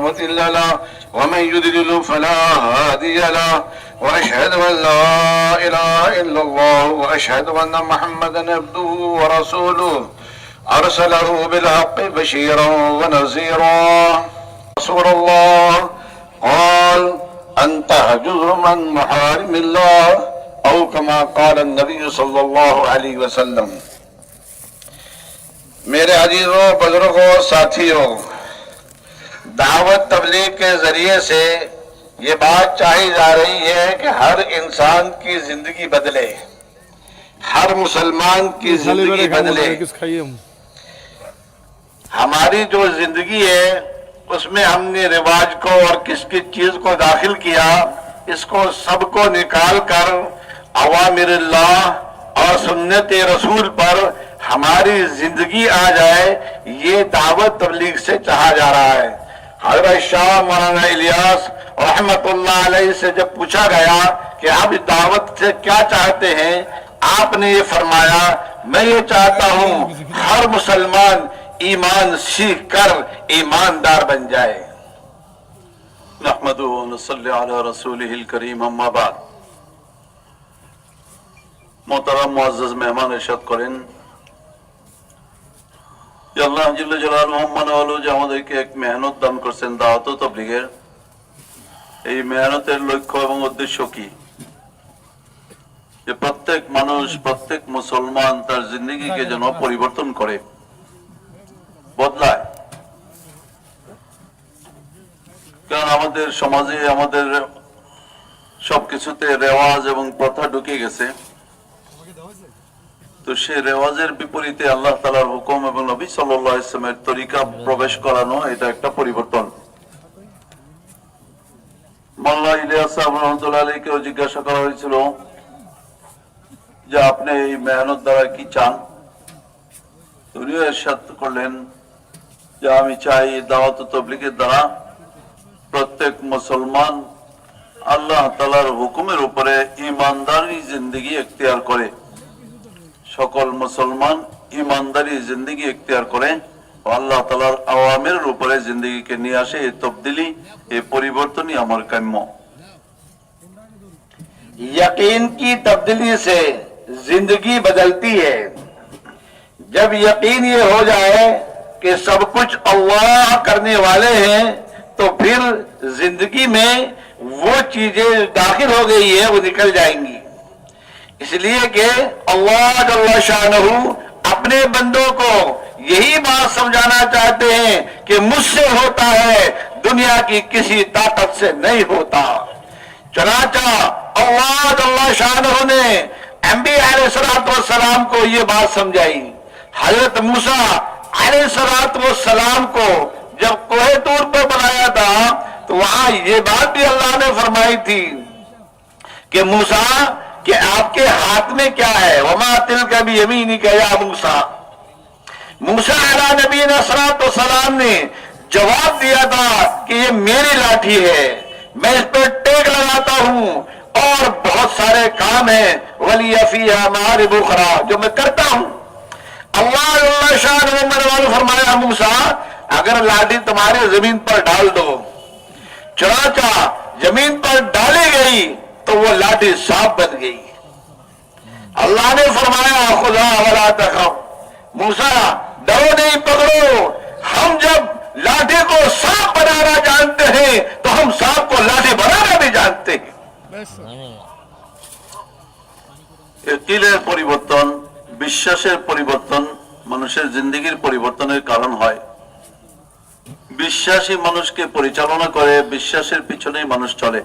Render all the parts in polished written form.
مضل له ومن يضلل فلا هادي له وأشهد أن لا إله إلا الله وأشهد أن محمدا عبده ورسوله أرسله بالحق بشيرا ونذيرا رسول الله قال أنت حجر من محارم الله أو كما قال النبي صلى الله عليه وسلم. میرے عزیزوں، بزرگوں، ساتھیوں، دعوت تبلیغ کے ذریعے سے یہ بات چاہی جا رہی ہے کہ ہر انسان کی زندگی بدلے، ہر مسلمان کی زندگی بدلے. ہماری جو زندگی ہے اس میں ہم نے رواج کو اور کس کس چیز کو داخل کیا، اس کو سب کو نکال کر اوامر اللہ اور سنت رسول پر ہماری زندگی آ جائے، یہ دعوت تبلیغ سے چاہا جا رہا ہے. حضرت شاہ مولانا الیاس رحمت اللہ علیہ سے جب پوچھا گیا کہ آپ اس دعوت سے کیا چاہتے ہیں، آپ نے یہ فرمایا، میں یہ چاہتا ہوں ہر مسلمان ایمان سیکھ کر ایماندار بن جائے. نحمدہ ونصلی علی رسولہ الکریم، اما بعد. محترم معزز মেহমান ارشاد করেন, আল্লাহ জাল্লা জালালুহু ওয়ালা যে আমাদেরকে এক মেহনত দান করেছেন দাওয়াত ও তাবলীগের, এই মেহনতের লক্ষ্য এবং উদ্দেশ্য কি? যে প্রত্যেক মানুষ, প্রত্যেক মুসলমান তার জিন্দেগিকে যেন পরিবর্তন করে, বদলায়. কারণ আমাদের সমাজে আমাদের সবকিছুতে রেওয়াজ এবং প্রথা ঢুকে গেছে. তো সেই রেওয়াজের বিপরীতে আল্লাহ তাআলার হুকুম এবং নবী সাল্লাল্লাহু আলাইহি ওয়াসাল্লামের তরিকা প্রবেশ করানো, এটা একটা পরিবর্তন. মোল্লা ইলিয়াস সাহেব রাহমাতুল্লাহ আলাইহিকে জিজ্ঞাসা করা হয়েছিল যে আপনি এই মেহনত দ্বারা কি চান? উনিও ইরশাদ করলেন যে আমি চাই দাওয়াত ও তাবলীগের দ্বারা প্রত্যেক মুসলমান আল্লাহ তাআলার হুকুমের উপরে ঈমানদারি জিন্দেগি ইখতিয়ার করে, সকল মুসলমান ঈমানদারি জিন্দেগি ইখতিয়ার করে আল্লাহ তাআলার আওয়ামিরের উপরে জিন্দেগিকে নিয়ে আসে. এই তবদিলি, এই পরিবর্তনই আমার কাম্য. यकीन की तब्दीली से जिंदगी बदलती है. जब यकीन ये हो जाए कि सब कुछ अल्लाह करने वाले हैं, तो फिर जिंदगी में वो चीजें दाखिल हो गई है वो निकल जाएंगी. इसलिए कि अल्लाह जल्ला शानहू अपने बंदों को यही बात समझाना चाहते हैं कि मुझसे होता है, दुनिया की किसी ताकत से नहीं होता. चनाचा अल्लाह जल्ला शानहू ने अंबिया अलैहिस्सलाम को ये बात समझाई. हजरत मूसा अलैहिस्सलाम को जब कोहे तूर पर बनाया था तो वहां ये बात भी अल्लाह ने फरमाई थी कि मूसा, कि आपके हाथ में क्या है? वमा तिलका बियमीनिका या मूसा. मूसा अला नबी सलाम ने जवाब दिया था कि ये मेरी लाठी है, मैं इस पर टेक लगाता हूं और बहुत सारे काम है वलिया फीहा मारिब उखरा जो मैं करता हूं. अल्लाह शाह ने फरमाया, मूसा अगर लाठी तुम्हारे जमीन पर डाल दो, चुनाचा जमीन पर डाली गई तो वो लाठी सांप बन गई. अल्लाह ने फरमाया, खुदा वला तखफ, मूसा डरो नहीं, पकड़ो. हम जब लाठी को सांप बनाना जानते हैं तो हम सांप को लाठी बनाना भी जानते हैं. यकीনের পরিবর্তন, বিশ্বাসের পরিবর্তন মানুষের জিন্দেগির পরিবর্তনের কারণ হয়. বিশ্বাসী মানুষকে পরিচালনা করে, বিশ্বাসের পিছনেই মানুষ চলে.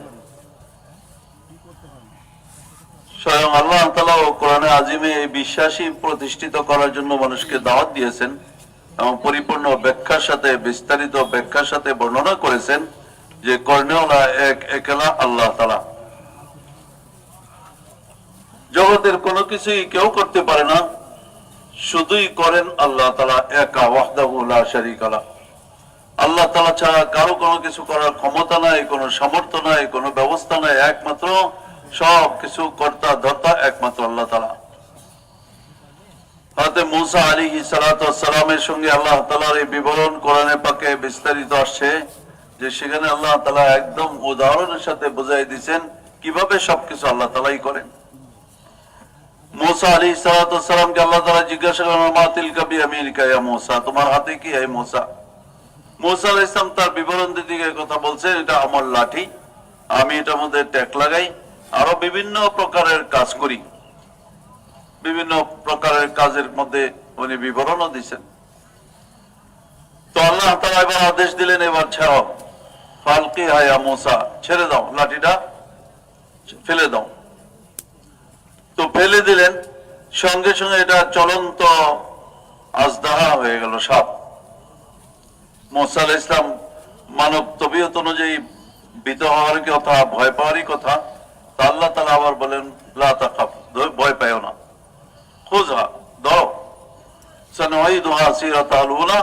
স্বয়ং আল্লাহ তাআলা কোরআনে আজিমে এই বিশ্বাসী প্রতিষ্ঠিত করার জন্য মানুষকে দাওয়াত দিয়েছেন এবং পরিপূর্ণ ব্যাখ্যার সাথে, বিস্তারিত ব্যাখ্যার সাথে বর্ণনা করেছেন যে কর্ণেওয়ালা এক একলা আল্লাহ তাআলা. জগতের কোনো কিছুই কেউ করতে পারে না, শুধুই করেন আল্লাহ তাআলা একা, ওয়াহদাহু লা শারীকা লাহ. আল্লাহ তাআলা ছাড়া কারো কোনো কিছু করার ক্ষমতা নাই, কোনো সামর্থ্য নাই, কোনো ব্যবস্থা নাই. একমাত্র সব কিছু কর্তা ধর্তা একমাত্র আল্লাহ তাআলা. হযরত মূসা আলাইহিস সালাতু ওয়াস সালামের সঙ্গে আল্লাহ তাআলার এই বিবরণ কোরআনে পাকে বিস্তারিত আসছে যে সেখানে আল্লাহ তাআলা একদম উদাহরণের সাথে বুঝাই দিয়েছেন কিভাবে সবকিছু আল্লাহ তাআলাই করেন। मूसा अलैहिस्सलाम के अल्लाह ताला जिज्ञासा करলেন মা তিলকা বিয়ামিনিকা ইয়া মূসা, তোমার হাতে কি হে মূসা? মূসা আলাইহিস সালাম তার বিবরণ দিতে গিয়ে কথা বলছেন, এটা আমার লাঠি, আমি এটার মধ্যে ট্যাক লাগাই, আরো বিভিন্ন প্রকারের কাজ করি। বিভিন্ন প্রকারের কাজের মধ্যে উনি বিবরণও দিচ্ছেন। তো আল্লাহ তাআলা এবার আদেশ দিলেন, এবার ছাড়ো, ফালকি ইয়া মূসা, ছেড়ে দাও, লাঠিটা ফেলে দাও। তো ফেলে দিলেন, সঙ্গে সঙ্গে এটা চলন্ত আজদাহা হয়ে গেল, সাপ। মূসা আলাইহিস সালাম মানব তবিয়ত অনুযায়ী ভীত হওয়ার কথা, ভয় পাওয়ারই কথা। তা আল্লাহ তাআলা আবার বলেন লা তাখাফ, ভয় পাইও না, খুযহা, দাও, সানুঈদুহা সিরাতাল উলা,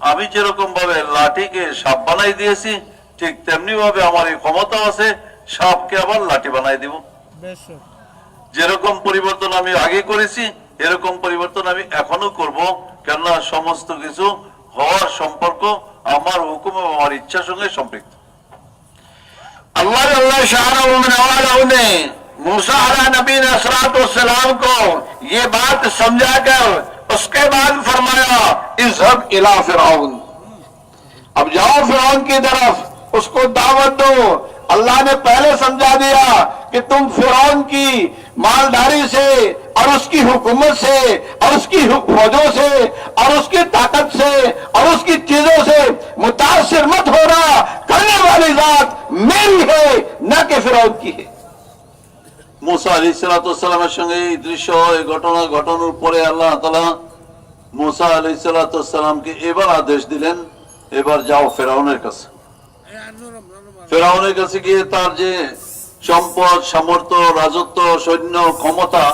আমি যেরকম ভাবে লাঠিকে সাপ বানাই দিয়েছি ঠিক তেমনি ভাবে আমার এই ক্ষমতা আছে সাপকে আবার লাঠি বানাই দিব। যেরকম পরিবর্তন আমি আগে করেছি এরকম পরিবর্তন আমি এখনো করব, কেননা সমস্ত কিছু হওয়ার সম্পর্ক আমার হুকুম এবং আমার ইচ্ছার সঙ্গে সম্পৃক্ত। अल्लाह शाह ने मूसा अला नबी सलाम को ये बात समझा कर उसके बाद फरमाया इज़हब इला फिरौन, अब जाओ फिरौन की तरफ, उसको दावत दो। अल्लाह ने पहले समझा दिया कि तुम फिरौन की मालदारी से और उसकी हुकूमत से और उसकी फौजों से और उसकी ताकत से और उसकी चीजों से मुतासिर मत हो रहा, करने वाली जात मेरी है न कि फिरौन की है। मूसा अलैहिस्सलामेর সঙ্গে এই দৃশ্য, এই ঘটনা ঘটানোর পরে আল্লাহ তাআলা मूसा अलैहिस्सलामকে এবার আদেশ দিলেন, এবার যাও ফেরাউনের কাছে। ফেরাউনের কাছে গিয়ে তার যে সম্পদ, সামর্থ্য, রাজত্ব, সৈন্য, ক্ষমতা,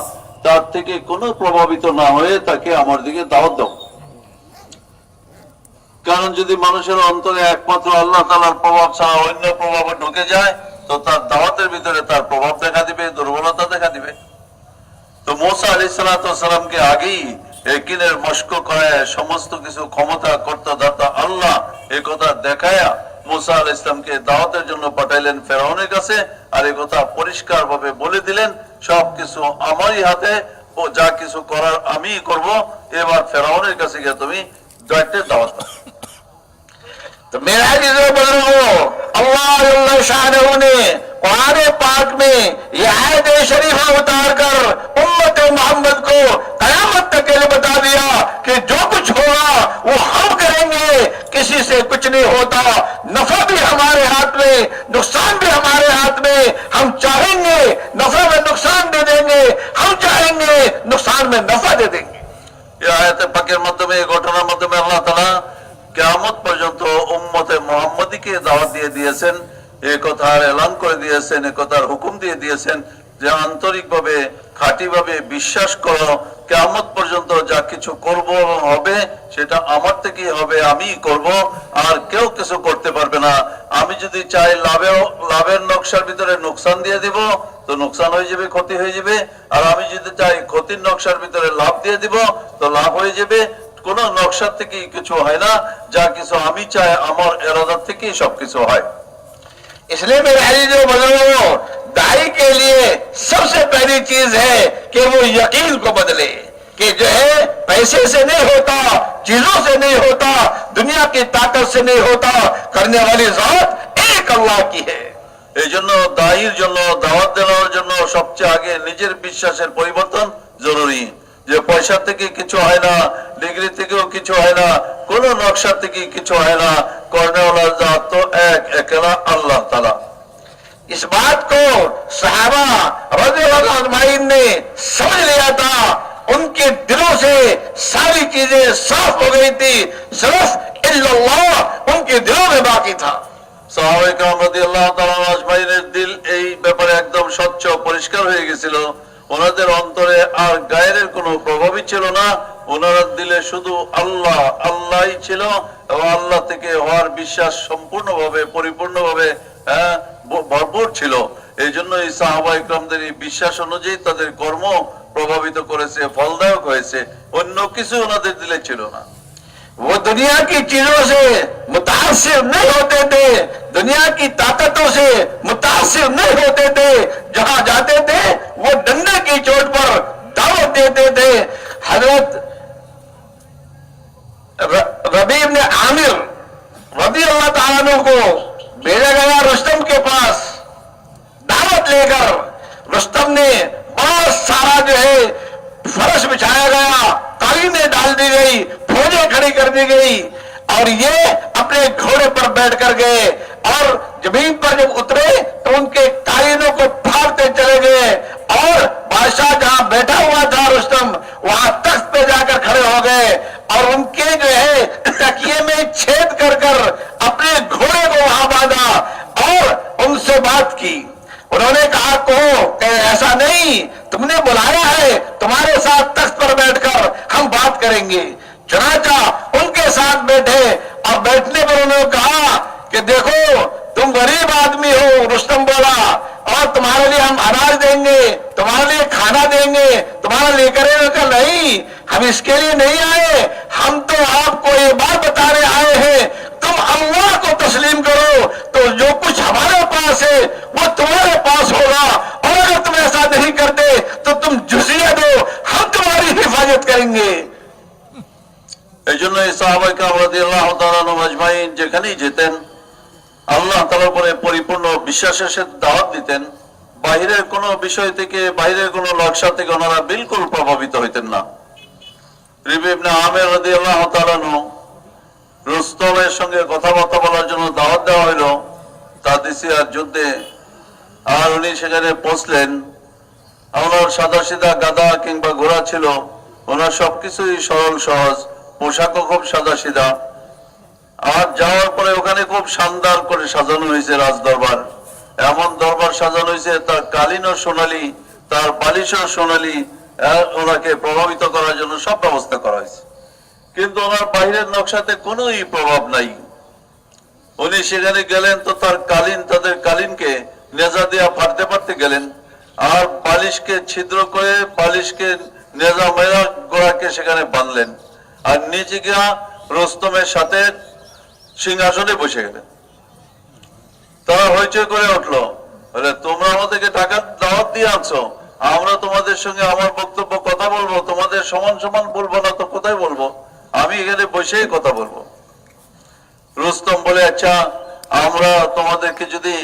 তার থেকে কোনো প্রভাবিত না হয়ে তাকে আমার দিকে দাওয়াত দাও। কারণ যদি মানুষের অন্তরে একমাত্র আল্লাহ তাআলার প্রভাব ছাড়া অন্য প্রভাব ঢুকে যায় তো তার দাওয়াতের ভিতরে তার প্রভাব দেখা দিবে, দুর্বলতা দেখা দিবে। তো মূসা আলাইহিসসালামকে আগেই একিনের মস্ক করে সমস্ত কিছু ক্ষমতা করতে দাতা আল্লাহ এই কথা দেখায়া মূসা আলাইহিস সালামকে দাওয়াতের জন্য পাঠাইলেন ফেরাউনের কাছে। আর এই কথা পরিষ্কার ভাবে বলে দিলেন, সবকিছু আমারই হাতে, ও যা কিছু করার আমি করব। এবার ফেরাউনের কাছে গিয়ে তুমি দাওয়াত দাও। तो मेरा जो बुजुर्गो अल्लाह शाह ने कुरान पाक में यह आयत शरीफा उतार कर उम्मत मोहम्मद को कयामत तक के लिए बता दिया कि जो कुछ होगा वो हम करेंगे, किसी से कुछ नहीं होता, नफा भी हमारे हाथ में, नुकसान भी हमारे हाथ में, हम चाहेंगे नफा में नुकसान दे देंगे, हम चाहेंगे नुकसान में नफा दे देंगे। এই আয়াতের পাকের মাধ্যমে, এই ঘটনার মাধ্যমে আল্লাহ তাআলা কিয়ামত পর্যন্ত উম্মতে মুহাম্মাদীকে দাওয়াত দিয়ে দিয়েছেন, এই কথার এলান করে দিয়েছেন, এই কথার হুকুম দিয়ে দিয়েছেন যে আন্তরিকভাবে, খাঁটিভাবে বিশ্বাস করো, কিয়ামত পর্যন্ত যা কিছু করব হবে সেটা আমার থেকেই হবে, আমিই করব, আর কেউ কিছু করতে পারবে না। আমি যদি চাই লাভের নকশার ভিতরে নোকসান দিয়ে দিব তো নোকসান হয়ে যাবে, ক্ষতি হয়ে যাবে, আর আমি যদি চাই ক্ষতির নকশার ভিতরে লাভ দিয়ে দিব তো লাভ হয়ে যাবে। কোন নকশার থেকে কিছু হয় না, যা কিছু আমি চাই আমার ইরাদা থেকে সবকিছু হয়। इसलिए मेरे जो बुजुर्गों, दाई के लिए सबसे पहली चीज है कि वो यकीन को बदले कि जो है पैसे से नहीं होता, चीजों से नहीं होता, दुनिया की ताकत से नहीं होता, करने वाली जात एक अल्लाह की है। এই জন্য দায়ীর জন্য, দাওয়াত দেওয়ার জন্য সবচেয়ে আগে নিজের বিশ্বাসের পরিবর্তন জরুরি। যে পয়সা থেকে কিছু হয় না, ডিগ্রি থেকেও কিছু হয় না, কোন নকশা থেকে কিছু হয় না, করনেওয়ালা জাত তো এক, একলা আল্লাহ তাআলা। इस बात को सहाबा रज़ियल्लाहु अन्हुम ने समझ लिया था, उनके दिलों से सारी चीजें साफ हो गई थी, सिर्फ इल्लल्लाह उनके दिलों में बाकी था। সাহাবায়ে কেরাম রাদিয়াল্লাহু তাআলা আজমাইনের দিল এই ব্যাপারে একদম স্বচ্ছ, পরিষ্কার হয়ে গেছিল। ওনাদের অন্তরে আর গায়ের কোনো প্রভাবই ছিল না, ওনার দিলে শুধু আল্লাহ আল্লাহই ছিল এবং আল্লাহ থেকে হওয়ার বিশ্বাস সম্পূর্ণভাবে, পরিপূর্ণভাবে ভরপুর ছিল। এই জন্য এই সাহাবায়ে কেরামদের এই বিশ্বাস অনুযায়ী তাদের কর্ম প্রভাবিত করেছে, ফলদায়ক হয়েছে, অন্য কিছু ওনাদের দিলে ছিল না। वो दुनिया की चीजों से मुतासिर नहीं होते थे, दुनिया की ताकतों से मुतासिर नहीं होते थे, जहां जाते थे वो डंडे की चोट पर दावत देते थे। हजरत रबी इब्न आमिर रज़ी अल्लाह ताला अन्हु को भेजा गया रुस्तम के पास दावत लेकर। रुस्तम ने बहुत सारा जो है फर्श बिछाया गया, कालीनें डाल दी गई, फौजें खड़ी कर दी गई और ये अपने घोड़े पर बैठ कर गए और जमीन पर जब उतरे तो उनके कालीनों को फाड़ते चले गए और बादशाह जहां बैठा हुआ था रुस्तम वहां तख्त पे जाकर खड़े हो गए और उनके जो है तकिए में छेद कर कर अपने घोड़े को वहां बांधा और उनसे बात की। उन्होंने कहा कहो कि ऐसा नहीं, तुमने बुलाया है, तुम्हारे साथ तख्त पर बैठकर हम बात करेंगे। चुनाचा उनके साथ बैठे और बैठने पर उन्होंने कहा कि देखो तुम गरीब आदमी हो, रुस्तम बोला, और तुम्हारे लिए हम अनाज देंगे, तुम्हारे लिए खाना देंगे, तुम्हारा लेकर का नहीं, हम इसके लिए नहीं आए, हम तो आपको ये बात बताने आए हैं, तुम अल्लाह को तस्लीम करो तो जो कुछ हमारे पास है वो तुम्हारे पास होगा, और अगर तुम ऐसा नहीं करते तो तुम जुजिया दो, हम तुम्हारी हिफाजत करेंगे। এই জন্য এই সাহাবায়ে কেরাম রাদিয়াল্লাহু তাআলা আনহুম আজমাইন যেখানেই যেতেন আল্লাহ তাআলার উপরে পরিপূর্ণ বিশ্বাসের সাথে দাওয়াত দিতেন। বাহিরের কোনো বিষয় থেকে, বাহিরের কোনো নকশা থেকে ওনারা বিলকুল প্রভাবিত হইতেন না। রবি ইবনে আমির রাদিয়াল্লাহু তাআলা আনহু রুস্তমের সঙ্গে কথাবার্তা বলার জন্য দাওয়াত দেওয়া হইল কাদিসিয়ার যুদ্ধে, আর উনি সেখানে পৌঁছলেন। ওনার সাদা সিধা গাদা কিংবা ঘোড়া ছিল, ওনার সবকিছুই সরল সহজ, পোশাকও খুব সাদা সিধা। আর যাওয়ার পরে ওখানে খুব শানদার করে সাজানো হয়েছে রাজ দরবার, এমন দরবার সাজানো হয়েছে তার কালীনও সোনালী, তার বালিশও সোনালী, ওনাকে প্রভাবিত করার জন্য সব ব্যবস্থা করা হয়েছে। কিন্তু ওনার বাইরের নকশাতে কোনোই প্রভাব নাই। উনি সেখানে গেলেন তো তার কালীন, তাদের কালীনকে নেজা দিয়া ফাড়তে ফাড়তে গেলেন, আর বালিশকে ছিদ্র করে বালিশকে নেজা মেরা গোড়াকে সেখানে বাঁধলেন, আর নিচে গিয়া রুস্তমের সাথে সিংহাসনে বসে গেলেন। তারা হইচই করে উঠলো, বলে তোমরা আমাদেরকে টাকার দাওয়াত দিয়ে আনছো, আমরা তোমাদের সঙ্গে আমার বক্তব্য কথা বলবো, তোমাদের সমান সমান বলবো না তো কোথায় বলবো, আমি এখানে বসেই কথা বলবো। রুস্তম বলে আচ্ছা আমরা তোমাদেরকে যদি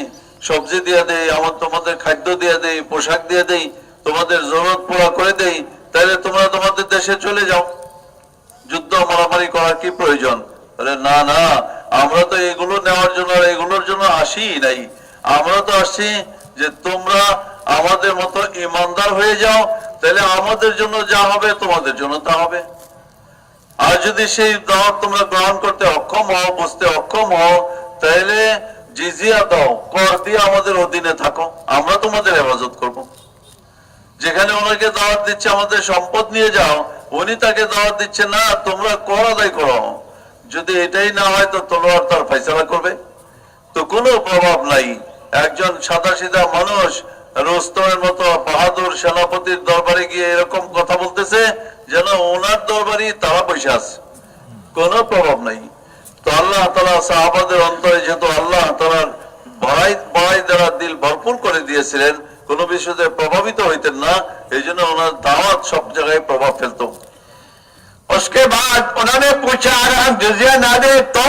সবজি দিয়ে দেই, আমার তোমাদের খাদ্য দিয়ে দেই, পোশাক দিয়ে দেই, তোমাদের জরুরত পুরা করে দেই, তাহলে তোমরা তোমাদের দেশে চলে যাও, যুদ্ধ মারামারি করার কি প্রয়োজন? বলে না না, আমরা তো এগুলো নেওয়ার জন্য আর এগুলোর জন্য আসি নাই, আমরা তো আসছি যে তোমরা আমাদের মতো ইমানদার হয়ে যাও, তাহলে আমাদের জন্য যা হবে তোমাদের জন্য তা হবে। আর যদি সেই দাওয়াত তোমরা গ্রহণ করতে অক্ষম হও, বুঝতে অক্ষম হও, তাহলে জিজিয়া দাও, কর দিয়ে আমাদের অধীনে থাকো, আমরা তোমাদের হেফাজত করব। যেখানে ওনাকে দাওয়াত দিচ্ছে আমাদের সম্পদ নিয়ে যাও, উনি তাকে দাওয়াত দিচ্ছে না তোমরা কর আদায় করো, যদি এটাই না হয় তো তলোয়ার তার ফয়সালা করবে। তো কোনো প্রভাব নাই। একজন সাদা সিধা মানুষ রুস্তমের মতো বাহাদুর সেনাপতির দরবারে গিয়ে এরকম কথা বলতেছে যেন ওনার দরবারই তারা বসে আছে, কোনো প্রভাব নাই। তো আল্লাহ তাআলা সাহাবাদের অন্তরে যেহেতু আল্লাহ তাআলার বড়াই দ্বারা দিল ভরপুর করে দিয়েছিলেন, কোনো বিষয়ে প্রভাবিত হইতেন না, এই জন্য ওনার দাওয়াত সব জায়গায় প্রভাব ফেলতো। उसके बाद उन्होंने पूछा अगर हम जिजिया ना दे तो?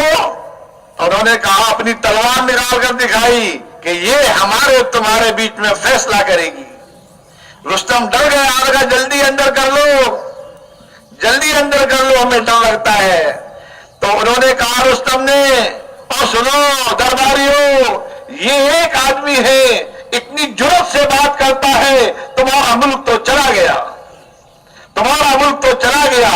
उन्होंने कहा, अपनी तलवार निकाल कर दिखाई कि ये हमारे तुम्हारे बीच में फैसला करेगी। रुस्तम डर गया और कहा जल्दी अंदर कर लो, जल्दी अंदर कर लो, हमें डर लगता है। तो उन्होंने कहा रुस्तम ने, और सुनो दरबारियों, ये एक आदमी है, इतनी जुर्रत से बात करता है, तुम्हारा मुल्क तो चला गया, तुम्हारा मुल्क तो चला गया।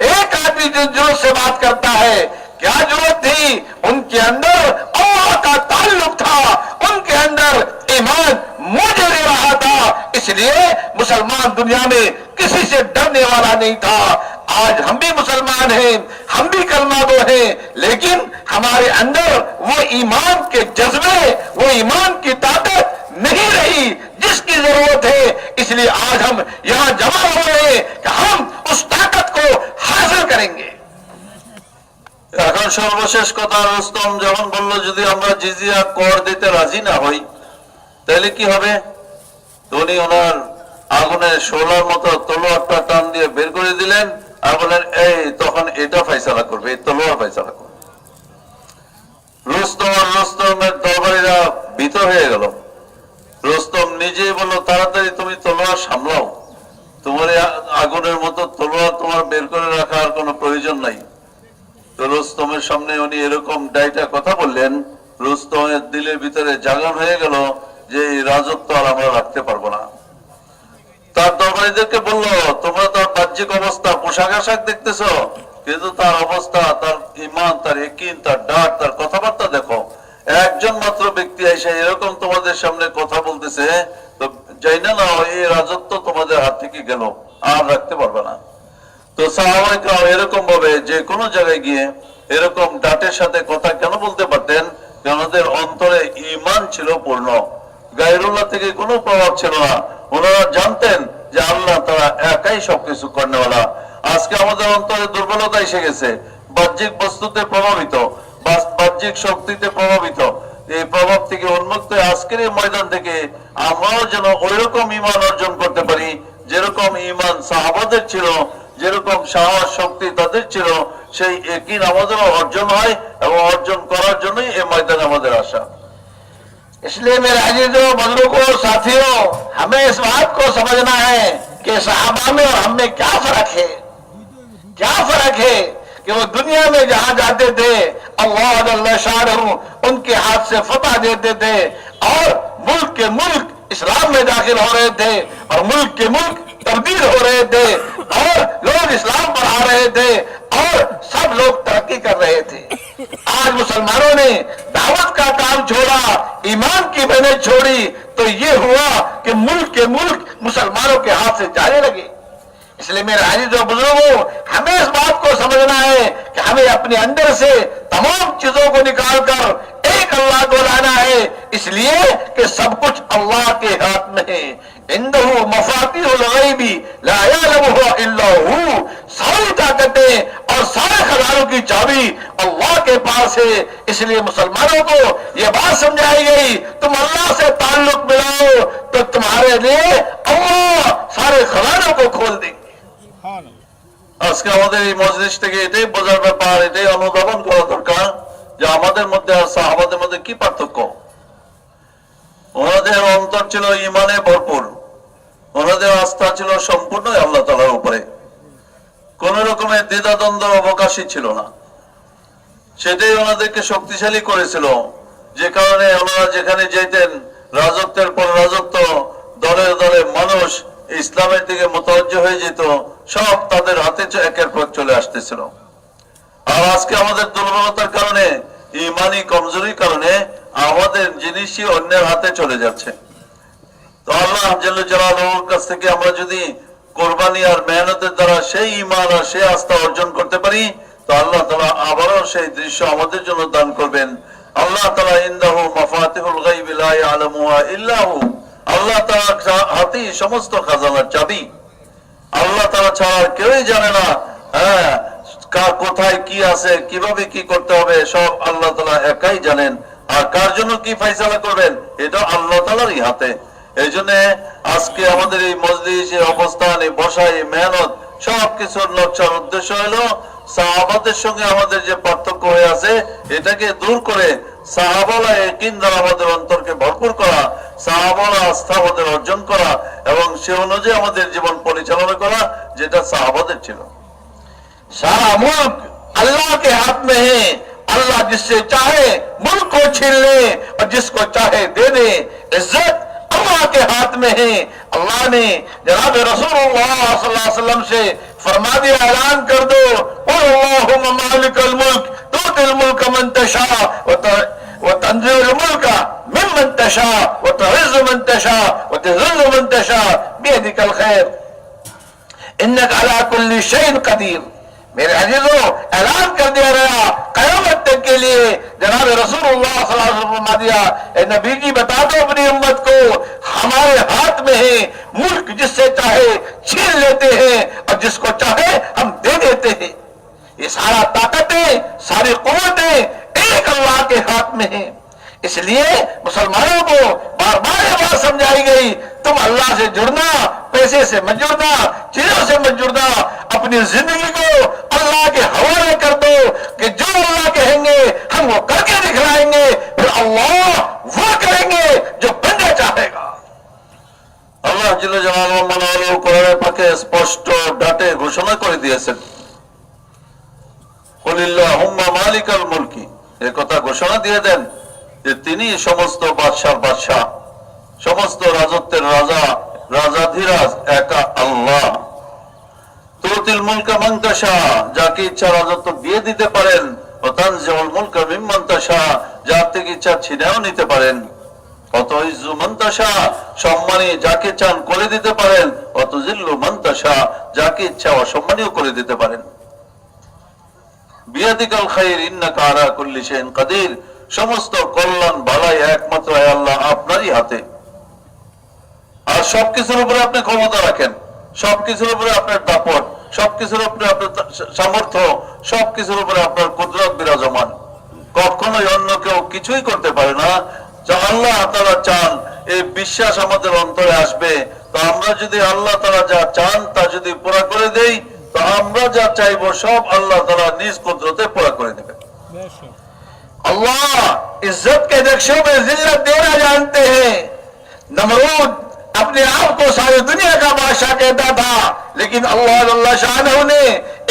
एक आदमी जो जुर्रत से बात करता है, क्या जरूरत थी? उनके अंदर अल्लाह का ताल्लुक था, उनके अंदर ईमान मुझे दे रहा था, इसलिए मुसलमान दुनिया में किसी से डरने वाला नहीं था। आज हम भी मुसलमान हैं, हम भी कलमा गो हैं, लेकिन हमारे अंदर वो ईमान के जज्बे, वो ईमान की ताकत नहीं रही जिसकी जरूरत है। इसलिए आज हम यहाँ जमा हुए हैं कि हम उस ताकत को हासिल करेंगे। এখন সর্বশেষ কথা, রুস্তম যখন বললো যদি আমরা জিজিয়া কর দিতে রাজি না হই তাহলে কি হবে, তো উনি ওনার আগুনের শোলার মতো তলোয়ারটা টান দিয়ে বের করে দিলেন আর বললেন এই তখন এটা ফয়সালা করবে, এই তলোয়ার ফয়সালা করবে। রুস্তমের দরবারীরা ভীত হয়ে গেল। রুস্তম নিজেই বলল তাড়াতাড়ি তুমি তলোয়ার সামলাও, তোমার আগুনের মতো তলোয়ার তোমার বের করে রাখার কোনো প্রয়োজন নাই। তো রুস্তমের সামনে উনি এরকম ডাইটা কথা বললেন, রুস্তমের দিলের ভিতরে জাগান হয়ে গেল যে এই রাজত্ব আর আমরা রাখতে পারবো না। তার দরবারীদেরকে বলল তোমরা তার বাহ্যিক অবস্থা পোশাক আশাক দেখতেছ, কিন্তু তার অবস্থা, তার ইমান, তার ইয়াকিন, তার ডাক, তার কথাবার্তা দেখো। একজন মাত্র ব্যক্তি এসে এরকম তোমাদের সামনে কথা বলতেছে, তো যাই না না এই রাজত্ব তোমাদের হাত থেকে গেল, আর রাখতে পারবে না। তো সাহাবায়ে এরকম ভাবে যে কোনো জায়গায় গিয়ে এরকম ডাটের সাথে কথা কেন বলতে পারতেন, ওনাদের অন্তরে ঈমান ছিল পূর্ণ, গায়রুল্লাহ থেকে কোনো প্রভাব ছিল না। ওনারা জানতেন যে আল্লাহ তারা একাই সবকিছু করেনেওয়ালা। আজকে আমাদের অন্তরে দুর্বলতা এসে গেছে, বাহ্যিক বস্তুতে প্রভাবিত, বাহ্যিক শক্তিতে প্রভাবিত। এই প্রভাব থেকে উন্মুক্ত আজকের এই ময়দান থেকে আমরাও যেন ওইরকম ঈমান অর্জন করতে পারি যেরকম ঈমান সাহাবাদের ছিল, যেরকম সাহস শক্তি তাদের ছিল, সেই একই আমাদেরও অর্জন হয় এবং অর্জন করার জন্যই এই ময়দানে আমাদের আসা। इसलिए मेरे अजीजों, बुजुर्गों, साथियों, हमें इस बात को समझना है कि सहाबा में और हम में क्या फर्क है। क्या फर्क है कि वो दुनिया में जहां जाते थे अल्लाह जल्ल शानहू उनके हाथ से फतह देते थे और मुल्क के मुल्क इस्लाम में दाखिल हो रहे थे और मुल्क के मुल्क तब्दील हो रहे थे और लोग इस्लाम पर आ रहे थे और सब लोग तरक्की कर रहे थे। आज मुसलमानों ने दावत का काम छोड़ा, ईमान की मेहनत छोड़ी, तो ये हुआ कि मुल्क के मुल्क मुसलमानों के हाथ से जाने लगे। इसलिए मेरे अजीजों बुजुर्गों, हमें इस बात को समझना है कि हमें अपने अंदर से तमाम चीजों को निकालकर एक अल्लाह को लाना है, इसलिए कि सब कुछ अल्लाह के हाथ में है। इंदहु मफातिहुल गैबी ला यअलमुहा इल्ला हू, सारी ताकतें और सारे खजानों की चाबी अल्लाह के पास है। इसलिए मुसलमानों को यह बात समझाई गई, तुम अल्लाह से ताल्लुक मिलाओ तो तुम्हारे लिए अल्लाह सारे खजानों को खोल देंगे। আজকে আমাদের এই মজলিস থেকে এটাই বোঝার ব্যাপার, এটাই অনুধাবন করা দরকার যে আমাদের মধ্যে আর সাহাবাদের মধ্যে কি পার্থক্য। ওনাদের অন্তর ছিল ঈমানে ভরপুর, ওনাদের আস্থা ছিল সম্পূর্ণ আল্লাহ তাআলার উপরে, কোন রকমের দ্বিধাদ্বন্দ্ব অবকাশই ছিল না। সেটাই ওনাদেরকে শক্তিশালী করেছিল, যে কারণে ওনারা যেখানে যেতেন রাজত্বের পর রাজত্ব, দলে দলে মানুষ ইসলামের দিকে মুতাওয়াজ্জিহ হয়ে যেত, সব তাদের হাতে একের পর চলে আসতেছিল। আর আজকে আমাদের দুর্বলতার কারণে, ঈমানি কমজোরির কারণে আমাদের জিনিসই অন্যের হাতে চলে যাচ্ছে। তো আল্লাহ জাল্লা জালালুহুর কাছ থেকে আমরা যদি কোরবানি আর মেহনতের দ্বারা সেই ঈমান আর সেই আস্থা অর্জন করতে পারি, তো আল্লাহ তাআলা আবারও সেই দৃশ্য আমাদের জন্য দান করবেন। আল্লাহ তাআলা ইনদাহু মাফাতিহুল গায়বি লা ইয়ালামুহা ইল্লা হু, আল্লাহ তাআলার হাতেই সমস্ত খাজানার চাবি। আল্লাহ তাআলা ছাড়া কেউই জানে না কার কোথায় কি আছে, কিভাবে কি করতে হবে, সব আল্লাহ তাআলা একাই জানেন। আর কার জন্য কি ফয়সালা করবেন এটা আল্লাহ তাআলারই হাতে। এই জন্য আজকে আমাদের এই মজলিস, এই অবস্থান, এই বসা, এই মেহনত, সবকিছুর লক্ষ্যের উদ্দেশ্য হলো সাহাবাদের সঙ্গে আমাদের যে পার্থক্য হয়ে আছে এটাকে দূর করে সাহাবালা ইয়াকিন দ্বারা আমাদের অন্তরকে ভরপুর করা, সাহাবালা আস্থা আমাদের অর্জন করা এবং সে অনুযায়ী আমাদের জীবন পরিচালনা করা, যেটা সাহাবাদের ছিল। सारा मुल्क अल्लाह के हाथ में है। अल्लाह जिससे चाहे मुल्क को छीन ले और जिसको चाहे दे दे। इज्जत अल्लाह के हाथ में है। अल्लाह ने जनाब रसूलुल्लाह सल्लल्लाहु अलैहि वसल्लम से फरमा दिया, ऐलान कर दो, अल्लाहुम्मा मालिकल मुल्क तुतिल मुल्क मन तशा व तंज़िल मुल्क मिम्मन तशा व तुइज़्ज़ु मन तशा व तुज़िल्लु मन तशा बियदिकल खैर इन्नका अला कुल्लि शैइन कदीर। मेरे अजीजों, ऐलान कर दिया गया क़यामत तक के लिए। जनाब रसूलुल्लाह सल्लल्लाहु अलैहि वसल्लम फरमा दिया, ए नबी जी बता दो अपनी उम्मत को, हमारे हाथ में है, मुल्क जिससे चाहे छीन लेते हैं और जिसको चाहे हम दे देते हैं। ये सारा ताकतें, सारी कुव्वतें एक अल्लाह के हाथ में है। इसलिए मुसलमानों को बार बार ये बात समझाई गई, तुम अल्लाह से जुड़ना, पैसे से मत जुड़ना, चीजों से मत जुड़ना, अपनी जिंदगी को अल्लाह के हवाले कर दो कि जो अल्लाह कहेंगे हम वो करके दिखलाएंगे, फिर अल्लाह वो करेंगे जो बंदा चाहेगा। আল্লাহ জিল্লা জালালুহু মানালু কোরআনে পাকে স্পষ্ট ডাটে ঘোষণা করে দিয়েছেন, কুলিল্লাহুম্মা মালিকাল মুলকি, এই কথা ঘোষণা দিয়ে দেন যে তিনি সমস্ত বাদশার বাদশাহ, সমস্ত রাজত্বের রাজা, রাজাধিরাজ একা আল্লাহ। তুতিল মুলকা মান তাশা, যাকে ইচ্ছা রাজত্ব দিয়ে দিতে পারেন, ও তানজিউল মুলকা মিম্মান তাশা, যার থেকে ইচ্ছা ছিনাও নিতে পারেন, অত ইজ্জু মান তাশা, সম্মানী যাকে চান করে দিতে পারেন, অত জিল্লু মান তাশা, যাকে ইচ্ছা অসম্মানীয় করে দিতে পারেন। বিয়াদিকাল খাইর ইন্নাকা আলা কুল্লি শাইইন কাদির, সমস্ত কল্যাণ ভালাই একমাত্র আল্লাহ আপনারই হাতে। আর সবকিছুর উপরে আপনি ক্ষমতা রাখেন, সবকিছুর উপরে আপনার দাপট, সবকিছুর উপরে আপনার সামর্থ্য, সবকিছুর উপরে আপনার কুদরত বিরাজমান। কখনোই অন্য কেউ কিছুই করতে পারে না। যা আল্লাহ তাআলা চান, এই বিশ্বাস আমাদের অন্তরে আসবে। তো আমরা যদি আল্লাহ তাআলা যা চান তা যদি পুরা করে দেই, তো আমরা যা চাইবো সব আল্লাহ তাআলা নিজ কুদরতে পুরা করে দেবেন। अल्लाह इज्जत के नक्शों में जिल्लत देना जानते हैं। नमरूद अपने आप को सारी दुनिया का बादशाह कहता था, लेकिन अल्लाह शाह ने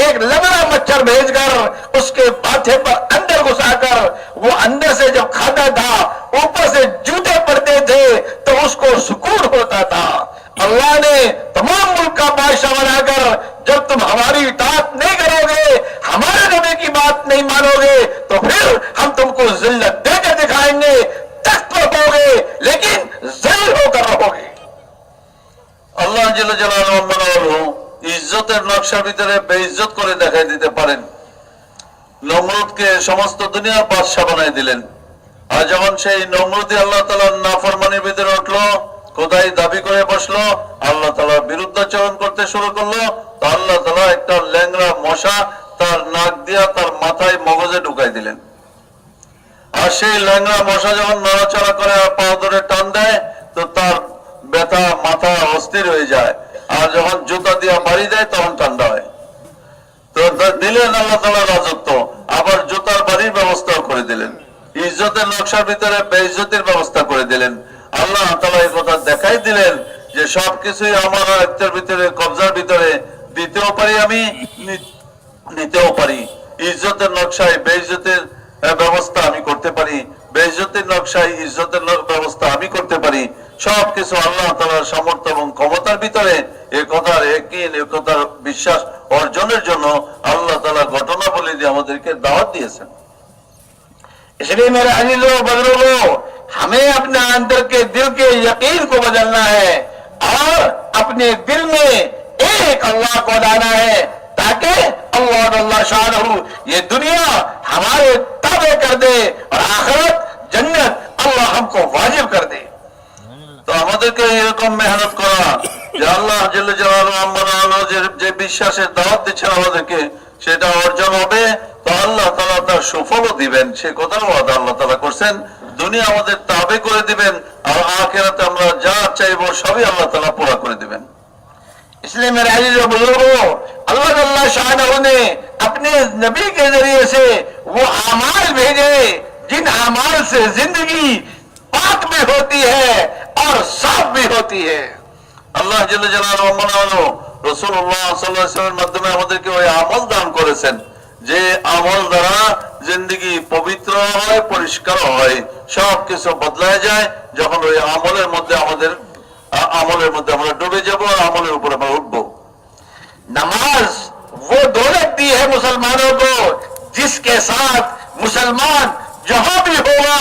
एक लबड़ा मच्छर भेजकर उसके माथे पर अंदर घुसाकर वो अंदर से जब खाता था ऊपर से जूते पड़ते थे तो उसको सुकून होता था। अल्लाह ने तमाम मुल्क का बादशाह बनाकर जब तुम हमारी इताअत नहीं करोगे, हमारे नबी की बात नहीं मानोगे, तो फिर हम तुमको जिल्लत देकर दिखाएंगे, तख्त पर रहोगे लेकिन जलील होकर रहोगे। আল্লাহ জাল্লা জালালুহু মানালু ইজ্জতের নকশার ভিতরে বেইজ্জত করে দেখাই দিতে পারেন। নমরুদকে সমস্ত দুনিয়ার বাদশা বানাই দিলেন। আর যখন সেই নমরুদি আল্লাহ তাআলার নাফরমানির ভিতরে উঠলো, খোদাই দাবি করে বসলো, আল্লাহ তাআলার বিরুদ্ধাচরণ করতে শুরু করলো, তো আল্লাহ তাআলা একটা ল্যাংড়া মশা তার নাক দিয়া তার মাথায় মগজে ঢুকাই দিলেন। আর সেই ল্যাংড়া মশা যখন নড়াচড়া করে আর পা ধরে টান দেয়, তো তার ব্যথা মাথা অস্থির হয়ে যায়। আর যখন জুতা দিয়া বাড়ি দেয় তখন ঠান্ডা হয়। তো দিলেন আল্লাহ তাআলা রাজত্ব, আবার জুতার বাড়ির ব্যবস্থা করে দিলেন। ইজ্জতের নকশার ভিতরে বেইজ্জতির ব্যবস্থা করে দিলেন। আল্লাহ তাআলা এই কথা দেখাই দিলেন যে সবকিছুই আমার আয়ত্তের ভিতরে, কবজার ভিতরে, দিতেও পারি আমি, নিতেও পারি। ইজ্জতের নকশায় বেইজ্জতের ব্যবস্থা আমি করতে পারি, বেইজ্জতির নকশায় ইজ্জতের ব্যবস্থা আমি করতে পারি। সবকিছু আল্লাহ তাআলার সামর্থ্য এবং ক্ষমতার ভিতরে। এই কথার ইয়াকিন, এই কথার বিশ্বাস অর্জনের জন্য আল্লাহ তাআলা ঘটনাবলী দিয়ে আমাদেরকে দাওয়াত দিয়েছেন। इसलिए मेरे अजीजों बुजुर्गों, हमें अपने अंदर के दिल के यकीन को बदलना है और अपने दिल में एक अल्लाह को लाना है, ताकि अल्लाह शानहू ये दुनिया हमारे ताबे कर दे और आखिरत जन्नत अल्लाह हमको वाजिब कर दे। তো আমাদেরকে এরকম মেহনত করা যে আল্লাহ জাল্লা জালালুহু যে বিশ্বাসের দাওয়াত দিচ্ছেন আমাদেরকে, সেটা অর্জন হবে। তো আল্লাহ তাআলা তার সুফলও দিবেন, সে কথার ওয়াদা আল্লাহ তাআলা করছেন। দুনিয়া আমাদের তাবে করে দিবেন, আর আখিরাতে আমরা যা চাইবো সবই আল্লাহ তাআলা পুরা করে দিবেন। इसलिए मेरे अजीजों बुजुर्गों, अल्लाह शानहू ने अपने नबी के जरिए से वो अमाल भेजे जिन अमाल से जिंदगी पाक भी होती है और साफ भी होती है। আল্লাহ জাল্লা জালালুহু মানালু রাসূলুল্লাহ সাল্লাল্লাহু আলাইহি ওয়াসাল্লামের মাধ্যমে আমাদেরকে ওই আমল দান করেছেন, যে আমল দ্বারা জিন্দেগি পবিত্র হয়, পরিষ্কার হয়, সবকিছু বদলায় যায় যখন ওই আমলের মধ্যে আমরা ডুবে যাব আর আমলের উপর আমরা উঠবো। नमाज वो दौलत दी है मुसलमानों को जिसके साथ मुसलमान जहां भी होगा,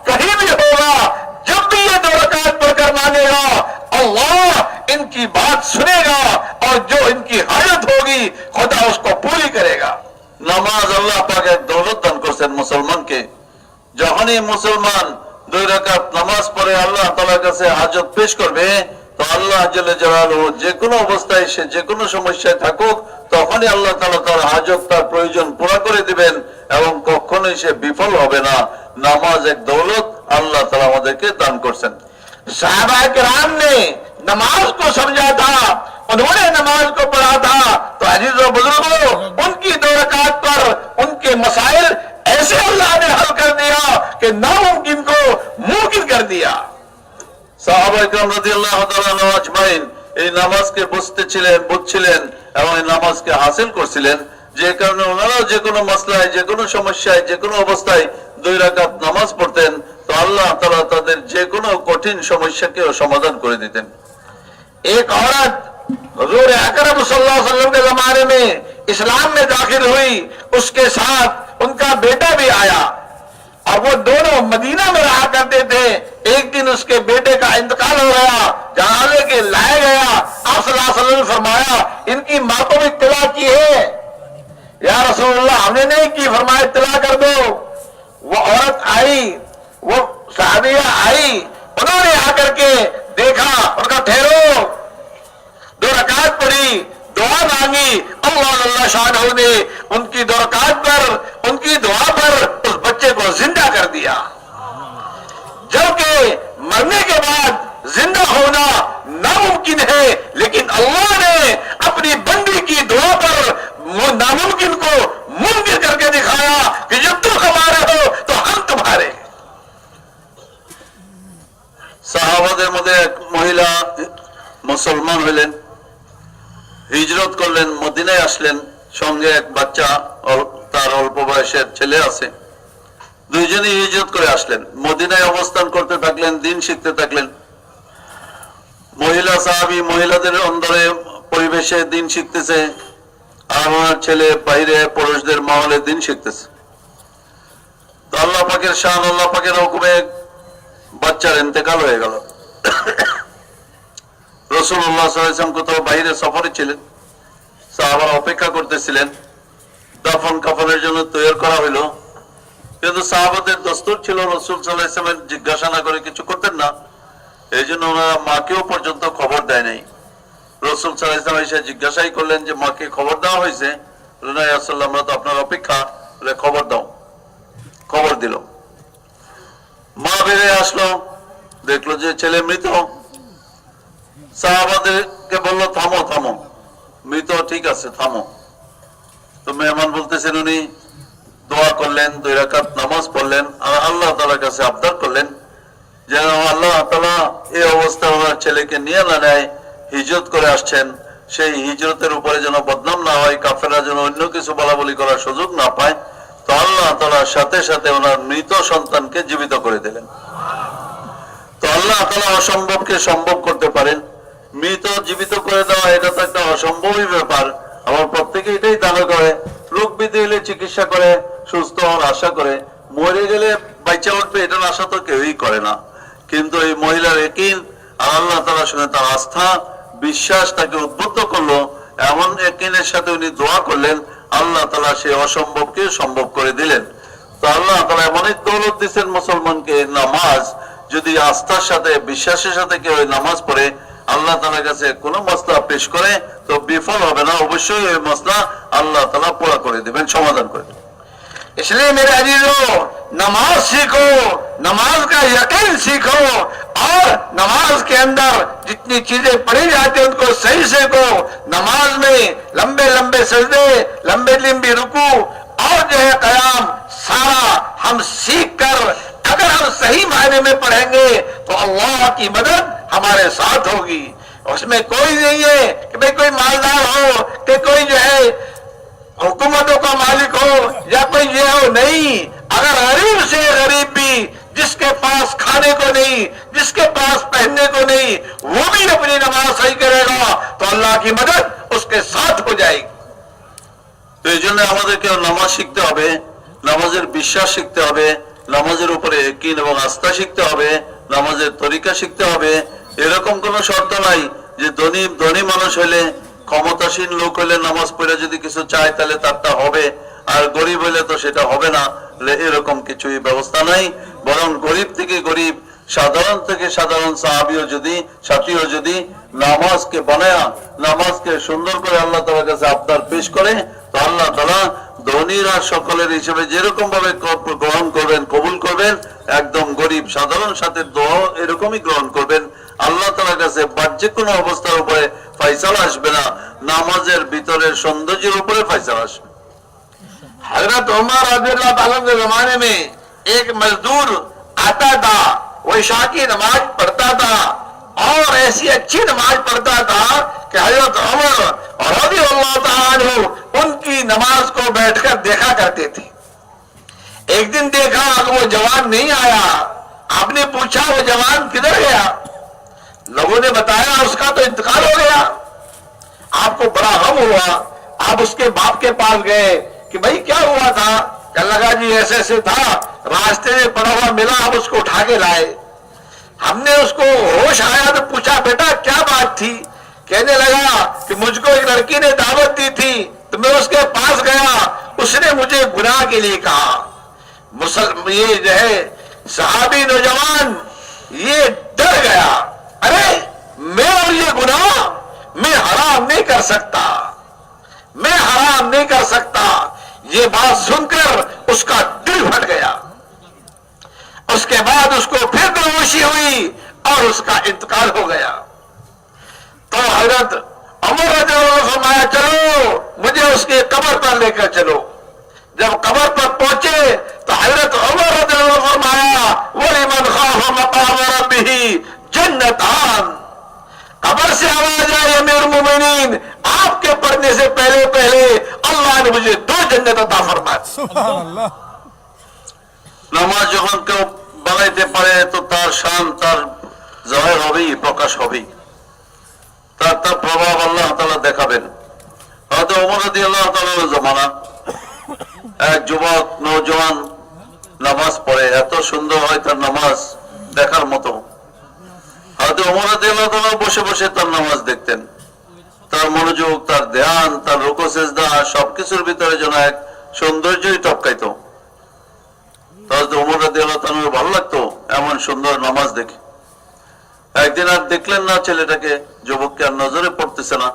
कहीं भी होगा, जब भी ये 2 रकात पढ़कर मांगेगा, अल्लाह इनकी बात सुनेगा और जो इनकी हाजत होगी खुदा उसको पूरी करेगा। নামাজ আল্লাহ পাক এক দৌলত দান করছেন মুসলমানকে। যখনই মুসলমান 2 রাকাত নামাজ পড়ে আল্লাহ তাআলার কাছে হাজত পেশ করবে, তো আল্লাহ জাল্লা জালালুহু যে কোনো অবস্থায় সে যে কোনো সমস্যায় থাকুক তখনই আল্লাহ তাআলা তার হাজত তার প্রয়োজন পুরা করে দিবেন এবং কখনোই সে বিফল হবে না। নামাজ এক দৌলত আল্লাহ তাআলা আমাদেরকে দান করছেন। साहबा किराम ने नमाज को समझा था, उन्होंने नमाज को पढ़ा था, तो अजीजों बुजुर्गों उनकी 2 रकात पर उनके मसाइल ऐसे अल्लाह ने हल कर दिया कि नामुमकिन को मुमकिन कर दिया। সাহাবা ইকরাম রাদিয়াল্লাহু তাআলা আনহু আজমাইন এই নামাজকে বুঝছিলেন এবং এই নামাজকে হাসিল করছিলেন, যে কারণে ওনারাও যে কোনো মাসলায় যে কোনো সমস্যায় যে কোনো অবস্থায় 2 রাকাত নামাজ পড়তেন, তো আল্লাহ তাআলা তাদের যে কোনো কঠিন সমস্যাকেও সমাধান করে দিতেন। एक औरत हुजूर अकरम सल्लल्लाहु अलैहि वसल्लम के जमाने में इस्लाम में दाखिल हुई, उसके साथ उनका बेटा भी आया और वो दोनों मदीना में रहा करते थे। एक दिन उसके बेटे का इंतकाल हो गया, जनाजे के लाया गया। आप सल्लल्लाहु अलैहि वसल्लम ने फरमाया इनकी माँ को भी इत्तला की है? या रसूलुल्लाह हमने नहीं की। फरमाया इत्तला कर दो। वो औरत आई, वो साहबिया आई, उन्होंने आकर के देखा, उनका ठहरो, 2 रकात पढ़ी, दुआ मांगी। अल्लाह अल्लाह शाह ने उनकी 2 रकात पर उनकी दुआ पर उस बच्चे को जिंदा कर दिया। जबकि मरने के बाद जिंदा होना नामुमकिन है, लेकिन अल्लाह ने अपनी बंदी की दुआ पर वो नामुमकिन को मुमकिन करके दिखाया कि जब तुम हमारे हो तो हम तुम्हारे। সাহাবাদের মধ্যে এক মহিলা মুসলমান হইলেন, হিজরত করলেন, মদিনায় আসলেন, সঙ্গে এক বাচ্চা তার অল্প বয়সের ছেলে আছে। দুইজনই হিজরত করে আসলেন, মদিনায় অবস্থান করতে থাকলেন, দিন শিখতে থাকলেন। মহিলা সাহাবী মহিলাদের অন্দরে পরিবেশে দিন শিখতেছে, আর ওনার ছেলে বাইরে পুরুষদের মহলে দিন শিখতেছে। তো আল্লাহ পাকের শান, আল্লাহ পাকের হুকুমে বাচ্চার ইন্তেকাল হয়ে গেল। রাসূলুল্লাহ সাল্লাল্লাহু আলাইহি ওয়াসাল্লাম কোথাও বাইরে সফরে ছিলেন, সাহাবারা অপেক্ষা করতেছিলেন, দাফন কাফনের জন্য তৈরি করা হইলো। কিন্তু সাহাবাদের দস্তুর ছিল রাসূল সাল্লাল্লাহু আলাইহি ওয়াসাল্লাম জিজ্ঞাসা না করে কিছু করতেন না, এই জন্য ওনারা মাকেও পর্যন্ত খবর দেয় নাই। রাসূল সাল্লাল্লাহু আলাইহি ওয়াসাল্লাম এসে জিজ্ঞাসাই করলেন যে মাকে খবর দেওয়া হয়েছে? না ইয়া রাসূলুল্লাহ, আমরা তো আপনার অপেক্ষা, খবর দাও। খবর দিল। মা বেরিয়ে আসলো, দেখলো যে ছেলে মৃত। সাহাবাদেরকে বললো থামো থামো, মৃত ঠিক আছে থামো। তো মেহমান বলতেছেন, উনি দোয়া করলেন, 2 রাকাত নামাজ পড়লেন আর আল্লাহ তাআলার কাছে আবদার করলেন যেন আল্লাহ তাআলা এই অবস্থায় ওনার ছেলেকে নিয়ে না নেয়, হিজরত করে আসছেন, সেই হিজরতের উপরে যেন বদনাম না হয়, কাফেররা যেন অন্য কিছু বলাবলি করার সুযোগ না পায়। তো আল্লাহ তাআলার সাথে সাথে ওনার মৃত সন্তানকে জীবিত করে দিলেন। তো আল্লাহ তাআলা অসম্ভবকে সম্ভব করতে পারেন। মৃত জীবিত করে দেওয়া এটা তো একটা অসম্ভবই ব্যাপার। আমার প্রত্যেকে এটাই দাবি করে, রোগ ব্যাধি হলে চিকিৎসা করে, সুস্থ হওয়ার আশা করে, মরে গেলে বাইচা উঠবে এটার আশা তো কেউই করে না। কিন্তু এই মহিলার ইয়াকিন আর আল্লাহ তাআলার সঙ্গে তার আস্থা বিশ্বাস তাকে উদ্বুদ্ধ করলো, এমন ইয়াকিনের সাথে উনি দোয়া করলেন, আল্লাহ তাআলা সেই অসম্ভবকে সম্ভব করে দিলেন। তো আল্লাহ তাআলা এমন এক দৌলত দিচ্ছেন মুসলমানকে, নামাজ যদি আস্থার সাথে বিশ্বাসের সাথে কেউ নামাজ পড়ে, আল্লাহ তাআলার কাছে কোনো মাসলা পেশ করে তো বিফল হবে না, অবশ্যই ওই মাসলা আল্লাহ তাআলা পুরা করে দিবেন, সমাধান করে দিবেন। इसलिए मेरे अजीजों नमाज सीखो, नमाज का यकीन सीखो और नमाज के अंदर जितनी चीजें पढ़ी जाती है उनको सही सीखो। नमाज में लंबे लंबे सजदे, लंबे लंबी रुकू और जो है कयाम सारा हम सीख कर अगर हम सही मायने में पढ़ेंगे तो अल्लाह की मदद हमारे साथ होगी। उसमें कोई नहीं है कि भाई कोई मालदार हो कि कोई जो है हुकूमतों का मालिक हो या कोई ये हो, नहीं। अगर गरीब से गरीब भी जिसके पास खाने को नहीं, जिसके पास पहनने को नहीं, वो भी अपनी नमाज सही करेगा तो अल्लाह की मदद उसके साथ हो जाएगी। তো এই জন্য আমাদেরকে নামাজ শিখতে হবে, নামাজের বিশ্বাস শিখতে হবে, নামাজের উপরে ইয়াকিন এবং আস্থা শিখতে হবে, নামাজের তরিকা শিখতে হবে। এরকম কোনো শর্ত নাই যে ধনী মানুষ হলে, ক্ষমতাসীন লোক হলে নামাজ পড়ে যদি কিছু চায় তাহলে তারটা হবে, আর গরিব হলে তো সেটা হবে না, এরকম কিছুই ব্যবস্থা নাই। বরং গরিব থেকে গরিব সাধারণ থেকে সাধারণ সাহাবীও যদি সাথীও যদি নামাজকে বানায়া নামাজকে সুন্দর করে আল্লাহ তাআলার কাছে আবদার পেশ করে, তো আল্লাহ তাআলা ধনীরা সকলের হিসেবে যেরকম ভাবে গ্রহণ করবেন, কবুল করবেন, একদম গরিব সাধারণ সাথে দোয়া এরকমই গ্রহণ করবেন। আল্লাহ তাআলার কাছে যে কোনো অবস্থার উপরে ফয়সালা আসবে না, নামাজের ভিতরের সৌন্দর্যের উপরে ফয়সালা আসবে। हजरत उमर रज़ियल्लाहु ताला के जमाने में एक मजदूर आता था, वो इशा की नमाज पढ़ता था और ऐसी अच्छी नमाज पढ़ता था कि हजरत उमर रज़ियल्लाहु ताला अन्हु उनकी नमाज को बैठकर देखा करते थे। एक दिन देखा कि वो जवान नहीं आया। आपने पूछा वो जवान किधर गया? लोगों ने बताया उसका तो इंतकाल हो गया। आपको बड़ा गम हुआ। आप उसके बाप के पास गए कि भाई क्या हुआ था? कहने लगा जी ऐसे ऐसे था, रास्ते में पड़ा हुआ मिला, हम उसको उठा के लाए। हमने उसको होश आया तो पूछा बेटा क्या बात थी? कहने लगा कि मुझको एक लड़की ने दावत दी थी तो मैं उसके पास गया, उसने मुझे गुनाह के लिए कहा। ये जो है सहाबी नौजवान ये डर गया, अरे मैं और ये गुनाह मैं हराम नहीं कर सकता, मैं हराम नहीं कर सकता। ये बात सुनकर उसका दिल फट गया। उसके बाद उसको फिर बेहोशी हुई और उसका इंतकाल हो गया। तो हजरत उमर रज़ियल्लाहु अन्हु फरमाया चलो मुझे उसके कब्र पर लेकर चलो। जब कब्र पर पहुंचे तो हजरत उमर रज़ियल्लाहु अन्हु फरमाया वलिमन खाफ मकाम रब्बिही जन्नतान। कब्र से आवाज आई अमीरुल मोमिनीन, आपके पढ़ने से पहले पहले अल्लाह ने मुझे 2 जन्नत अता फरमाई। সুবহান আল্লাহ। নামাজ যখন কেউ বানাইতে পারে তো তার শান তার জাহির হবেই, প্রকাশ হবেই, তার তার প্রভাব আল্লাহ তাআলা দেখাবেন। হয়তো ওমর রাদিয়াল্লাহু তাআলার জমানা এক যুবক নওজোয়ান নামাজ পড়ে, এত সুন্দর হয় তার নামাজ দেখার মতো। হয়তো ওমর রাদিয়াল্লাহু তাআলা বসে বসে তার নামাজ দেখতেন, তার মনোযোগ, তার ধ্যান, তার রুকু সিজদা সবকিছুর ভিতরে যেন এক সৌন্দর্যই টপকাইতো। তাহলে ওমর রাদিয়াল্লাহু তাআলার ভালো লাগতো এমন সুন্দর নামাজ দেখে। একদিন আর দেখলেন না ছেলেটাকে, যুবককে আর নজরে পড়তেছে না।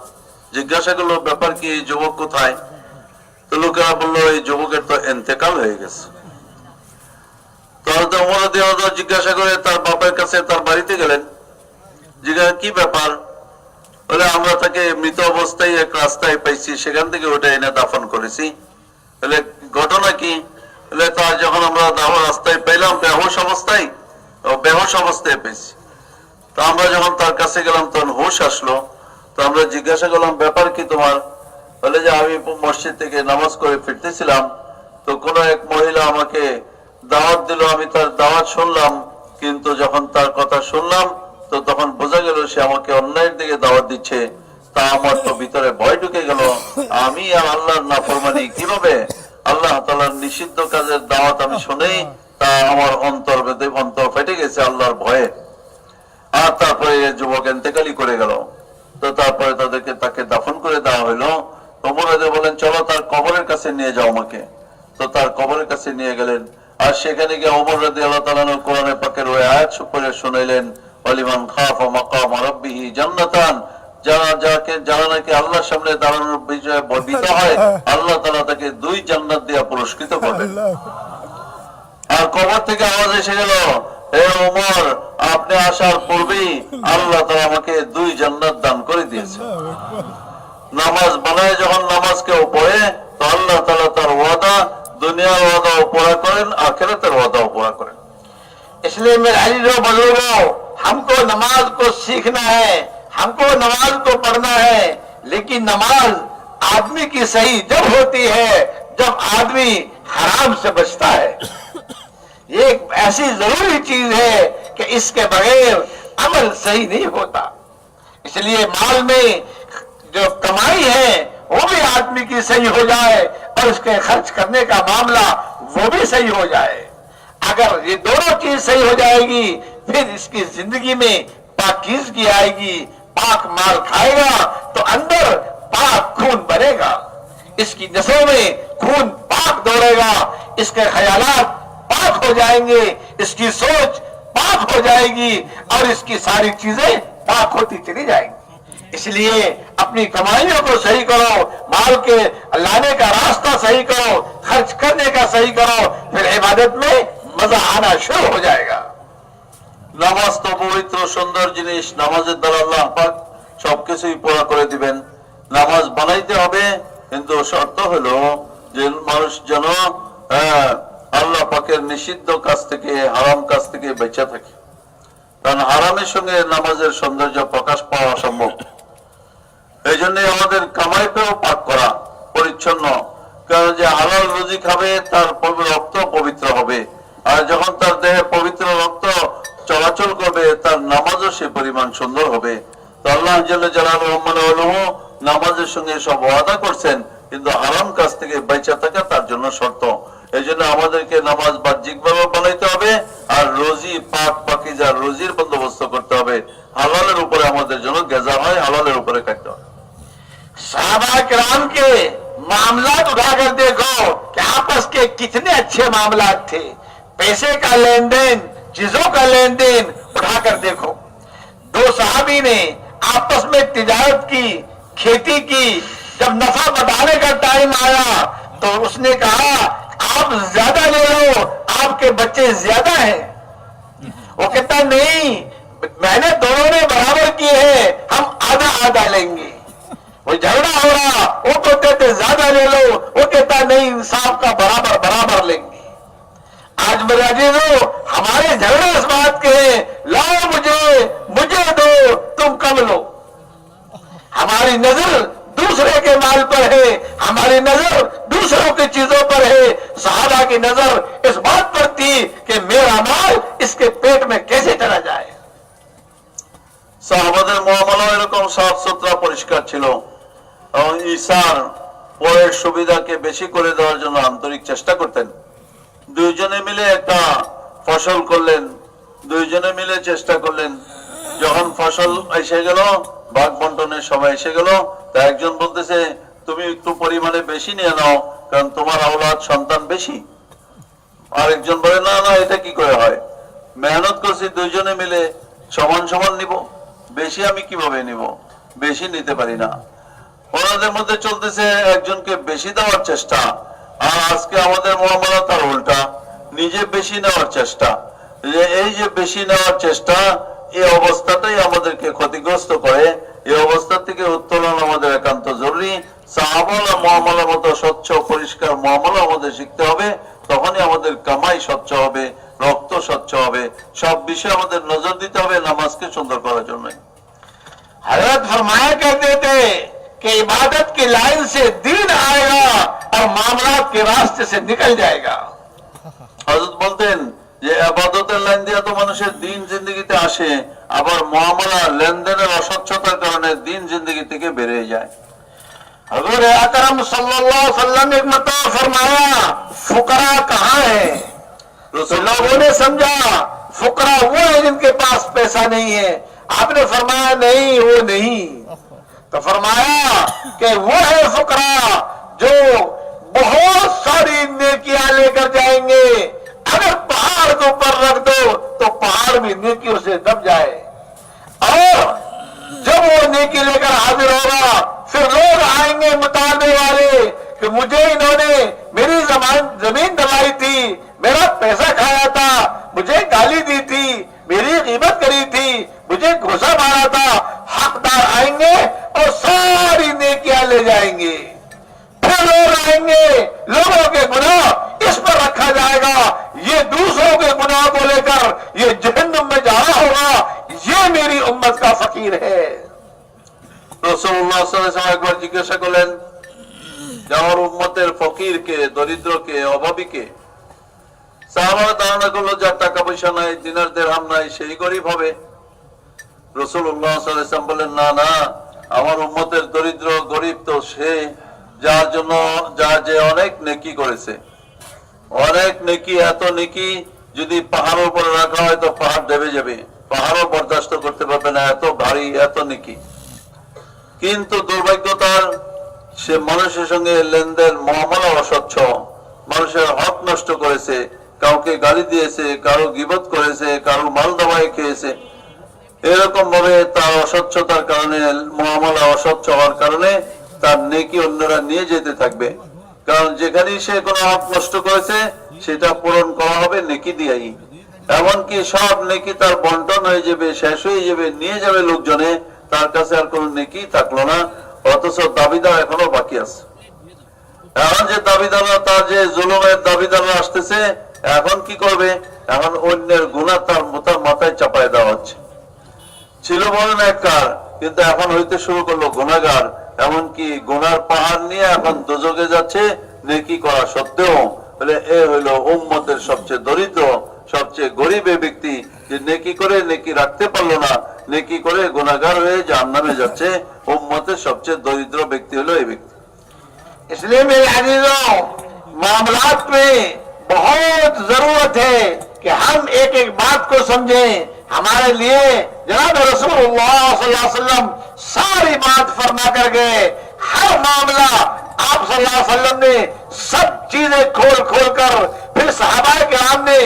জিজ্ঞাসা করলো ব্যাপার কি, এই যুবক কোথায়? তো লোকেরা বললো এই যুবকের তো ইন্তেকাল হয়ে গেছে। তাহলে তো ওমর রাদিয়াল্লাহু তাআলা জিজ্ঞাসা করে তার বাপের কাছে, তার বাড়িতে গেলেন। জিজ্ঞাসা কি ব্যাপার? বলে আমরা তাকে মৃত অবস্থায় এক রাস্তায় পাইছি, সেখান থেকে ওটা এনে দাফন করেছি। বলে ঘটনা কি? বলে তার যখন আমরা রাস্তায় পেলাম বেহুশ অবস্থায়, বেহুশ অবস্থায় পেয়েছি। তো আমরা যখন তার কাছে গেলাম তখন হুশ আসলো। তো আমরা জিজ্ঞাসা করলাম ব্যাপার কি তোমার? বলে যে আমি মসজিদ থেকে নামাজ করে ফিরতেছিলাম, তো কোন এক মহিলা আমাকে দাওয়াত দিল, আমি তার দাওয়াত শুনলাম, কিন্তু যখন তার কথা শুনলাম তো তখন বোঝা গেল সে আমাকে অন্যায়ের দিকে দাওয়াত দিচ্ছে। তা আমার তো ভিতরে ভয় ঢুকে গেল, আমি আর আল্লাহর নাফরমানি কিভাবে, আল্লাহ তাআলার নিষিদ্ধ কাজের দাওয়াত আমি শুনেই তা আমার অন্তর ফেটে গেছে আল্লাহর ভয়ে। আর তারপরে যুবক ইন্তেকালি করে গেল। তো তারপরে তাকে দাফন করে দেওয়া হইলো। ওমর রাদিয়াল্লাহু বলেন চলো তার কবরের কাছে নিয়ে যাও আমাকে। তো তার কবরের কাছে নিয়ে গেলেন। আর সেখানে গিয়ে ওমর রাদিয়াল্লাহু তাআলা কোরআনের পাকের ওই আয়াত পড়ে শুনাইলেন ওয়ালিমান খাফা মাকাম রাব্বিহি জান্নাতান। যারা নাকি আল্লাহর সামনে দাঁড়ানোর বিষয়ে ভীত হয়, আল্লাহ তাআলা তাকে 2 জান্নাত দিয়ে পুরস্কৃত করবেন। আর কবর থেকে আওয়াজ এসে গেল, হে ওমর আপনি আসার পূর্বেই আল্লাহ তাআলা আমাকে 2 জান্নাত দান করে দিয়েছে। নামাজ বানায় যখন নামাজ কেউ পড়ে তো আল্লাহ তাআলা তার ওয়াদা, দুনিয়ার ওয়াদাও পুরা করেন, আখিরাতের ওয়াদাও পুরা করেন। इसलिए मेरे अजीजों बुजुर्गों, हमको नमाज को सीखना है, हमको नमाज को पढ़ना है। लेकिन नमाज आदमी की सही जब होती है जब आदमी हराम से बचता है। ये एक ऐसी जरूरी चीज है कि इसके बगैर अमल सही नहीं होता। इसलिए माल में जो कमाई है वो भी आदमी की सही हो जाए और उसके खर्च करने का मामला वो भी सही हो जाए। अगर ये दोनों चीज सही हो जाएगी फिर इसकी जिंदगी में पाकीज़गी आएगी। पाक माल खाएगा तो अंदर पाक खून बनेगा, इसकी नसों में खून पाक दौड़ेगा, इसके ख्यालात पाक हो जाएंगे, इसकी सोच पाक हो जाएगी और इसकी सारी चीजें पाक होती चली जाएंगी। इसलिए अपनी कमाइयों को सही करो, माल के लाने का रास्ता सही करो, खर्च करने का सही करो, फिर इबादत में मजा आना शुरू हो जाएगा। নামাজ তো পবিত্র সুন্দর জিনিস, নামাজের দ্বারা আল্লাহ পাক সবকিছুই পুরা করে দিবেন। নামাজ বানাইতে হবে, কিন্তু শর্ত হলো যে মানুষ যেন আল্লাহ পাকের নিষিদ্ধ কাজ থেকে, হারাম কাজ থেকে বেঁচে থাকে। কারণ হারামের সঙ্গে নামাজের সৌন্দর্য প্রকাশ পাওয়া অসম্ভব। এই জন্য আমাদের কামাইকেও পাক করা, পরিচ্ছন্ন। কারণ যে হালাল রুজি খাবে তার রক্ত পবিত্র হবে, আর যখন তার দেহে পবিত্র রক্ত চলাচল করবে তার নামাজও সে পরিমাণ সুন্দর হবে। তো আল্লাহ জাল্লা জালালুহু নামাজের সঙ্গে সব ওয়াদা করছেন, কিন্তু হারাম কাজ থেকে বেঁচে থাকা তার জন্য শর্ত। এই জন্য আমাদেরকে নামাজ বাহ্যিক ভাবে বানাইতে হবে, আর রোজি পাক পাকিজা রোজির বন্দোবস্ত করতে হবে। হালালের উপরে আমাদের জন্য গেজা হয়, হালালের উপরে খাইতে হবে। साहबा किराम के मामलात उठाकर देखो कि आपस के कितने अच्छे मामलात थे। पैसे का लेन देन, चीजों का लेन देन उठाकर देखो। दो साहबी ने आपस में तिजारत की, खेती की। जब नफा बढ़ाने का टाइम आया तो उसने कहा आप ज्यादा ले लो, आपके बच्चे ज्यादा हैं। वो कहता नहीं, मैंने दोनों ने बराबर किए हैं, हम आधा आधा लेंगे। वो झगड़ा हो रहा, वो तो कहते ज्यादा ले लो, वो कहता नहीं इंसाफ का बराबर बराबर लेंगे। आज मेरे अजीजों, हमारे झगड़े इस बात के हैं, लाओ मुझे, मुझे दो, तुम कम लो। हमारी नजर दूसरे के माल पर है, हमारी नजर दूसरों की चीजों पर है। सहाबा की नजर इस बात पर थी कि मेरा माल इसके पेट में कैसे चला जाए। সাহাবাদের মুআমালা এরকম সাফ সুতরা পরিষ্কার ছিল, এবং ঈসার পরের সুবিধাকে বেশি করে দেওয়ার জন্য আন্তরিক চেষ্টা করতেন। দুইজনে মিলে একটা ফসল করলেন, দুইজনে মিলে চেষ্টা করলেন। যখন ফসল এসে গেল, ভাগ বন্টনের সময় এসে গেল, তা একজন বলতেছে তুমি একটু পরিমাণে বেশি নিয়ে নাও, কারণ তোমার আওলাদ সন্তান বেশি। আরেকজন বলে না না, এটা কি করে হয়, মেহনত করছি দুইজনে মিলে সমান সমান নিব, বেশি আমি কিভাবে নিব, বেশি নিতে পারি না। ওনাদের মধ্যে চলতেছে একজনকে বেশি দেওয়ার চেষ্টা, আর আজকে আমাদের মুআমালা তার উল্টা, নিজে বেশি নেওয়ার চেষ্টা। এই যে বেশি নেওয়ার চেষ্টা, এই অবস্থাটাই আমাদেরকে ক্ষতিগ্রস্ত করে। এই অবস্থা থেকে উত্তোলন আমাদের একান্ত জরুরি। সাহাবালা মুআমালার মতো স্বচ্ছ পরিষ্কার মুআমালা আমাদের শিখতে হবে, তখনই আমাদের কামাই স্বচ্ছ হবে, রক্ত স্বচ্ছ হবে। সব বিষয়ে আমাদের নজর দিতে হবে নামাজকে সুন্দর করার জন্য। हजरत फरमाया करते थे कि इबादत की लाइन से दीन आएगा और मामलात के रास्ते से निकल जाएगा। হযরত বলতেন যে ইবাদতের লাইন দিয়ে তো মানুষের দিন জিন্দেগিতে আসে, আবার মুআমালা লেনদেনের অস্বচ্ছতার কারণে দিন জিন্দেগি থেকে বেরিয়ে যায়। हजूर আকরাম सल्लल्लाहु अलैहि वसल्लम ने एक मरतबा फरमाया फुकरा कहाँ है। तो लोगों ने समझा फुकरा वो है जिनके पास पैसा नहीं है। आपने फरमाया नहीं, वो नहीं। तो फरमाया कि वो है फुकरा जो बहुत सारी नेकियां लेकर जाएंगे, अगर पहाड़ को ऊपर रख दो तो पहाड़ भी नेकियों से दब जाए। और जब वो नेकी लेकर हाजिर होगा, फिर लोग आएंगे मुतालबे वाले कि मुझे इन्होंने मेरी जमीन दबाई थी, मेरा पैसा खाया था, मुझे गाली दी थी, मेरी कीमत करी थी, मुझे घुसा मारा था। हकदार आएंगे और सारी नेकियां ले जाएंगे। फिर लोग आएंगे, लोगों के गुनाह इस पर रखा जाएगा, ये दूसरों के गुनाह को लेकर ये जहन्नुम में जा रहा होगा। ये मेरी उम्मत का फकीर है। রাসূলুল্লাহ সাল্লাল্লাহু আলাইহি ওয়াসাল্লাম একবার জিজ্ঞাসা করলেন যে আমার উম্মতের ফকিরকে, দরিদ্রকে, অভাবীকে? সাহাবারা ধারণা করলো যার টাকা পয়সা নাই, দিনার দিরহাম নাই, সেই গরিব হবে। রাসূলুল্লাহ সাল্লাল্লাহু আলাইহি ওয়াসাল্লাম বললেন না না, আমার উম্মতের দরিদ্র গরিব তো সে যার জন্য যে অনেক নেকি করেছে, অনেক নেকি, এত নেকি যদি পাহাড়ের উপরে রাখা হয় তো পাহাড় দেবে যাবে, পাহাড়ও বরদাস্ত করতে পারবে না, এত ভারী, এত নেকি। কিন্তু দুর্ভাগ্য তার, সে মানুষের সঙ্গে লেনদেন মুআমালা অস্বচ্ছ, মানুষের হক নষ্ট করেছে, কাউকে গালি দিয়েছে, কারো গীবত করেছে, কারো মাল দাবায় খেয়েছে, এরকম ভাবে তার অস্বচ্ছতার কারণে, মুআমালা অস্বচ্ছ হওয়ার কারণে তার নেকি অন্যরা নিয়ে যেতে থাকবে। কারণ যেখানেই সে কোনো হক নষ্ট করেছে সেটা পূরণ করা হবে নেকি দিয়েই। এমনকি সব নেকি তার বন্টন হয়ে যাবে, শেষ হয়ে যাবে, নিয়ে যাবে লোকজনে, তার কাছে আর কোনো নেকি থাকলো না, অথচ দাবিদার এখনো বাকি আছে। এখন যে দাবিদাররা, তার যে জুলুমের দাবিদাররা আসতেছে, এখন কি করবে? এখন অন্যের গুনাহ তার মাথায় চাপায় দেওয়া হচ্ছে। ছিল বলেন এককার, কিন্তু এখন হইতে শুরু করলো গুনাহগার। এমনকি গুনার পাহাড় নিয়ে এখন দোজখে যাচ্ছে নেকি করা সত্ত্বেও। বলে এ হইল উম্মতের সবচেয়ে দরিদ্র, সবচেয়ে গরিব ব্যক্তি, যে নেকি করে নেকি রাখতে পারলো না, নেকি করে গুনাহগার হয়ে জাহান্নামে যাচ্ছে। উম্মতের সবচেয়ে দরিদ্র ব্যক্তি হলো এই ব্যক্তি। इसलिए मेरे अजीजों, मामलात में बहुत जरूरत है कि हम एक एक बात को समझें। हमारे लिए जनाब रसूलुल्लाह सल्लल्लाहु अलैहि वसल्लम सारी बात फरमा कर गए। हर मामला आप सल्लल्लाहु अलैहि वसल्लम ने सब चीजें खोल खोल कर, फिर सहाबा किराम ने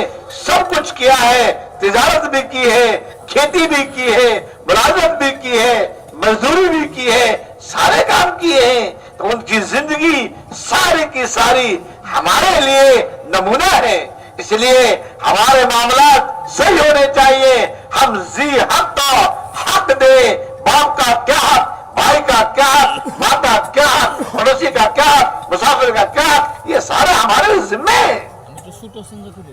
सब कुछ किया है। तिजारत भी की है, खेती भी की है, मुलाजमत भी की है, मजदूरी भी की है, सारे काम किए हैं। तो उनकी जिंदगी सारी की सारी हमारे लिए नमूना है। इसलिए हमारे मामलात सही होने चाहिए। हम जी हक का हक दे, बाप का क्या हक, भाई का क्या हक, माँ का क्या हक, पड़ोसी का क्या हक, मुसाफिर का क्या हक, ये सारा हमारे जिम्मे है।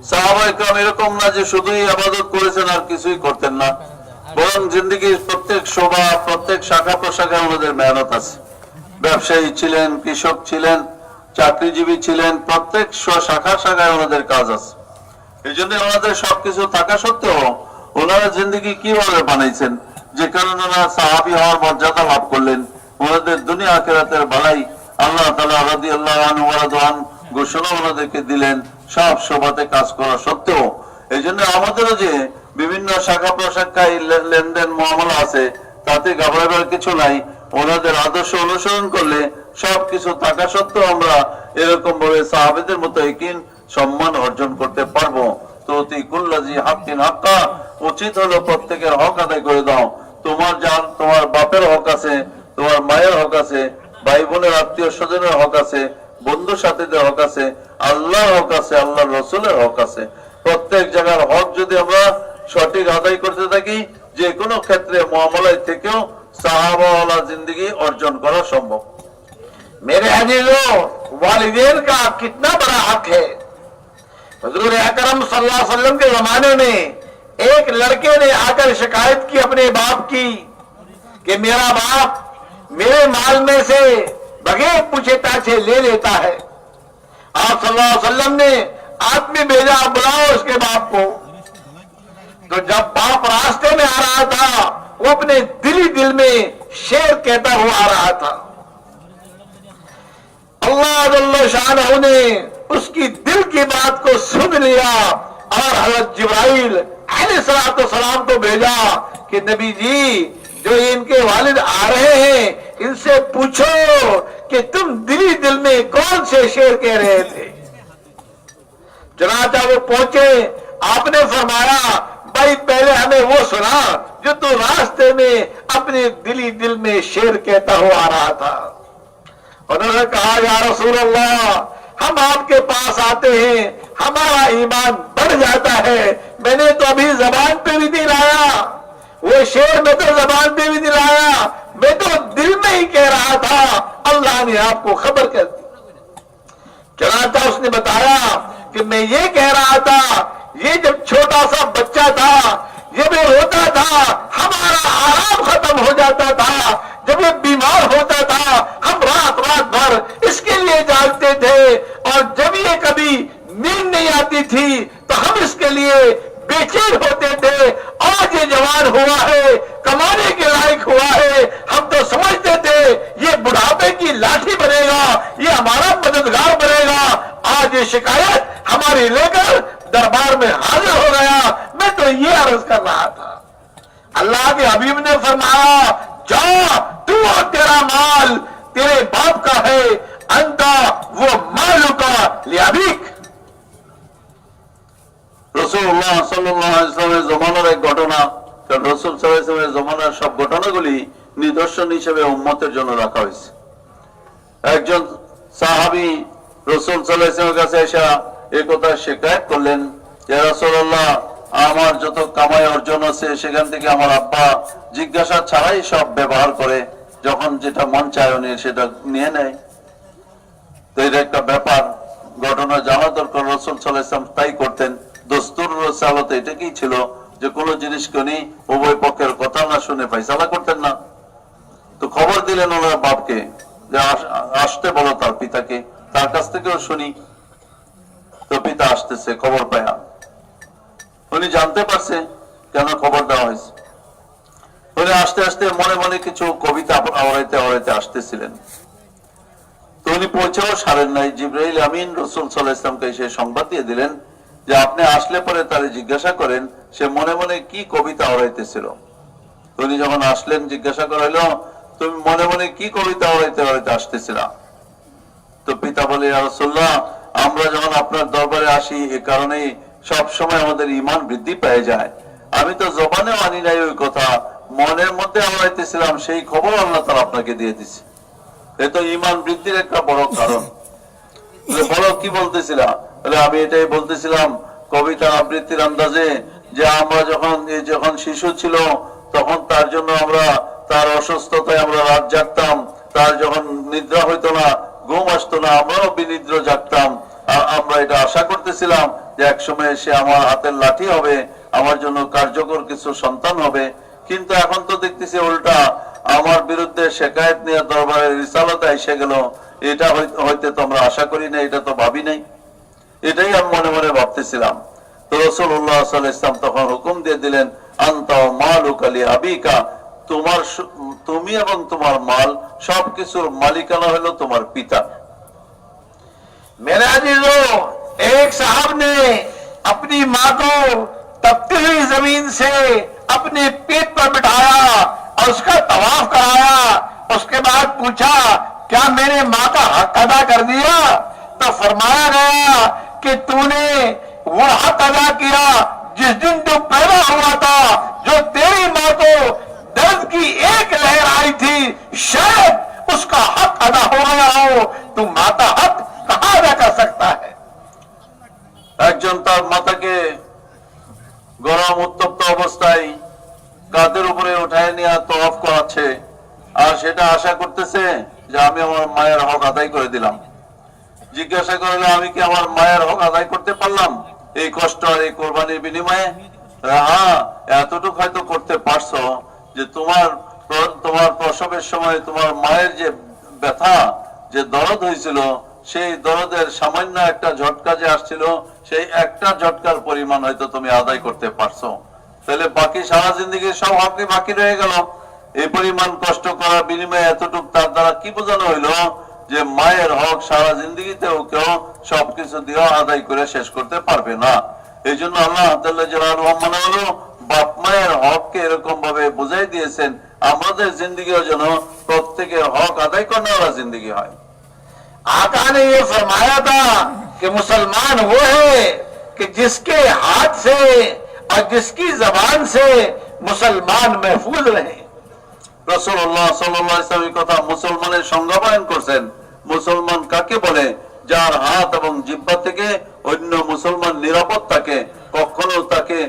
সাহাবায়ে কেরাম এরকম না যে শুধুই ইবাদত করেছেন আর কিছুই করতেন না, বরং জিন্দেগির প্রত্যেক শোভা, প্রত্যেক শাখা প্রশাখায় ওনাদের মেহনত আছে। ব্যবসায়ী ছিলেন, কৃষক ছিলেন, চাকরিজীবী ছিলেন, প্রত্যেক শাখা শাখায় ওনাদের কাজ আছে। এই জন্য ওনাদের সবকিছু থাকা সত্ত্বেও ওনারা জিন্দেগি কিভাবে বানাইছেন, যে কারণে ওনারা সাহাবী হওয়ার মর্যাদা লাভ করলেন। ওনাদের দুনিয়া আখিরাতের ভালাই আল্লাহ তাআলা রাদিয়াল্লাহু আনহু ওয়া রাদওয়ান ঘোষণা ওনাদেরকে দিলেন, সব শোভাতে কাজ করা সত্ত্বেও। এই জন্য আমাদেরও যে বিভিন্ন শাখা প্রশাখায় লেনদেন মুআমালা আছে, তাতে ঘাবড়াবার কিছু নাই। ওনাদের আদর্শ অনুসরণ করলে সবকিছু থাকা সত্ত্বেও আমরা এরকম ভাবে সাহাবীদের মতো একই সম্মান অর্জন করতে পারবো। তো কুল্লাজি হাক্কিন হাক্কা, উচিত হলো প্রত্যেকের হক আদায় করে দাও। তোমার বাপের হক আছে, তোমার মায়ের হক আছে, ভাই বোনের আত্মীয় স্বজনের হক আছে, বন্ধু সাথীদের হক আছে, আল্লাহর হক আছে, আল্লাহর রসুলের হক আছে। প্রত্যেক জায়গার হক যদি আমরা সঠিক আদায় করতে থাকি, যে কোনো ক্ষেত্রে মুআমালায় থেকেও সাহাবাওয়ালা जिंदगी अर्जन करा संभव। मेरे अजीजों, वालिदैन का कितना बड़ा हक है। हुजूर अकरम सल्लल्लाहु अलैहि वसल्लम के जमाने में एक लड़के ने आकर शिकायत की अपने बाप की कि मेरा बाप मेरे माल में से बगैर पूछे ताछे ले लेता है। आप सल्लल्लाहु अलैहि वसल्लम ने आदमी भेजा, बुलाओ उसके बाप को। तो जब बाप रास्ते में आ रहा था, वो अपने दिल में शेर कहता हुआ आ रहा था। अल्लाह जल्ल शानहू ने उसकी दिल की बात को सुन लिया और हज़रत जिब्राइल अलैहिस्सलाम को भेजा कि नबी जी, जो इनके वालिद आ रहे हैं, इनसे पूछो कि तुम दिल में कौन से शेर कह रहे थे। चनाचा वो पहुंचे, आपने फरमाया, भाई पहले हमें वो सुना जो तू रास्ते में अपने दिल में शेर कहता हुआ आ रहा था। उन्होंने कहा, या रसूल अल्लाह, हम आपके पास आते हैं, हमारा ईमान बढ़ जाता है। मैंने तो अभी जबान पे भी नहीं लाया, वो शेर में तो जबान पे भी नहीं लाया, मैं तो दिल में ही कह रहा था। अल्लाह ने आपको खबर कर दी। चनाचा उसने बताया कि मैं ये कह रहा था, ये जब छोटा सा बच्चा था, जब ये रोता था, हमारा आराम खत्म हो जाता था। जब ये बीमार होता था, हम रात भर इसके लिए जागते थे, और जब ये कभी नींद नहीं आती थी तो हम इसके लिए बेचैन होते थे। आज ये जवान हुआ है, कमाने के लायक हुआ है, हम तो समझते थे ये बुढ़ापे की लाठी बनेगा, ये हमारा मददगार बनेगा। आज ये शिकायत हमारी लेकर दरबार में हाजिर हो गया। मैं तो ये अर्ज कर रहा था। अल्लाह के हबीब ने फरमाया, जा तू और तेरा माल तेरे बाप का है, अंता वो मालू का लियाबिक। রাসূলুল্লাহ সাল্লাল্লাহু আলাইহি ওয়াসাল্লামের জমানার এক ঘটনা, কারণ রাসূল সাল্লাল্লাহু আলাইহি ওয়াসাল্লামের জমানার সব ঘটনাগুলি নিদর্শন হিসেবে উম্মতের জন্য রাখা হয়েছে। একজন সাহাবী রাসূল সাল্লাল্লাহু আলাইহি ওয়াসাল্লামের কাছে এসে এই কথা শিকায়ত করলেন, ইয়া রাসূলুল্লাহ, আমার যত কামাই অর্জন আছে সেখান থেকে আমার আব্বা জিজ্ঞাসা ছাড়াই সব ব্যবহার করে, যখন যেটা মন চায় উনি সেটা নিয়ে নেয়। তো এটা একটা ব্যাপার, ঘটনা জানা দরকার। রাসূল সাল্লাল্লাহু আলাইহি ওয়াসাল্লাম তাই করতেন। দস্তুর রসালত এটা কি ছিল যে কোন জিনিসকে উনি উভয় পক্ষের কথা না শুনে ফয়সালা করতেন না। তো খবর দিলেন ওনার বাপকে যে আসতে বলো তার পিতাকে, তার কাছ থেকেও শুনি। তো পিতা আসতেছে, খবর পায়া উনি জানতে পারছে কেন খবর দেওয়া হয়েছে। উনি আসতে আসতে মনে মনে কিছু কবিতা আওড়াইতে আওড়াইতে আসতেছিলেন। তো উনি পৌঁছেও সারেন নাই। জিবরাইল আমিন রাসূল সাল্লাল্লাহু আলাইহি ওয়াসাল্লামকে এসে সংবাদ দিয়ে দিলেন যে আপনি আসলে পরে তারে জিজ্ঞাসা করেন সে মনে মনে কি কবিতা আওড়াইতেছিল। উনি যখন আসলেন জিজ্ঞাসা করা হলো, তুমি মনে মনে কি কবিতা আওড়াইতে আওড়াইতে আসতেছিল? তো পিতা বলে, ইয়া রাসূলুল্লাহ, আমরা যখন আপনার দরবারে আসি এ কারণেই সব সময় আমাদের ঈমান বৃদ্ধি পেয়ে যায়। আমি তো জবানে মানি নাই ওই কথা, মনের মধ্যে আওড়াইতেছিলাম, সেই খবর আল্লাহ তাআলা আপনাকে দিয়ে দিয়েছে। এ তো ঈমান বৃদ্ধির একটা বড় কারণ। বলো কি বলতেছিলাম? আমি এটাই বলতেছিলাম কবিতা আবৃত্তির আন্দাজে যে আমরা যখন শিশু ছিল তখন তার জন্য আমরা তার অসুস্থতায় আমরা রাত জাগতাম, তার যখন নিদ্রা হইতো না, ঘুম আসতো না, আমরাও বিনিদ্র জাগতাম। আর আমরা এটা আশা করতেছিলাম যে একসময় সে আমার হাতের লাঠি হবে, আমার জন্য কার্যকর কিছু সন্তান হবে। কিন্তু এখন তো দেখতেছি উল্টা, আমার বিরুদ্ধে শিকায়েত নিয়ে দরবারে রিসালাতে এসে গেল। এটা হইতে তো আমরা আশা করি না, এটা তো ভাবি নাই। এটাই আমি মনে মনে ভাবতেছিলাম। তো রাসূলুল্লাহ সাল্লাল্লাহু আলাইহি ওয়াসাল্লাম তখন হুকুম দিয়ে দিলেন, আনতা মালুকা লিআবিকা, তুমি এবং তোমার মাল সবকিছুর মালিকানা হলো তোমার পিতা। मेरे अजीजों, एक साहब ने अपनी माँ को तपती हुई जमीन से अपने पेट पर बिठाया और उसका तवाफ कराया। उसके बाद पूछा, क्या मेरे माँ का हक अदा कर दिया? तो फरमाया गया कि तूने वो हक अदा किया जिस दिन तू पैदा हुआ था, जो तेरी माँ को दर्द की एक लहर आई थी, शायद उसका हक अदा हो गया हो। तू माँ का हक कहाँ अदा कर सकता है? একজন তার মাতাকে গরম উত্তপ্ত অবস্থায় কাঁধের উপরে উঠায় নিয়ে তওয়াফ করাচ্ছে, আর সেটা আশা করতেছে যে আমি আমার মায়ের হক আদায় করে দিলাম। জিজ্ঞাসা করলে, আমি কি আমার মায়ের হক আদায় করতে পারলাম এই কষ্ট আর এই কোরবানির বিনিময়ে? হ্যাঁ, এতটুকু হয়তো করতে পারছো যে তোমার প্রসবের সময় তোমার মায়ের যে ব্যথা, যে দরদ হয়েছিল, সেই দরদের সামান্য একটা ঝটকা যে আসছিল, সেই একটা ঝটকার পরিমাণ হয়তো তুমি আদায় করতে পারছো। তাহলে বাকি সারা জিন্দগি সব হকই বাকি রয়ে গেল। এই পরিমাণ কষ্ট করার বিনিময়ে এতটুকু তার দ্বারা কি বোঝানো হইলো যে মায়ের হক সারা জিন্দগিতেও কেউ সবকিছু দিয়ে আদায় করে শেষ করতে পারবে না। এই জন্য আল্লাহ মানে হলো বাপ মায়ের হককে এরকম ভাবে বুঝাই দিয়েছেন, আমাদের জিন্দগিও যেন প্রত্যেকের হক আদায় করার জিন্দগি হয়। आका ने ये फरमाया था कि मुसलमान वो है कि जिसके हाथ से और जिसकी जबान से मुसलमान महफूज रहे। রাসূলুল্লাহ সাল্লাল্লাহু আলাইহি ওয়াসাল্লাম কথা মুসলমানের সংজ্ঞা বয়ান করছেন। মুসলমান কাকে বলে? যার হাত এবং জিহ্বা থেকে অন্য মুসলমান নিরাপদ থাকে, কখনো তাকে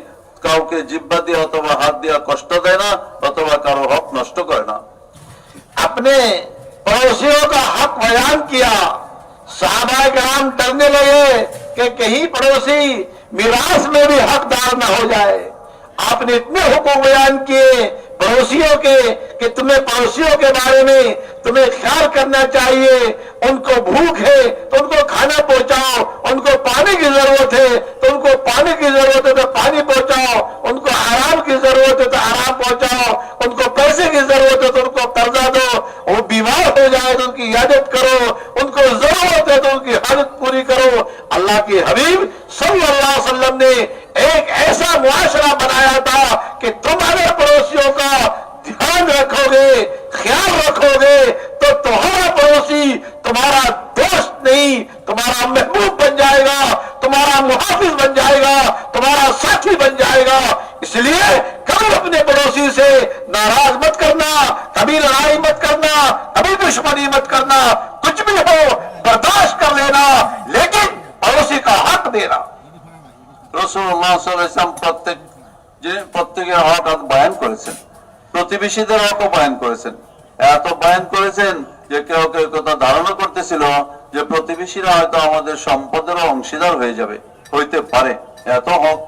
কাউকে জিহ্বা দিয়ে অথবা হাত দিয়ে কষ্ট দেয় না, অথবা কারো হক নষ্ট করে না। अपने पड़ोसियों का हक बयान किया। सहाबाए कराम डरने लगे कि कहीं पड़ोसी मिरास में भी हकदार न हो जाए। आपने इतने हुक्म बयान किए पड़ोसियों के कि तुम्हें पड़ोसियों के बारे में तुम्हें ख्याल करना चाहिए। उनको भूख है तो उनको खाना पहुंचाओ, उनको पानी की जरूरत है तो उनको पानी की जरूरत है तो पानी पहुंचाओ, उनको आराम की जरूरत है तो आराम पहुंचाओ, उनको पैसे की जरूरत है तो उनको कर्जा दो, वो बीमार हो जाए तो उनकी इयादत करो, उनको जरूरत है तो उनकी हाजत पूरी करो। अल्लाह के हबीब सल्लल्लाहु अलैहि वसल्लम ने एक ऐसा मुआशरा बनाया था कि तुम्हारे पड़ोसियों का ध्यान रखोगे, ख्याल रखोगे तो तुम्हारा पड़ोसी तुम्हारा दोस्त नहीं, तुम्हारा महबूब बन जाएगा, तुम्हारा मुहाफिज बन जाएगा, तुम्हारा पड़ोसी से नाराज मत करना, कभी लड़ाई मत करना, कभी दुश्मनी मत करना, कुछ भी हो बर्दाश्त कर लेना, लेकिन पड़ोसी का हक देना। রাসূলুল্লাহ সাল্লাল্লাহু আলাইহি ওয়াসাল্লাম প্রত্যেকের হক বয়ান করেছেন, প্রতিবেশীদের হকও বয়ান করেছেন। এত বয়ান করেছেন যে কেউ কেউ কথা ধারণা করতেছিল যে প্রতিবেশীরা হয়তো আমাদের সম্পদেরও অংশীদার হয়ে যাবে, হইতে পারে। এত হক,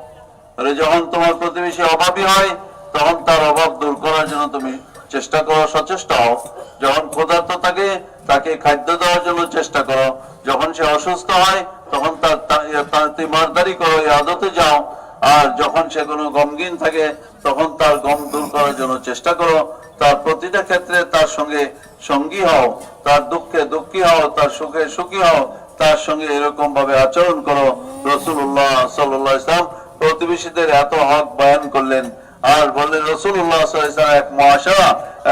যখন তোমার প্রতিবেশী অভাবী হয় তখন তার অভাব দূর করার জন্য তুমি চেষ্টা করো, সচেষ্ট হও। যখন ক্ষুধার্ত থাকে তাকে খাদ্য দেওয়ার জন্য চেষ্টা করো। যখন সে অসুস্থ হয় তখন তার তিমারদারি করো, এই আদতে যাও। আর যখন সে কোনো গমগিন থাকে তখন তার গম দূর করার জন্য চেষ্টা করো। তার প্রতিটা ক্ষেত্রে তার সঙ্গে সঙ্গী হও, তার দুঃখে দুঃখী হও, তার সুখে সুখী হও, তার সঙ্গে এরকম ভাবে আচরণ করো। রাসূলুল্লাহ সাল্লাল্লাহু আলাইহি ওয়াসাল্লাম প্রতিবেশীদের এত হক বয়ান করলেন। আর বললেন রাসূলুল্লাহ সাল্লাল্লাহু আলাইহি ওয়াসাল্লাম এক মুআশারা,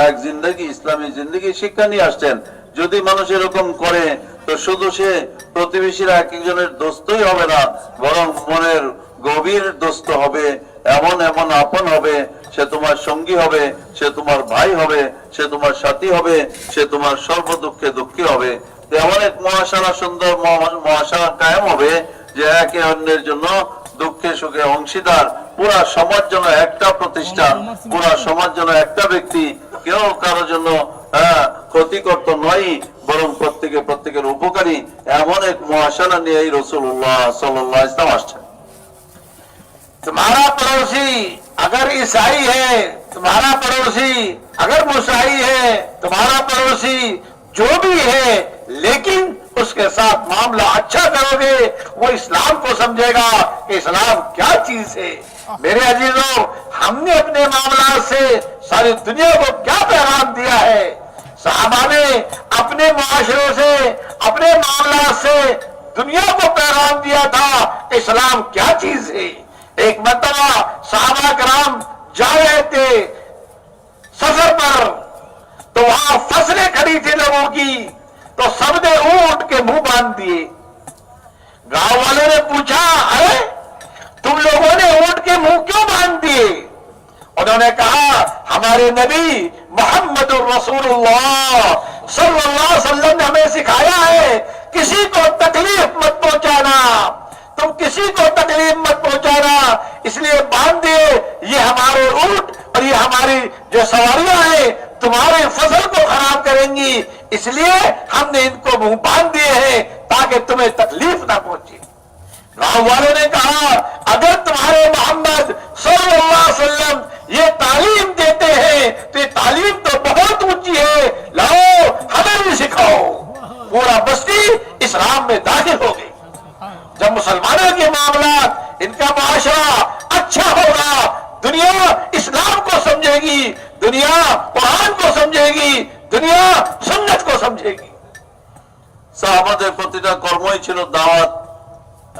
এক জিন্দেগি, ইসলামী জিন্দেগি শিক্ষা নিয়ে আসছেন। যদি মানুষ এরকম করে তো শুধু সে প্রতিবেশীরা এক একজনের দোস্তই হবে না, বরং মনের গভীর দোস্ত হবে, এমন এমন আপন হবে। সে তোমার সঙ্গী হবে, সে তোমার ভাই হবে, সে তোমার সাথী হবে, সে তোমার সর্ব দুঃখে দুঃখী হবে। এমন এক মহাশালা, সুন্দর মহাশালা কায়েম হবে যে একে অন্যের জন্য দুঃখে সুখে অংশীদার। পুরা সমাজ যেন একটা প্রতিষ্ঠান, পুরা সমাজ যেন একটা ব্যক্তি, কেউ কারো জন্য ক্ষতিকর তো নয়, বরং প্রত্যেকের উপকারী। এমন এক মহাশালা নিয়ে রাসূলুল্লাহ সাল্লাল্লাহু আলাইহি ওয়াসাল্লাম আসছেন। तुम्हारा पड़ोसी अगर ईसाई है, तुम्हारा पड़ोसी अगर मुसाई है, तुम्हारा पड़ोसी जो भी है, लेकिन उसके साथ मामला अच्छा करोगे, वो इस्लाम को समझेगा कि इस्लाम क्या चीज है। मेरे अजीजों, हमने अपने मामला से सारी दुनिया को क्या पैगाम दिया है। सहाबा ने अपने मुआशरों से, अपने मामला से दुनिया को पैगाम दिया था कि इस्लाम क्या चीज है। एक मरतबा सहाबा कराम जा रहे थे सफर पर, तो वहां फसलें खड़ी थी लोगों की, तो सबने ऊंट के मुंह बांध दिए। गांव वालों ने पूछा, अरे तुम लोगों ने ऊंट के मुंह क्यों बांध दिए? उन्होंने कहा, हमारे नबी मोहम्मद रसूलुल्लाह सल्लल्लाहु अलैहि वसल्लम ने हमें सिखाया है किसी को तकलीफ मत पहुंचाना, तुम किसी को तकलीफ मत पहुंचाना, इसलिए बांध दिए। ये हमारे ऊंट और ये हमारी जो सवारियां हैं तुम्हारे फसल को खराब करेंगी, इसलिए हमने इनको मुंह बांध दिए हैं ताकि तुम्हें तकलीफ ना पहुंचे। गांव वालों ने कहा, अगर तुम्हारे मोहम्मद सल्लल्लाहु अलैहि वसल्लम ये तालीम देते हैं तो ये तालीम तो बहुत ऊंची है, लाओ हमें भी सिखाओ। पूरा बस्ती इस्लाम में दाखिल हो गई। जब मुसलमानों के मामला, इनका माशरा अच्छा होगा, दुनिया इस्लाम को समझेगी, दुनिया कुरान को समझेगी, दुनिया सुन्नत को समझेगी। সাহাবাদের প্রতিটা কর্মই ছিল দাওয়াত,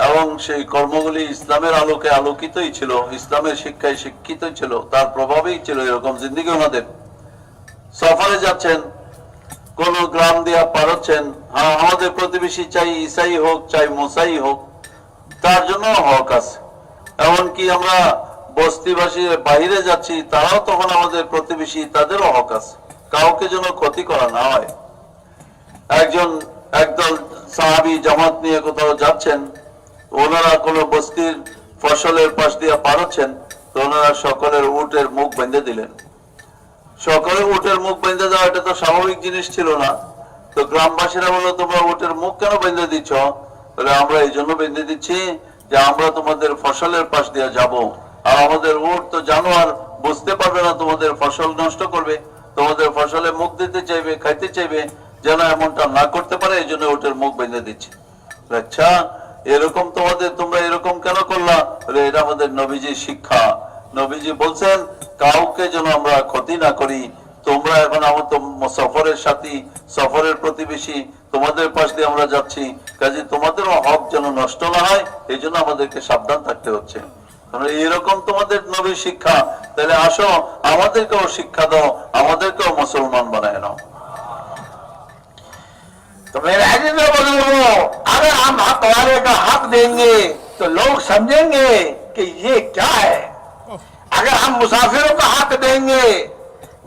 এবং সেই কর্মগুলি ইসলামের আলোকে আলোকিতই ছিল, ইসলামের শিক্ষায় শিক্ষিত ছিল, তার প্রভাবেই ছিল এরকম জিন্দেগি ওনাদের। সফরে যাচ্ছেন, কোন গ্রাম দিয়া পার হচ্ছেন, হ্যাঁ আমাদের প্রতিবেশী চাই ঈসাই হোক চাই মুসাই হোক, তার জন্য হক আছে। এমনকি আমরা বস্তিবাসী বাহিরে যাচ্ছি, তারাও তখন আমাদের প্রতিবেশী, তাদেরও হক আছে, কাউকে যেন ক্ষতি করা না হয়। একদল সাহাবী জামাত নিয়ে কোথাও যাচ্ছেন, ওনারা কোন বস্তির ফসলের পাশ দিয়ে পার হচ্ছেন, তো ওনারা সকলের উটের মুখ বেঁধে দিলেন। সকলের উটের মুখ বেঁধে দেওয়া এটা তো স্বাভাবিক জিনিস ছিল না। তো গ্রামবাসীরা বললো, তোমরা উটের মুখ কেন বেঁধে দিচ্ছ? বলে, আমরা এই জন্য বেঁধে দিচ্ছি যে আমরা তোমাদের ফসলের পাশ দিয়ে যাব, আর আমাদের উট তো জানোয়ার, বুঝতে পারবে না, তোমাদের ফসল নষ্ট করবে, তোমাদের ফসলে মুখ দিতে চাইবে, খাইতে চাইবে, যেন এমনটা না করতে পারে, এই জন্য উটের মুখ বেঁধে দিচ্ছে। আচ্ছা, এরকম তোমরা এরকম কেন করলা? এটা আমাদের নবীজির শিক্ষা। নবীজি বলছেন কাউকে যেন আমরা ক্ষতি না করি। তোমরা এখন আমার সফরের সাথী, সফরের প্রতিবেশী, তোমাদের পাশ দিয়ে আমরা যাচ্ছি, কাজে তোমাদেরও হক যেন নষ্ট না হয়, এই জন্য আমাদেরকে সাবধান থাকতে হচ্ছে। এরকম তোমাদের নবীর শিক্ষা, তাহলে আসো আমাদেরকেও শিক্ষা দাও, আমাদেরকেও মুসলমান বানায় নাও। तो मेरे अजीजों बुजुर्गों, अगर हम हक वाले का हक देंगे तो लोग समझेंगे कि ये क्या है। अगर हम मुसाफिरों का हक देंगे,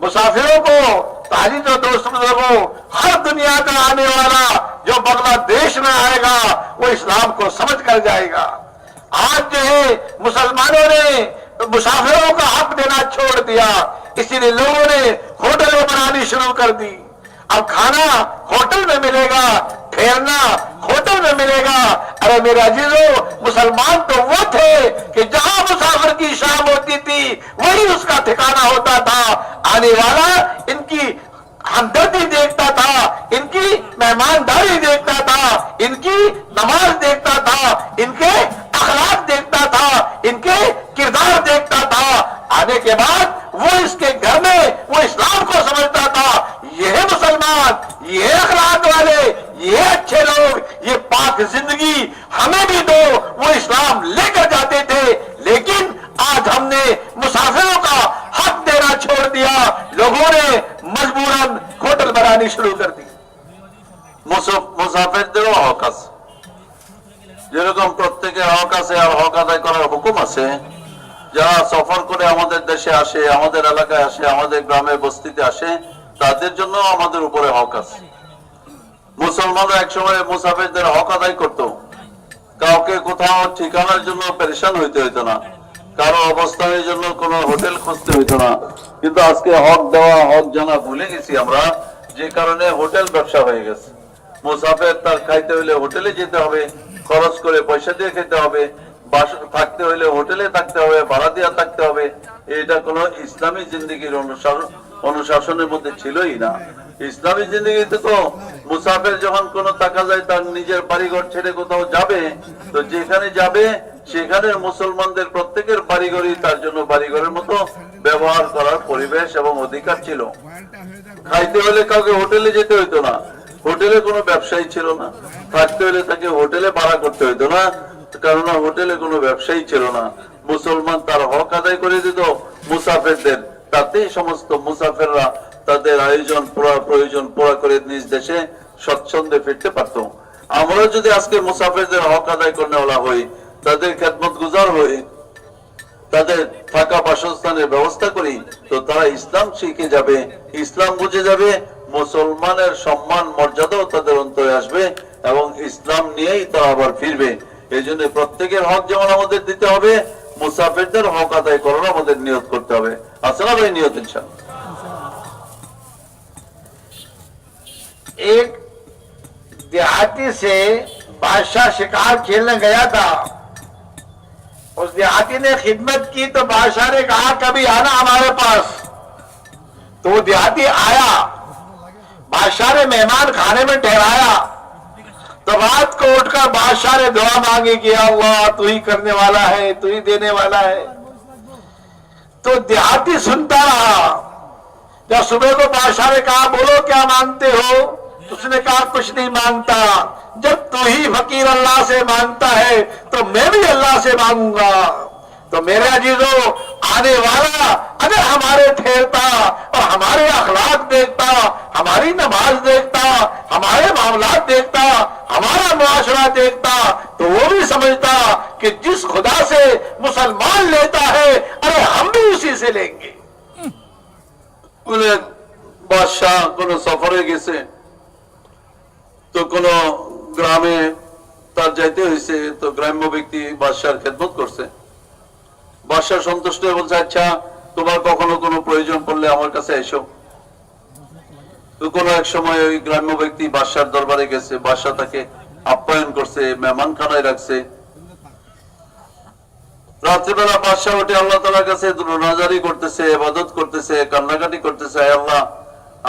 मुसाफिरों को, ताजी जो दोस्त बुजुर्गों, हर दुनिया का आने वाला जो बांग्लादेश में आएगा वो इस्लाम को समझ कर जाएगा। आज जो है मुसलमानों ने मुसाफिरों का हक देना छोड़ दिया, इसीलिए लोगों ने होटलें बनानी शुरू कर दी। अब खाना होटल में मिलेगा, ठहरना होटल में मिलेगा। अरे मेरे अजीजों, मुसलमान तो वो थे कि जहां मुसाफिर की शाम होती थी वही उसका ठिकाना होता था। आने वाला इनकी हमदर्दी देखता था, इनकी मेहमानदारी देखता था, इनकी नमाज देखता था, इनके अखलाक देखता था, इनके किरदार देखता था। आने के बाद वो इसके घर में वो इस्लाम को समझता था। ये है मुसलमान, ये है अखलाक वाले, ये अच्छे लोग, ये पाक जिंदगी हमें भी दो, वो इस्लाम लेकर जाते थे। लेकिन आज हमने मुसाफिरों का हक देना छोड़ दिया, लोगों ने मजबूरन होटल बनानी शुरू कर दी। মুসাফিরদেরও হক আছে, যেরকম প্রত্যেকের হক আছে আর হক আদায় করার হুকুম আছে। যারা সফর করে আমাদের দেশে আসে, আমাদের এলাকায় আসে, আমাদের গ্রামে বস্তিতে আসে, তাদের জন্য আমাদের উপরে হক আছে। মুসলমানরা একসময় মুসাফিরদের হক আদায় করত, কাউকে কোথাও ঠিকানার জন্য পেরেশান হইতে হইতো না, কারো অবস্থানের জন্য কোনো হোটেল খুঁজতে হইতো না। কিন্তু আজকে হক দেওয়া, হক জানা ভুলে গেছি আমরা, যে কারণে হোটেল ব্যবসা হয়ে গেছে। মুসাফির তার খাইতে হইলে হোটেলে যেতে হবে, খরচ করে পয়সা দিয়ে খেতে হবে, থাকতে হইলে হোটেলে থাকতে হবে, ভাড়া দিয়ে থাকতে হবে। এটা কোনো ইসলামী জিন্দেগির অনুশাসনের মধ্যে ছিলই না। ইসলামী জিন্দেগিতে তো মুসাফির যখন কোনো টাকা যায়, তার নিজের বাড়িঘর ছেড়ে কোথাও যাবে, তো যেখানে যাবে সেখানে মুসলমানদের প্রত্যেকের বাড়িঘরই তার জন্য বাড়িঘরের মতো ব্যবহার করার পরিবেশ এবং অধিকার ছিল। খাইতে হলে কাউকে হোটেলে যেতে হইতো না, হোটেলে কোনো ব্যবসায়ী ছিল না। থাকতে হলে তাকে হোটেলে ভাড়া করতে হইতো না, কারণ হোটেলে কোনো ব্যবসায়ী ছিল না। মুসলমান তার হক আদায় করে দিত মুসাফিরদের, তাতেই সমস্ত মুসাফিররা তাদের প্রয়োজন পুরা করে নিজ দেশে স্বচ্ছন্দে ফিরতে পারত। আমরা যদি আজকে মুসাফিরদের হক আদায় করতে হই, তাদের খেদমত গুজার হই, তাদের থাকা বাসস্থানের ব্যবস্থা করি, তো তারা ইসলাম শিখে যাবে, ইসলাম বুঝে যাবে, মুসলমানের সম্মান মর্যাদাও তাদের অন্তরে আসবে এবং ইসলাম নিয়েই তারা আবার ফিরবে। এই জন্য প্রত্যেকের হক যেমন আমাদের দিতে হবে, মুসাফিরদের হক আদায় করার আমাদের নিয়ত করতে হবে। আছে না ভাই নিয়ত? ইনশাআল্লাহ। एक देहाती से बादशाह शिकार खेलने गया था, उस देहाती ने खिदमत की तो बादशाह ने कहा कभी आना हमारे पास। तो वो देहाती आया, बादशाह ने मेहमान खाने में ठहराया, तो रात को उठकर बादशाह ने दुआ मांगी कि अल्लाह तू ही करने वाला है, तू ही देने वाला है। तो देहाती सुनता रहा। जब सुबह को बादशाह ने कहा बोलो क्या मांगते हो, उसने कहा कुछ नहीं मांगता, जब तू ही फकीर अल्लाह से मांगता है तो मैं भी अल्लाह से मांगूंगा। तो मेरे अजीजों, आने वाला अगर हमारे ठहरता और हमारे अखलाक देखता, हमारी नमाज देखता, हमारे मामलात देखता, हमारा मुआशरा देखता, तो वो भी समझता कि जिस खुदा से मुसलमान लेता है, अरे हम भी उसी से लेंगे। বাদশাহ কোন সফরে গেছে, তো কোন গ্রামে তার যাইতে হয়েছে, তো গ্রাম্য ব্যক্তি বাদশার খেদমত করছে। বাদশাহ সন্তুষ্ট হয়ে বলছে, আচ্ছা তোমার কখনো কোনো প্রয়োজন পড়লে আমার কাছে এসো। তো কোনো এক সময় ওই গ্রাম্য ব্যক্তি বাদশার দরবারে গেছে, বাদশাহ তাকে আপ্যায়ন করছে, মেহমান খানায় রাখছে। রাত্রিবেলা বাদশাহ উঠে আল্লাহ তাআলার কাছে নাজারি করতেছে, ইবাদত করতেছে, কান্নাকাটি করতেছে, হে আল্লাহ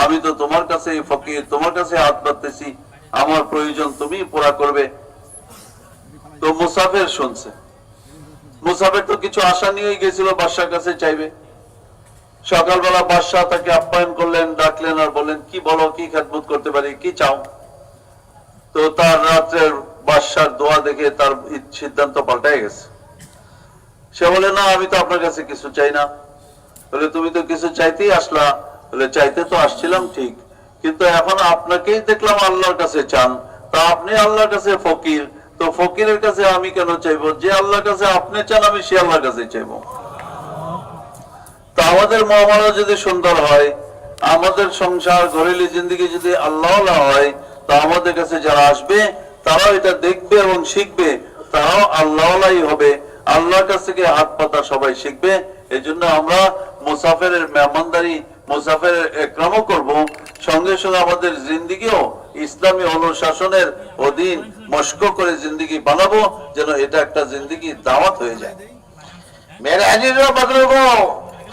আমি তো তোমার কাছে ফকির, তোমার কাছে হাত পাততেছি, আমার প্রয়োজন তুমি পুরা করবে। তো মুসাফির শুনছে, মুসাফির তো কিছু আশা নিয়েই গেছিল বাদশার কাছে চাইবে। সকালবেলা বাদশাহ তাকে আপ্যায়ন করলেন, ডাকলেন আর বললেন কি বলো, কি খেদমত করতে পারি, কি চাও। তো তার রাত্রের বাদশার দোয়া দেখে তার সিদ্ধান্ত পাল্টায় গেছে। সে বলে না আমি তো আপনার কাছে কিছু চাই না। বলে তুমি তো কিছু চাইতেই আসলা। বলে চাইতে তো আসছিলাম ঠিক, কিন্তু এখন আপনাকেই দেখলাম আল্লাহর কাছে চান, তা আপনি আল্লাহর কাছে ফকির, তো ফকিরের কাছে আমি কেন চাইবো? যে আল্লাহর কাছে আপনি চান আমি সে আল্লাহর কাছে চাইবো। আমাদের মুআমালা যদি সুন্দর হয়, আমাদের সংসার ঘরেলি জিন্দেগি যদি আল্লাহ হয়, তো আমাদের কাছে যারা আসবে তারাও এটা দেখবে এবং শিখবে, তারাও আল্লাহলাই হবে। আল্লাহর কাছ থেকে হাত পাতা সবাই শিখবে। এই জন্য আমরা মুসাফিরের মেহমানদারি, মুসাফিরের একরামও করব, সঙ্গে সঙ্গে আমাদের জিন্দেগিও ইসলামী অনুশাসনের অধীন মস্ক করে জিন্দেগি বানাবো, যেন এটা একটা জিন্দেগি দাওয়াত হয়ে যায়। मेरे अजीजों बुजुर्गों,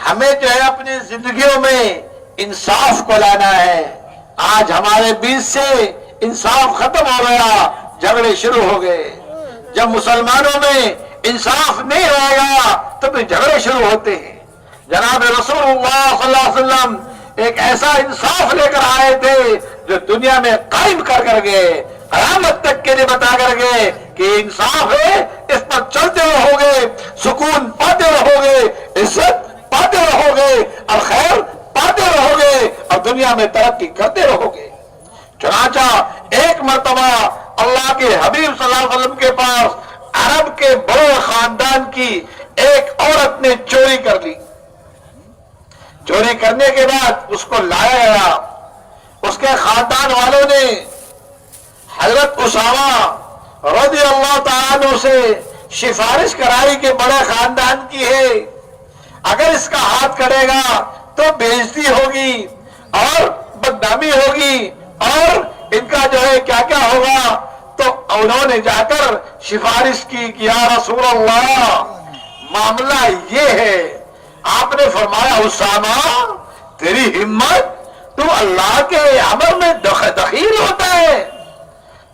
हमें जो है अपनी जिंदगियों में इंसाफ को लाना है। आज हमारे बीच से इंसाफ खत्म हो गया, झगड़े शुरू हो गए। जब मुसलमानों में इंसाफ नहीं रहेगा तो फिर झगड़े शुरू होते हैं। जनाब रसूलुल्लाह सल्लल्लाहु अलैहि वसल्लम एक ऐसा इंसाफ लेकर आए थे जो दुनिया में कायम कर गए, कयामत तक के लिए बता कर गए कि इंसाफ है, इस पर चलते रहोगे, सुकून पाते रहोगे, इज्जत पाते रहोगे और खैर पाते रहोगे और दुनिया में तरक्की करते रहोगे। चुनाचा एक मर्तबा अल्लाह के हबीब सल्लल्लाहु अलैहि वसल्लम के पास अरब के बड़े खानदान की एक औरत ने चोरी कर ली। चोरी करने के बाद उसको लाया गया। उसके खानदान वालों ने हजरत उसामा रज़ी अल्लाह ताला अन्हु से सिफारिश कराई कि बड़े खानदान की है, अगर इसका हाथ कटेगा तो बेइज्जती होगी और बदनामी होगी और इनका जो है क्या क्या होगा। तो उन्होंने जाकर सिफारिश की कि या रसूल अल्लाह, मामला ये है। आपने फरमाया उसामा, तेरी हिम्मत, तू अल्लाह के अमर में दखील होता है।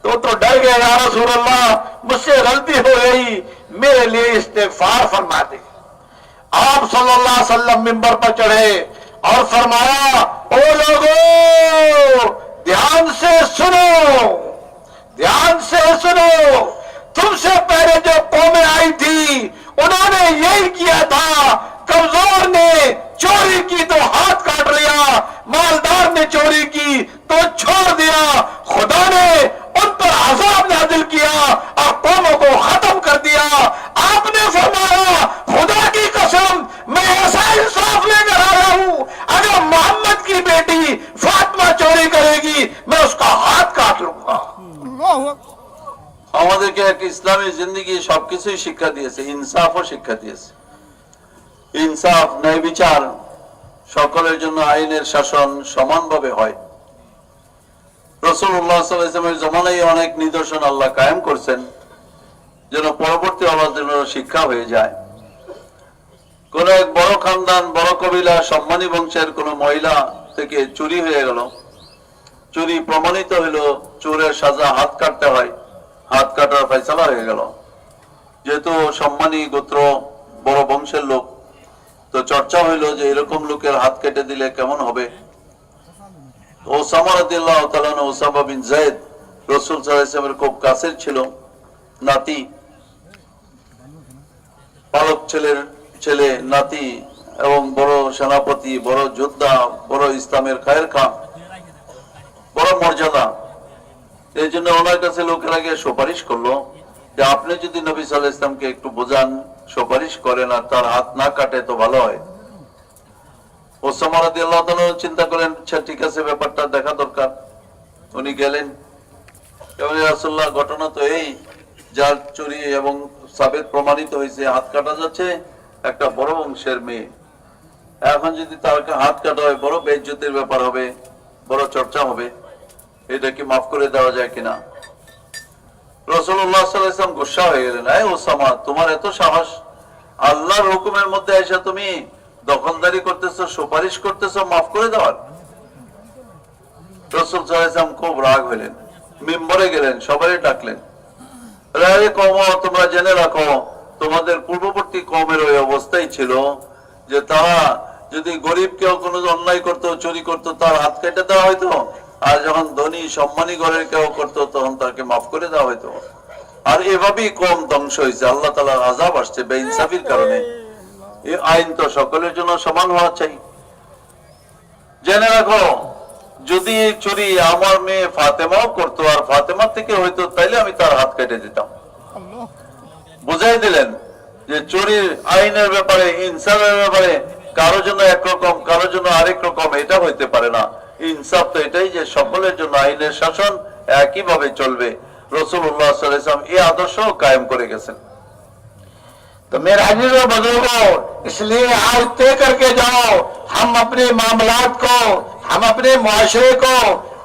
तो डर गया, या रसूल अल्लाह मुझसे गलती हो गई, मेरे लिए इस्तिगफार फरमा दे। आप सल्लल्लाहु अलैहि वसल्लम मिंबर पर चढ़े और फरमाया, ओ लोगों ध्यान से सुनो, ध्यान से सुनो, तुमसे पहले जो कौमें आई थी उन्होंने यही किया था। कमजोर ने चोरी की तो हाथ काट लिया, मालदार ने चोरी की तो छोड़ दिया। खुदा ने उन पर अजाब नाजिल किया और कौमों को खत्म कर दिया। आपने फरमाया, खुदा की कसम मैं ऐसा इंसाफ लेकर आया हूं, अगर मोहम्मद की बेटी फातिमा चोरी करेगी मैं उसका हाथ काट लूंगा। আমাদেরকে এক ইসলামী জিন্দেগি সবকিছুই শিক্ষা দিয়েছে, ইনসাফও শিক্ষা দিয়েছে। ইনসাফ, ন্যায় বিচার, সকলের জন্য আইনের শাসন সমানভাবে হয়। রাসূলুল্লাহ সাল্লাল্লাহু আলাইহি ওয়াসাল্লামের জমানায় অনেক নিদর্শন আল্লাহ কায়েম করছেন, যেন পরবর্তী আওলাদের জন্য শিক্ষা হয়ে যায়। কোন এক বড় খানদান, বড় কবিলা, সম্মানী বংশের কোন মহিলা থেকে চুরি হয়ে গেল। চুরি প্রমাণিত হলো, চোরের সাজা হাত কাটতে হয়। হাত কাটার ফয়সালা হয়ে গেল। যেহেতু সম্মানী গোত্র, বড় বংশের লোক, তো চর্চা হইল যে এরকম লোকের হাত কেটে দিলে কেমন হবে। ওসামা রাদিয়াল্লাহু তাআলা আনহু, ওসামা বিন যায়েদ রাসূল সাল্লাল্লাহু আলাইহি ওয়াসাল্লামের খুব কাছের ছিল, নাতি, পালক ছেলের ছেলে, নাতি এবং বড় সেনাপতি, বড় যোদ্ধা, বড় ইসলামের খায়ের খা, বড় মর্যাদা। এই জন্য ওনার কাছে লোকেরা গিয়ে সুপারিশ করলো যে আপনি যদি নবী সাল্লাল্লাহু আলাইহি ওয়াসাল্লামকে একটু বোঝান, সুপারিশ করেন আর তার হাত না কাটে তো ভালো হয়। ওসামা রাদিয়াল্লাহু তাআলা চিন্তা করেন, আচ্ছা ঠিক আছে, ব্যাপারটা দেখা দরকার। উনি গেলেন এবং রাসূলুল্লাহ, ঘটনা তো এই, যার চুরি এবং সাবেত প্রমাণিত হয়েছে, হাত কাটা যাচ্ছে, একটা বড় বংশের মেয়ে, এখন যদি তার হাত কাটা হয় বড় বেইজ্জতির ব্যাপার হবে, বড় চর্চা হবে, এটা কি মাফ করে দেওয়া যায় কিনা। রাসূলুল্লাহ সাল্লাল্লাহু আলাইহি ওয়াসাল্লাম গুসা হয়ে গেলেন, এই ওসামা, তোমার এত সাহস, আল্লাহর হুকুমের মধ্যে এসে তুমি দখলদারি করতেছো, সুপারিশ করতেছো মাফ করে দেওয়ার। রাসূল সাল্লাল্লাহু আলাইহি ওয়াসাল্লাম খুব রাগ হলেন, মিম্বরে গেলেন, সবাই ডাকলেন, রে কওম, তোমরা জেনে রাখো তোমাদের পূর্ববর্তী কওমের ওই অবস্থাই ছিল যে তারা যদি গরিব কেউ কোনো অন্যায় করতো, চুরি করতো, তার হাত কেটে দেওয়া হয়তো, আর যখন ধনী সম্মানী ঘরের কেউ করতো তখন তাকে মাফ করে দেওয়া হয়তো। আর এভাবেই কম ধ্বংস হয়েছে, আল্লাহ তাআলার আযাব আসছে বেইনসাফির কারণে। এই আইন তো সকলের জন্য সমান হওয়া চাই। জেনে রাখো, যদি চুরি আমার মেয়ে ফাতেমাও করতো আর ফাতেমার থেকে হয়তো, তাইলে আমি তার হাত কেটে দিতাম। বুঝাই দিলেন যে চুরির আইনের ব্যাপারে, ইনসাফের ব্যাপারে কারো জন্য একরকম, কারো জন্য আরেক রকম, এটা হইতে পারে না। ইনসাফ তো এটাই যে সকলের জন্য আইনের শাসন একইভাবে চলবে। রাসূলুল্লাহ সাল্লাল্লাহু আলাইহি ওয়াসাল্লাম এই আদর্শ কায়েম করে গেছেন। तो मेरे अजीजों बुजुर्गों, इसलिए आज तय करके जाओ, हम अपने मामलात को, हम अपने मुआशरे को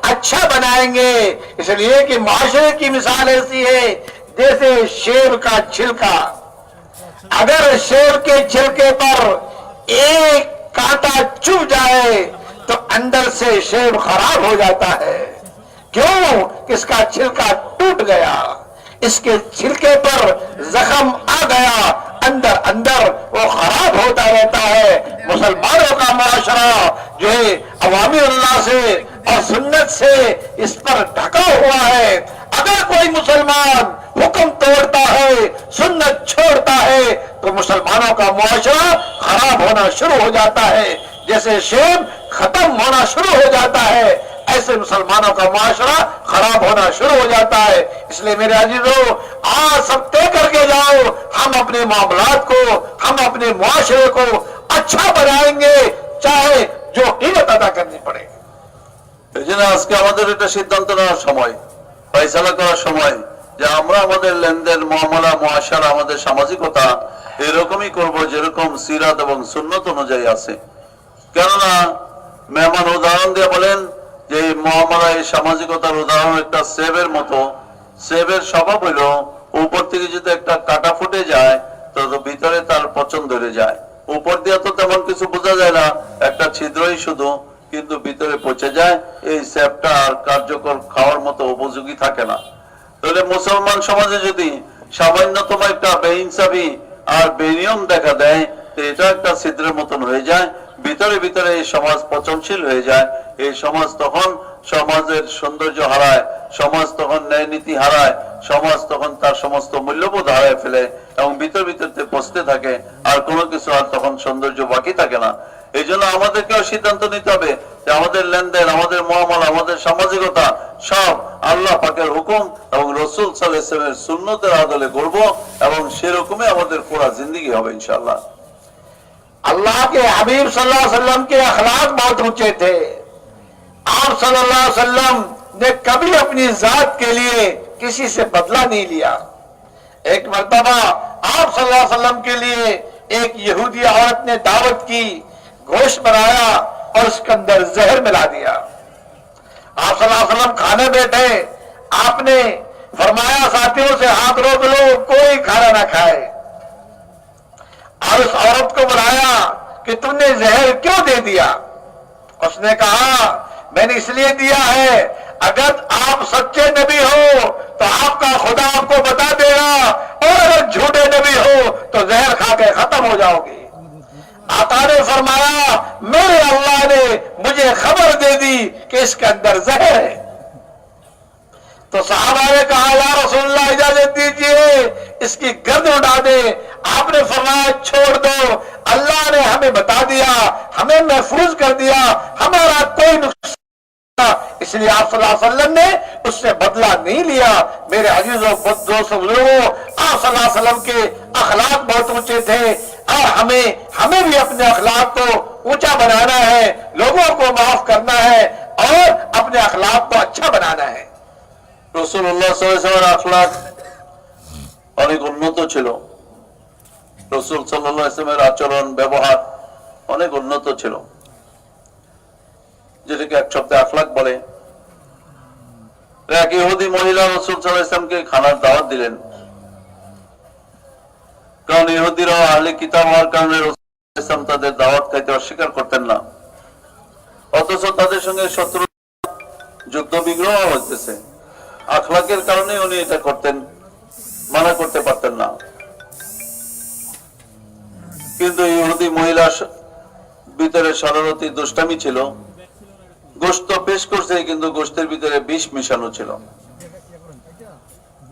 अच्छा बनाएंगे। इसलिए कि मुआशरे की मिसाल ऐसी है जैसे सेब का छिलका। अगर सेब के छिलके पर एक कांटा चुभ जाए तो अंदर से सेब खराब हो जाता है। क्यों? इसका छिलका टूट गया, इसके छिलके पर जख्म आ गया, अंदर अंदर वो खराब होता रहता है। मुसलमानों का मुआशरा जो है अवामी अल्लाह से और सुन्नत से इस पर ढका हुआ है। अगर कोई मुसलमान हुक्म तोड़ता है, सुन्नत छोड़ता है, तो मुसलमानों का मुआशरा खराब होना शुरू हो जाता है। जैसे सेब खत्म होना शुरू हो जाता है, ऐसे मुसलमानों का मुआशरा खराब होना शुरू हो जाता है। इसलिए मेरे अजीजों, आज सब तय करके जाओ, हम अपने मामलात को, हम अपने मुआशरे को अच्छा बनाएंगे, चाहे जो कीमत अदा करनी पड़े। এই জন্য আজকে আমাদের এটা সিদ্ধান্ত নেওয়ার সময়, ফয়সালা করার সময় যে আমরা আমাদের লেনদেন, মুআমালা, মুআশারা, আমাদের সামাজিকতা এরকমই করব যেরকম সিরাত এবং সুন্নত অনুযায়ী আছে। কেননা মেহমান উদাহরণ দিয়ে বলেন যে এই মুআমালা, এই সামাজিকতার উদাহরণ একটা সেবের মতো। সেবের স্বভাব হইল উপর থেকে যদি একটা কাটা ফুটে যায় তো ভিতরে তার পচন ধরে যায়। উপর দিয়ে তো তেমন কিছু বোঝা যায় না, একটা ছিদ্রই শুধু, কিন্তু ভিতরে পচে যায়। এই সেবটা আর কার্যকর খাওয়ার মতো উপযোগী থাকে না। তাহলে মুসলমান সমাজে যদি সামান্যতম একটা বেইনসাফি আর বেনিয়ম দেখা দেয়, তো এটা একটা ছিদ্রের মতন হয়ে যায়। ভিতরে ভিতরে এই সমাজ পচনশীল হয়ে যায়। এই সমাজ তখন সমাজের সৌন্দর্য হারায়, সমাজ তখন ন্যায় নীতি হারায়, সমাজ তখন তার সমস্ত মূল্যবোধ হারায় ফেলে এবং ভিতর ভিতরতে পচতে থাকে। আর কোনো কিছু আর তখন সৌন্দর্য বাকি থাকে না। এই জন্য আমাদেরকেও সিদ্ধান্ত নিতে হবে যে আমাদের লেনদেন, আমাদের মুআমালা, আমাদের সামাজিকতা সব আল্লাহ পাকের হুকুম এবং রাসূল সাল্লাল্লাহু আলাইহি ওয়াসাল্লামের সুন্নতের আদলে করব এবং সেরকমই আমাদের পুরা জিন্দেগি হবে ইনশাআল্লাহ। अल्लाह के हबीब सल्लल्लाहु अलैहि वसल्लम के अखलाक बहुत ऊंचे थे। आप सल्लल्लाहु अलैहि वसल्लम ने कभी अपनी जात के लिए किसी से बदला नहीं लिया। एक मर्तबा आप सल्लल्लाहु अलैहि वसल्लम के लिए एक यहूदी औरत ने दावत की, गोश्त बनाया और उसके अंदर जहर मिला दिया। आप सल्लल्लाहु अलैहि वसल्लम खाने बैठे, आपने फरमाया साथियों से हाथ रोक लो, कोई खाना ना खाए। और उस औरत को बुलाया कि तुमने जहर क्यों दे दिया? उसने कहा मैंने इसलिए दिया है, अगर आप सच्चे नबी हो तो आपका खुदा आपको बता देगा, और अगर झूठे नबी हो तो जहर खा के खत्म हो जाओगे। आका ने फरमाया मेरे अल्लाह ने मुझे खबर दे दी कि इसके अंदर जहर है। तो सहाबा ने कहा या रसूलुल्लाह इजाजत दीजिए, इसकी गर्द उड़ा दे। आपने फरमाया छोड़ दो, अल्लाह ने हमें बता दिया, हमें महफूज कर दिया, हमारा कोई नुकसान। इसलिए आप सल्लल्लाहु अलैहि वसल्लम ने उससे बदला नहीं लिया। मेरे अजीजों दोस्तों बुजुर्गों, आप सल्लल्लाहु अलैहि वसल्लम के अखलाक बहुत ऊंचे थे और हमें भी अपने अखलाक को ऊंचा बनाना है, लोगों को माफ करना है और अपने अखलाक को अच्छा बनाना है। রাসূলুল্লাহ সাল্লাল্লাহু আলাইহি ওয়াসাল্লামের আখলাক অনেক উন্নত ছিল। রাসূল সাল্লাল্লাহু আলাইহি ওয়াসাল্লামের আচরণ, ব্যবহার অনেক উন্নত ছিল, যেটাকে এক শব্দে আখলাক বলে। এক ইহুদি মহিলা রাসূল সাল্লাল্লাহু আলাইহি ওয়াসাল্লামকে খানার দাওয়াত দিলেন। কারণ ইহুদিরা আহলে কিতাব হওয়ার কারণে রাসূল সাল্লাল্লাহু আলাইহি ওয়াসাল্লাম তাদের দাওয়াত খাইতে অস্বীকার করতেন না। অথচ তাদের সঙ্গে শত্রু, যুদ্ধ বিগ্রহ হইতেছে। আখলাকের কারণে উনি এটা করতেন, মানা করতে পারতেন না। কিন্তু ইহুদি মহিলার ভিতরে শরারতি দুষ্টামি ছিল। গোশত পেশ করছে কিন্তু গোশতের ভিতরে বিষ মিশানো ছিল।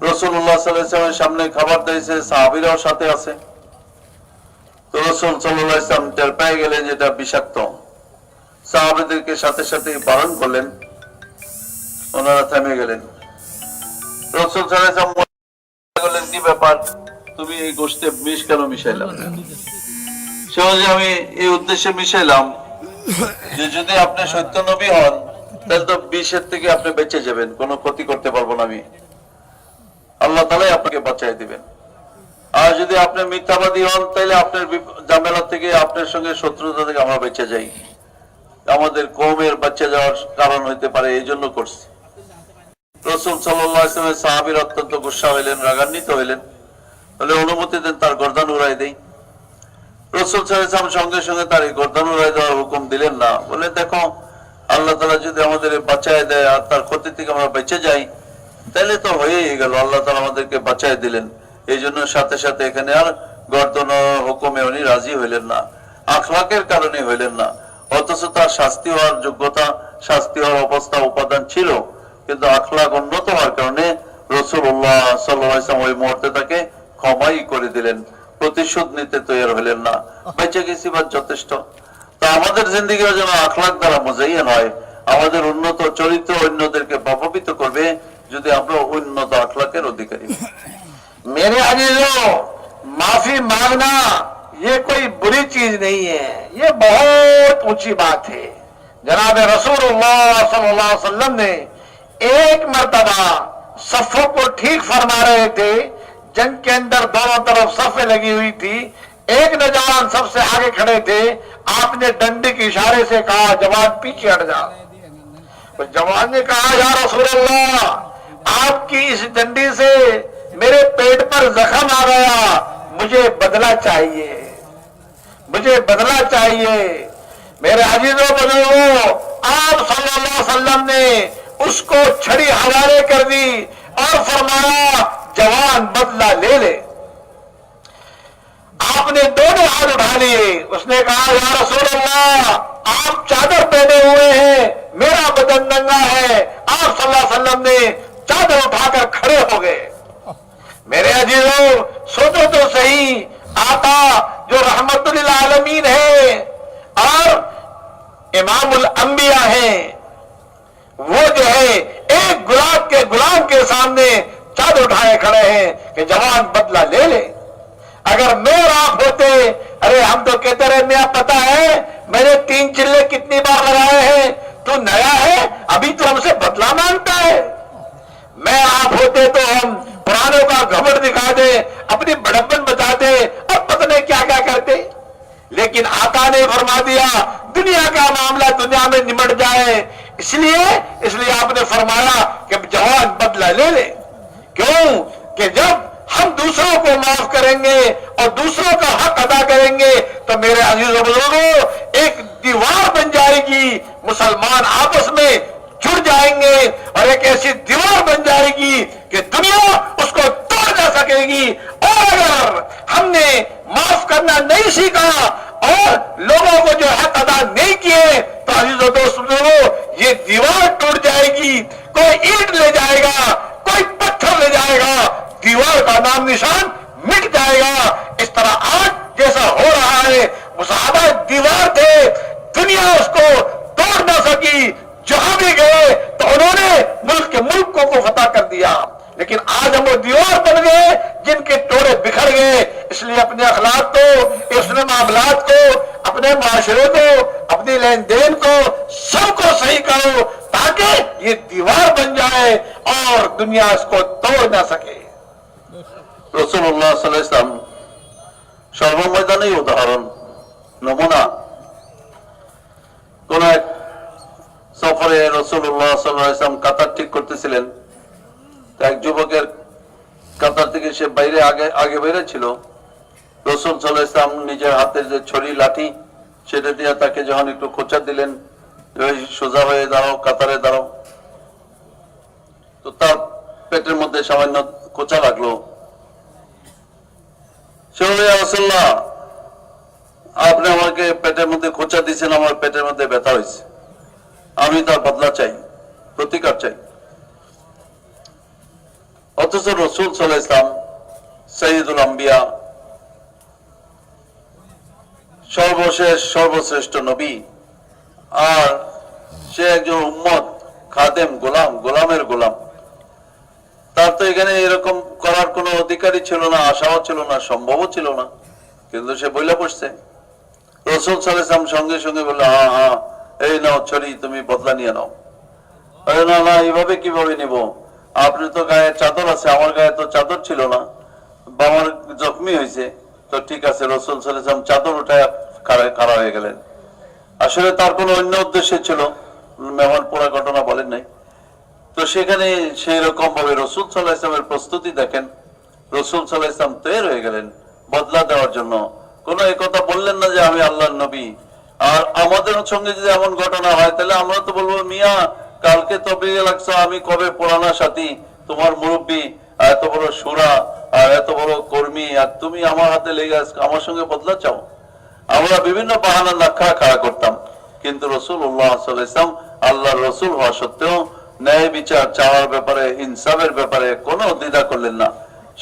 রাসূলুল্লাহ সাল্লাল্লাহু আলাইহি ওয়াসাল্লামের সামনে খাবার দিয়েছে, সাহাবীরাও সাথে আছে। তো রাসূল সাল্লাল্লাহু আলাইহি ওয়াসাল্লাম টের পেয়ে গেলেন যেটা বিষাক্ত। সাহাবীদেরকে সাথে সাথে বারণ করলেন, ওনারা থেমে গেলেন। রাসূল সাল্লাল্লাহু আলাইহি ওয়াসাল্লাম বললেন কি ব্যাপার, তুমি এই গোশতে বিষ কেন মিশাইলা? সহজে আমি এই উদ্দেশ্যে মিশাইলাম যে যদি আপনি সত্য নবী হন তাহলে তো বিষের থেকে আপনি বেঁচে যাবেন, কোনো ক্ষতি করতে পারবো না আমি, আল্লাহ তাআলাই আপনাকে বাঁচাই দিবেন। আর যদি আপনি মিথ্যাবাদী হন তাহলে আপনার ঝামেলা থেকে, আপনার সঙ্গে শত্রুতা থেকে আমরা বেঁচে যাই, আমাদের কওমের বাচ্চা যাওয়ার কারণ হইতে পারে, এই জন্য করছি। রাসূল সাল্লাল্লাহু আলাইহি ওয়াসাল্লামের সাহাবীরা অত্যন্ত গুসা হইলেন, রাগান্বিত হইলেন, বলে অনুমতি দেন তার গর্দান উড়াই দেই। রাসূল সাল্লাল্লাহু আলাইহি ওয়াসাল্লাম সঙ্গে সঙ্গে তার এই গর্দান উড়াই দেওয়ার হুকুম দিলেন না, বলে দেখো আল্লাহ তাআলা যদি আমাদের বাঁচায় দেয় আর তার ক্ষতি থেকে আমরা বেঁচে যাই তাহলে তো হয়েই গেল, আল্লাহ তাআলা আমাদেরকে বাঁচায় দিলেন। এই জন্য সাথে সাথে এখানে আর গর্দন হুকুমে উনি রাজি হইলেন না, আখলাকের কারণে হইলেন না। অথচ তার শাস্তি হওয়ার যোগ্যতা, শাস্তি হওয়ার অবস্থা উপাদান ছিল, কিন্তু আখলাক উন্নত হওয়ার কারণে রাসূলুল্লাহ সাল্লাল্লাহু আলাইহি ওয়াসাল্লাম ওই মুহূর্তে তাকে ক্ষমাই করে দিলেন, প্রতিশোধ নিতে তৈরি হলেন না, বেঁচে গেছি বা যথেষ্ট। তা আমাদের জিন্দেগিও যেন আখলাক দ্বারা মুজাইয়ান হয়, আমাদের উন্নত চরিত্র অন্যদেরকে প্রভাবিত করবে যদি আমরা উন্নত আখলাকের অধিকারী। मेरे अजीजों, माफी मांगना ये कोई बुरी चीज नहीं है, ये बहुत ऊंची बात है। जनाब रसूलुल्लाह सल्लल्लाहु अलैहि वसल्लम ने एक मर्तबा सफ़ों को ठीक फरमा रहे थे, जंग के अंदर दोनों तरफ सफ़ें लगी हुई थी, एक नौजवान सबसे आगे खड़े थे, आपने डंडे के इशारे से कहा जवान पीछे हट जा। तो जवान ने कहा या रसूलल्लाह, आपकी इस डंडी से मेरे पेट पर जख्म आ गया, मुझे बदला चाहिए, मुझे बदला चाहिए। मेरे अजीजों बुजुर्गों, आप सल्लल्लाहु अलैहि वसल्लम ने उसको छड़ी हवाले कर दी और फरमाया जवान बदला ले ले। आपने दोनों हाथ उठा लिए, उसने कहा या रसूलल्लाह, आप चादर पहने हुए हैं, मेरा बदन नंगा है। आप सल्लल्लाहु अलैहि वसल्लम ने चादर उठाकर खड़े हो गए। मेरे अजीजों, सोचो तो सही, आका जो रहमतुल आलमीन है और इमामुल अंबिया है, वो जो है एक गुलाब के गुलाम के सामने चादर उठाए खड़े हैं कि जवान बदला ले ले। अगर मैं और आप होते, अरे हम तो कहते रहे मियां पता है मैंने 3 चिल्ले कितनी बार लगाए हैं, तू नया है अभी तो हमसे बदला मांगता है। मैं आप होते तो हम पुरानों का घमंड दिखा दे, अपनी बड़प्पन बता दे और पता नहीं क्या क्या करते। लेकिन आका ने फरमा दिया दुनिया का मामला दुनिया में निमट जाए, इसलिए आपने फरमाया कि जवान बदला ले ले। क्यों कि जब हम दूसरों को माफ करेंगे और दूसरों का हक अदा करेंगे तो मेरे अजीजों बुजुर्गों एक दीवार बन जाएगी, मुसलमान आपस में जुड़ जाएंगे और एक ऐसी दीवार बन जाएगी कि दुनिया उसको तोड़ ना सकेगी। और अगर हमने माफ करना नहीं सीखा और लोगों को जो हक अदा नहीं किए तो अजीजों दोस्तों ये दीवार टूट जाएगी, कोई ईंट ले जाएगा, कोई पत्थर ले जाएगा, दीवार का नाम निशान मिट जाएगा। इस तरह आज जैसा हो रहा है, मुसाहबा दीवार थे, दुनिया उसको तोड़ ना सकी, जहां भी गए तो उन्होंने मुल्क के मुल्कों को फतह कर दिया। लेकिन आज हम वो दीवार बन गए जिनके टोड़े बिखर गए। इसलिए अपने अखलाक को, अपने मामलात को, अपने माशरे को, अपने लेन देन को सबको सही करो ताकि ये दीवार बन जाए और दुनिया इसको तोड़ ना सके। রাসূলুল্লাহ সাল্লাল্লাহু আলাইহি ওয়াসাল্লাম সর্বময়দানেই উদাহরণ, নমুনা। কোন এক সফরে রাসূলুল্লাহ সাল্লাল্লাহু আলাইহি ওয়াসাল্লাম কাতার ঠিক করতেছিলেন, এক যুবকের কাতার থেকে সে বাইরে আগে বেরে ছিল। রাসূল সাল্লাল্লাহু আলাইহি ওয়াসাল্লাম নিজের হাতের যে ছড়ি লাঠি সেটা দিয়ে তাকে যখন একটু খোঁচা দিলেন, সোজা হয়ে দাঁড়াও, কাতারে দাঁড়াও, তো তার পেটের মধ্যে সামান্য খোঁচা লাগলো। রাসূলুল্লাহ, আপনি আমাকে পেটের মধ্যে খোঁচা দিয়েছেন, আমার পেটের মধ্যে ব্যথা হয়েছে, আমি তার বদলা চাই, প্রতিকার চাই। অথচ রাসূল সাল্লাল্লাহু আলাইহি ওয়াসাল্লাম সাইয়্যিদুল আম্বিয়া, সর্বশেষ সর্বশ্রেষ্ঠ নবী, আর সে একজন উম্মত, খাদেম, গোলাম, গোলামের গোলাম। তার তো এখানে এরকম করার কোনো অধিকারই ছিল না, আশাও ছিল না, সম্ভবও ছিল না, কিন্তু সে বইলা পড়ছে। রসুল সাল্লাল্লাহু আলাইহি ওয়াসাল্লাম সঙ্গে সঙ্গে বললো, হ্যাঁ হ্যাঁ, এই নাও ছড়ি, তুমি বদলা নিয়ে নাও। আরে না না, এইভাবে কিভাবে নিব? আপনি তো গায়ে চাদর আছে, আমার গায়ে তো চাদর ছিল না, বা আমার জখমি হয়েছে। তো ঠিক আছে, রসুল সাল্লাল্লাহু আলাইহি ওয়াসাল্লাম চাদর উঠায় খাড়া হয়ে গেলেন। আসলে তার কোনো অন্য উদ্দেশ্য ছিল, মেহমান পুরা ঘটনা বলেন নাই। তো সেখানে সেই রকম ভাবে রসুল সাল্লাল্লাহু আলাইহি ওয়াসাল্লামের প্রস্তুতি দেখেন। রসুল সাল্লাল্লাহু আলাইহি ওয়াসাল্লাম তৈরি হয়ে গেলেন বদলা দেওয়ার জন্য। কোনো এই কথা বললেন না যে আমি আল্লাহর নবী। আর আমাদের সঙ্গে যদি এমন ঘটনা হয়, তাহলে আমরা তো বলবো, মিয়া কালকে তবলিগে লাগছো, আমি কবে পুরানা সাথী, তোমার মুরব্বী, এত বড় সুরা আর এত বড় কর্মী, আর তুমি আমার হাতে লেগে আমার সঙ্গে বদলা চাও। আমরা বিভিন্ন বাহানা নাক্ষা খাড়া করতাম। কিন্তু রাসূলুল্লাহ সাল্লাল্লাহু আলাইহি ওয়াসাল্লাম আল্লাহর রসুল হওয়া সত্ত্বেও ন্যায় বিচার চাওয়ার ব্যাপারে, ইনসাফের ব্যাপারে কোনো দ্বিধা করলেন না।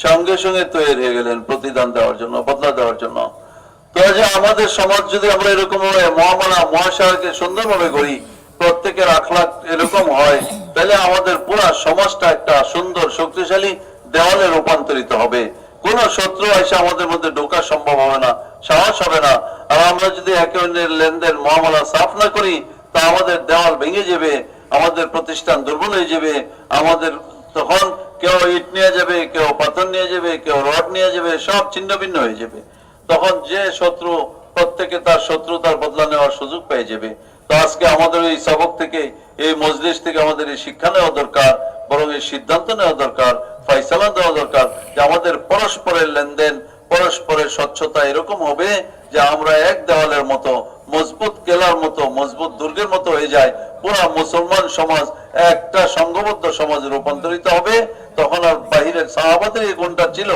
সঙ্গে সঙ্গে তৈরি হয়ে গেলেন প্রতিদান দেওয়ার জন্য, বদলা দেওয়ার জন্য। তো যে আমাদের সমাজ যদি আমরা এরকম মহামানা মহাশয়কে সুন্দরভাবে করি, প্রত্যেকের আখলাক এরকম হয়, তাহলে আমাদের পুরা সমাজটা একটা সুন্দর শক্তিশালী দেওয়ালে রূপান্তরিত হবে। কোন শত্রু এসে আমাদের মধ্যে ঢোকা সম্ভব হবে না, সাহস হবে না। আর আমরা যদি একে অন্যের লেনদেন মহামালা সাফ না করি, তা আমাদের দেওয়াল ভেঙে যাবে, আমাদের প্রতিষ্ঠান দুর্বল হয়ে যাবে। আমাদের তখন কেউ ইট নিয়ে যাবে, কেউ পাথর নিয়ে যাবে, কেউ রড নিয়ে যাবে, সব ছিন্ন ভিন্ন হয়ে যাবে। তখন যে শত্রু, প্রত্যেকে তার শত্রুতার বদলা নেওয়ার সুযোগ পেয়ে যাবে। তো আজকে আমাদের এই সবক থেকে, এই মজলিস থেকে আমাদের এই শিক্ষা নেওয়া দরকার, বরং এই সিদ্ধান্ত নেওয়া দরকার, ফয়সালা দেওয়া দরকার যে আমাদের পরস্পরের লেনদেন, পরস্পরের স্বচ্ছতা এরকম হবে যে আমরা এক দেওয়ালের মতো, মজবুত কেলার মতো, মজবুত দুর্গের মতো হয়ে যায়। পুরা মুসলমান সমাজ একটা সংঘবদ্ধ সমাজে রূপান্তরিত হবে। তখন আর বাহিরের সাহাবাদের এই গুণটা ছিল,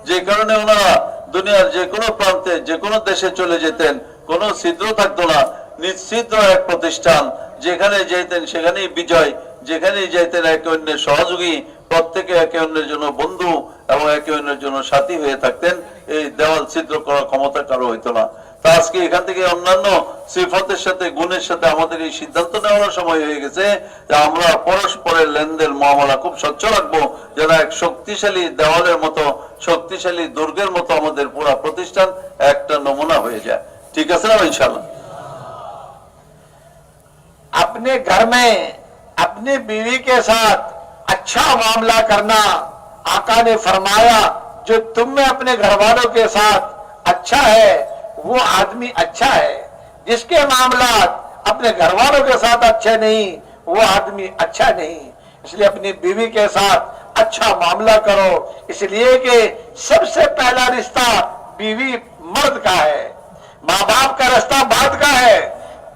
যে কারণে ওনারা দুনিয়ার যে কোনো প্রান্তে, যে কোনো দেশে চলে যেতেন, কোনো ছিদ্র থাকতো না, নিশ্চিদ্র এক প্রতিষ্ঠান, যেখানে যেতেন সেখানেই বিজয়, যেখানেই যেতেন একে অন্যের সহযোগী, প্রত্যেকে একে অন্যের জন্য বন্ধু এবং একে অন্যের জন্য সাথী হয়ে থাকতেন। এই দেওয়াল ছিদ্র করার ক্ষমতা কারো হইতো না। তা আজকে এখান থেকে অন্যান্য সিফতের সাথে, গুণের সাথে আমাদের এই সিদ্ধান্ত নেওয়ার সময় হয়ে গেছে যে আমরা পরস্পরের লেনদেন মহামালা খুব স্বচ্ছ রাখবো, যেন এক শক্তিশালী দেওয়ালের মতো, শক্তিশালী দুর্গের মতো আমাদের পুরা প্রতিষ্ঠান একটা নমুনা হয়ে যায়। ঠিক আছে না ইনশাআল্লাহ? अपने घर में अपनी बीवी के साथ अच्छा मामला करना, आका ने फरमाया जो तुम में अपने घर वालों के साथ अच्छा है वो आदमी अच्छा है, जिसके मामला अपने घर वालों के साथ अच्छे नहीं वो आदमी अच्छा नहीं। इसलिए अपनी बीवी के साथ अच्छा मामला करो, इसलिए कि सबसे पहला रिश्ता बीवी मर्द का है, माँ बाप का रिश्ता बाद का है,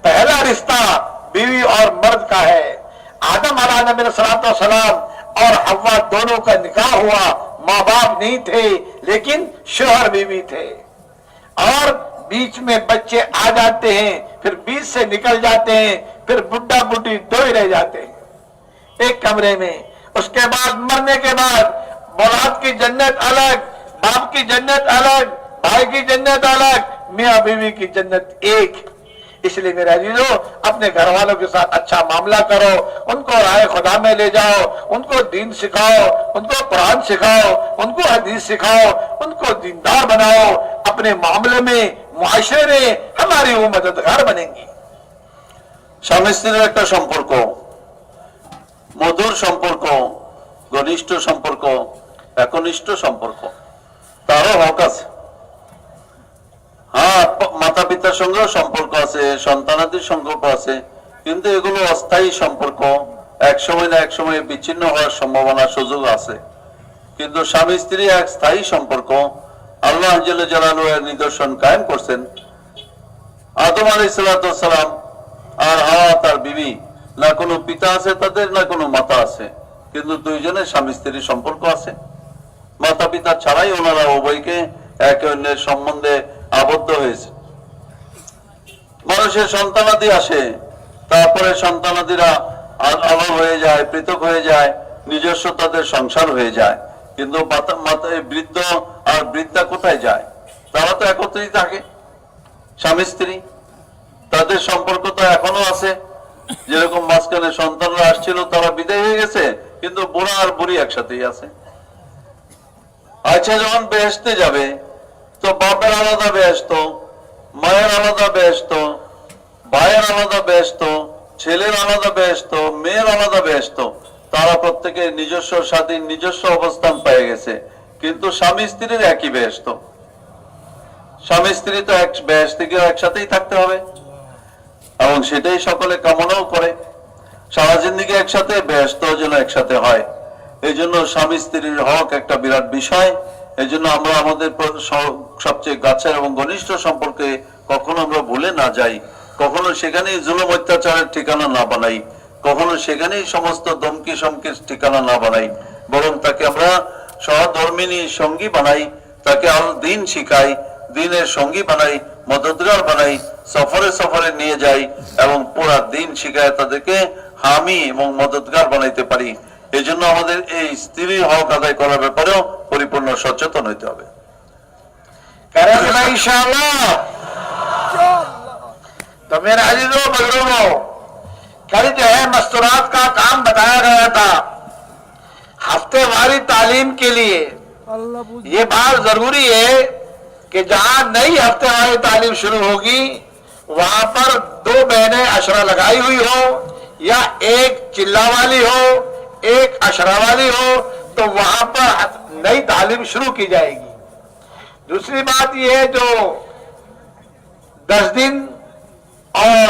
पहला रिश्ता बीवी और मर्द का है। आदम अलैहिस्सलाम और हव्वा दोनों का निकाह हुआ, माँ बाप नहीं थे लेकिन शोहर बीवी थे। और बीच में बच्चे आ जाते हैं, फिर बीच से निकल जाते हैं, फिर बुढ़ा बुढ़ी दो ही रह जाते हैं एक कमरे में। उसके बाद मरने के बाद औलाद की जन्नत अलग, बाप की जन्नत अलग, भाई की जन्नत अलग, मियाँ बीवी की जन्नत एक। इसलिए मेरे अजीजों, अपने घर वालों के साथ अच्छा मामला करो, उनको राह खुदा में ले जाओ, उनको दीन सिखाओ, उनको कुरान सिखाओ, उनको हदीस सिखाओ, उनको दीनदार बनाओ। अपने मामले में, मुआशरे में हमारी वो मददगार बनेंगी। স্বামী স্ত্রীর একটা সম্পর্ক, মধুর সম্পর্ক, ঘনিষ্ঠ সম্পর্ক, একনিষ্ঠ সম্পর্ক, তারও হক আছে। হ্যাঁ, মাতা পিতার সঙ্গেও সম্পর্ক আছে, সন্তানাদির সম্পর্ক আছে, কিন্তু এগুলো অস্থায়ী সম্পর্ক, এক সময় না এক সময় বিচ্ছিন্ন হওয়ার সম্ভাবনা, সুযোগ আছে। কিন্তু স্বামী স্ত্রী এক স্থায়ী সম্পর্ক। আল্লাহ জাল্লা জালালুহু এর নিদর্শন কায়েম করছেন। আদম আলাইহিস সালাম আর হাওয়া তার বিবি, না কোনো পিতা আছে তাদের, না কোনো মাতা আছে, কিন্তু দুইজনের স্বামী স্ত্রীর সম্পর্ক আছে। মাতা পিতা ছাড়াই ওনারা উভয়কে একে অন্যের সম্বন্ধে আবদ্ধ হয়েছে। মানুষের সন্তানাদি আসে, তারপরে সন্তানাদিরা আলাদা হয়ে যায়, পৃথক হয়ে যায়, নিজস্ব তাদের সংসার হয়ে যায়। কিন্তু বৃদ্ধ আর বৃদ্ধা কোথায় যায়? তারা তো একত্রেই থাকে, স্বামী স্ত্রী, তাদের সম্পর্ক তো এখনো আছে। যেরকম মাঝখানে সন্তানরা আসছিল, তারা বিদায় হয়ে গেছে, কিন্তু বুড়া আর বুড়ি একসাথেই আছে। আচ্ছা, যখন বেহেশতে যাবে তো বাপের আলাদা বেহেশত, মায়ের আলাদা বেহেশত, ভাইয়ের আলাদা বেহেশত, ছেলের আলাদা বেহেশত, মেয়ের আলাদা বেহেশত। তারা প্রত্যেকে নিজস্ব স্বাধীন নিজস্ব অবস্থান পেয়ে গেছে, কিন্তু স্বামী স্ত্রীর একই বেহেশত। স্বামী স্ত্রী তো এক বেহেশতে গিয়ে একসাথেই থাকতে হবে, এবং সেটাই সকলে কামনাও করে। সারা জিন্দিগি একসাথে, বেহেশত যেন একসাথে হয়। এই জন্য স্বামী স্ত্রীর হক একটা বিরাট বিষয়। এই জন্য আমরা আমাদের সবচেয়ে কাছের এবং ঘনিষ্ঠ সম্পর্কে কখনো আমরা ভুলে না যাই, কখনো সেখানেই জুলুম অত্যাচারের ঠিকানা না বানাই, কখনো সেখানেই সমস্ত ধমকি সমকির ঠিকানা না বানাই, বরং তাকে আমরা সহধর্মিনী সঙ্গী বানাই, তাকে আল দিন শিখাই, দিনের সঙ্গী বানাই, মদদগার বানাই, সফরে সফরে নিয়ে যাই এবং পুরা দিন শিখায় তাদেরকে হামি এবং মদদগার বানাইতে পারি। এই জন্য আমাদের এই স্ত্রীর হক আদায় করার ব্যাপারেও পরিপূর্ণ সচেতন হইতে হবে। करेंगे ना इंशाअल्लाह। तो मेरे अजीजों बुजुर्गों, कल जो है मस्तूरात का काम बताया गया था हफ्तेवारी तालीम के लिए। ये बात जरूरी है कि जहां नई हफ्तेवारी तालीम शुरू होगी वहां पर 2 बहनें अशरा लगाई हुई हो या एक चिल्ला वाली हो एक अशरा वाली हो, तो वहां पर नई तालीम शुरू की जाएगी। दूसरी बात यह है जो 10 दिन और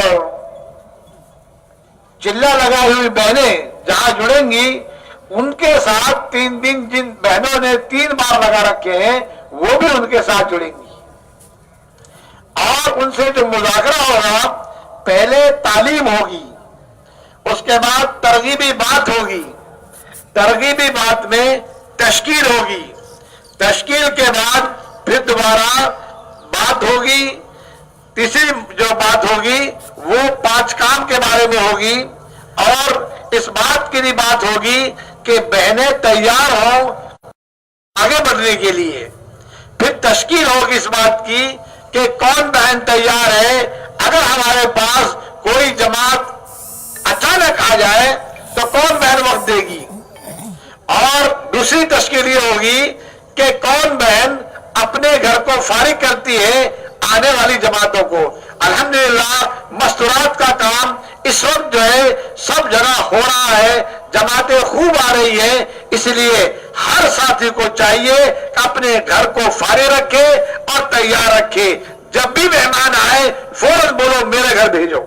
चिल्ला लगाई हुई बहनें जहां जुड़ेंगी उनके साथ 3 दिन जिन बहनों ने 3 बार लगा रखे हैं वो भी उनके साथ जुड़ेंगी और उनसे जो मुज़ाकरा होगा, पहले तालीम होगी, उसके बाद तरगीबी बात होगी, तरगीबी बात में तश्कील होगी, तश्कील के बाद फिर दोबारा बात होगी। तीसरी जो बात होगी वो 5 काम के बारे में होगी और इस बात की भी बात होगी कि बहनें तैयार हो आगे बढ़ने के लिए। फिर तश्कील होगी इस बात की कि कौन बहन तैयार है अगर हमारे पास कोई जमात अचानक आ जाए तो कौन बहन वक्त देगी। और दूसरी तश्कील ये होगी कि कौन बहन अपने घर को फारिग करती है आने वाली जमातों को। अल्हम्दुलिल्लाह मस्तूरात का काम इस वक्त जो है सब जगह हो रहा है, जमातें खूब आ रही है, इसलिए हर साथी को चाहिए कि अपने घर को फारिग रखे और तैयार रखे। जब भी मेहमान आए फौरन बोलो मेरे घर भेजो।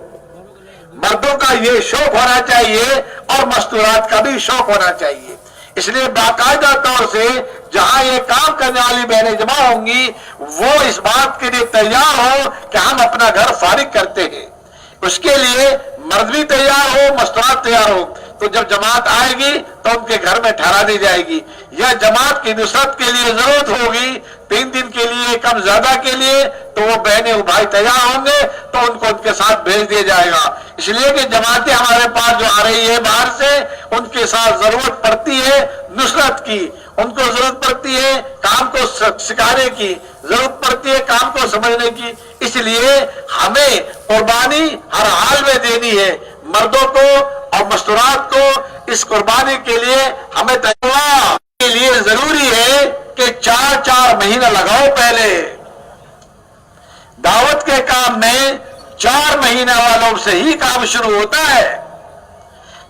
मर्दों का ये शौक होना चाहिए और मस्तूरात का भी शौक होना चाहिए। इसलिए बाकायदा तौर से जहां ये काम करने वाली बहनें जमा होंगी वो इस बात के लिए तैयार हो कि हम अपना घर फारिग करते हैं। उसके लिए मर्द भी तैयार हो, मस्तूरात तैयार हो। तो जब जमात आएगी तो उनके घर में ठहरा दी जाएगी। या जमात की नुसरत के लिए जरूरत होगी 3 दिन के लिए कम ज्यादा के लिए, तो वो बहनें भाई तैयार होंगे तो उनको उनके साथ भेज दिया जाएगा। इसलिए कि जमातें हमारे पास जो आ रही है बाहर से, उनके साथ जरूरत पड़ती है नुसरत की, उनको जरूरत पड़ती है काम को सिखाने की, जरूरत पड़ती है काम को समझने की। इसलिए हमें कुर्बानी हर हाल में देनी है। मर्दों को और मस्तूरात को इस कुर्बानी के लिए हमें तैयार के लिए जरूरी है कि 4-4 महीना लगाओ। पहले दावत के काम में 4 महीना वालों से ही काम शुरू होता है।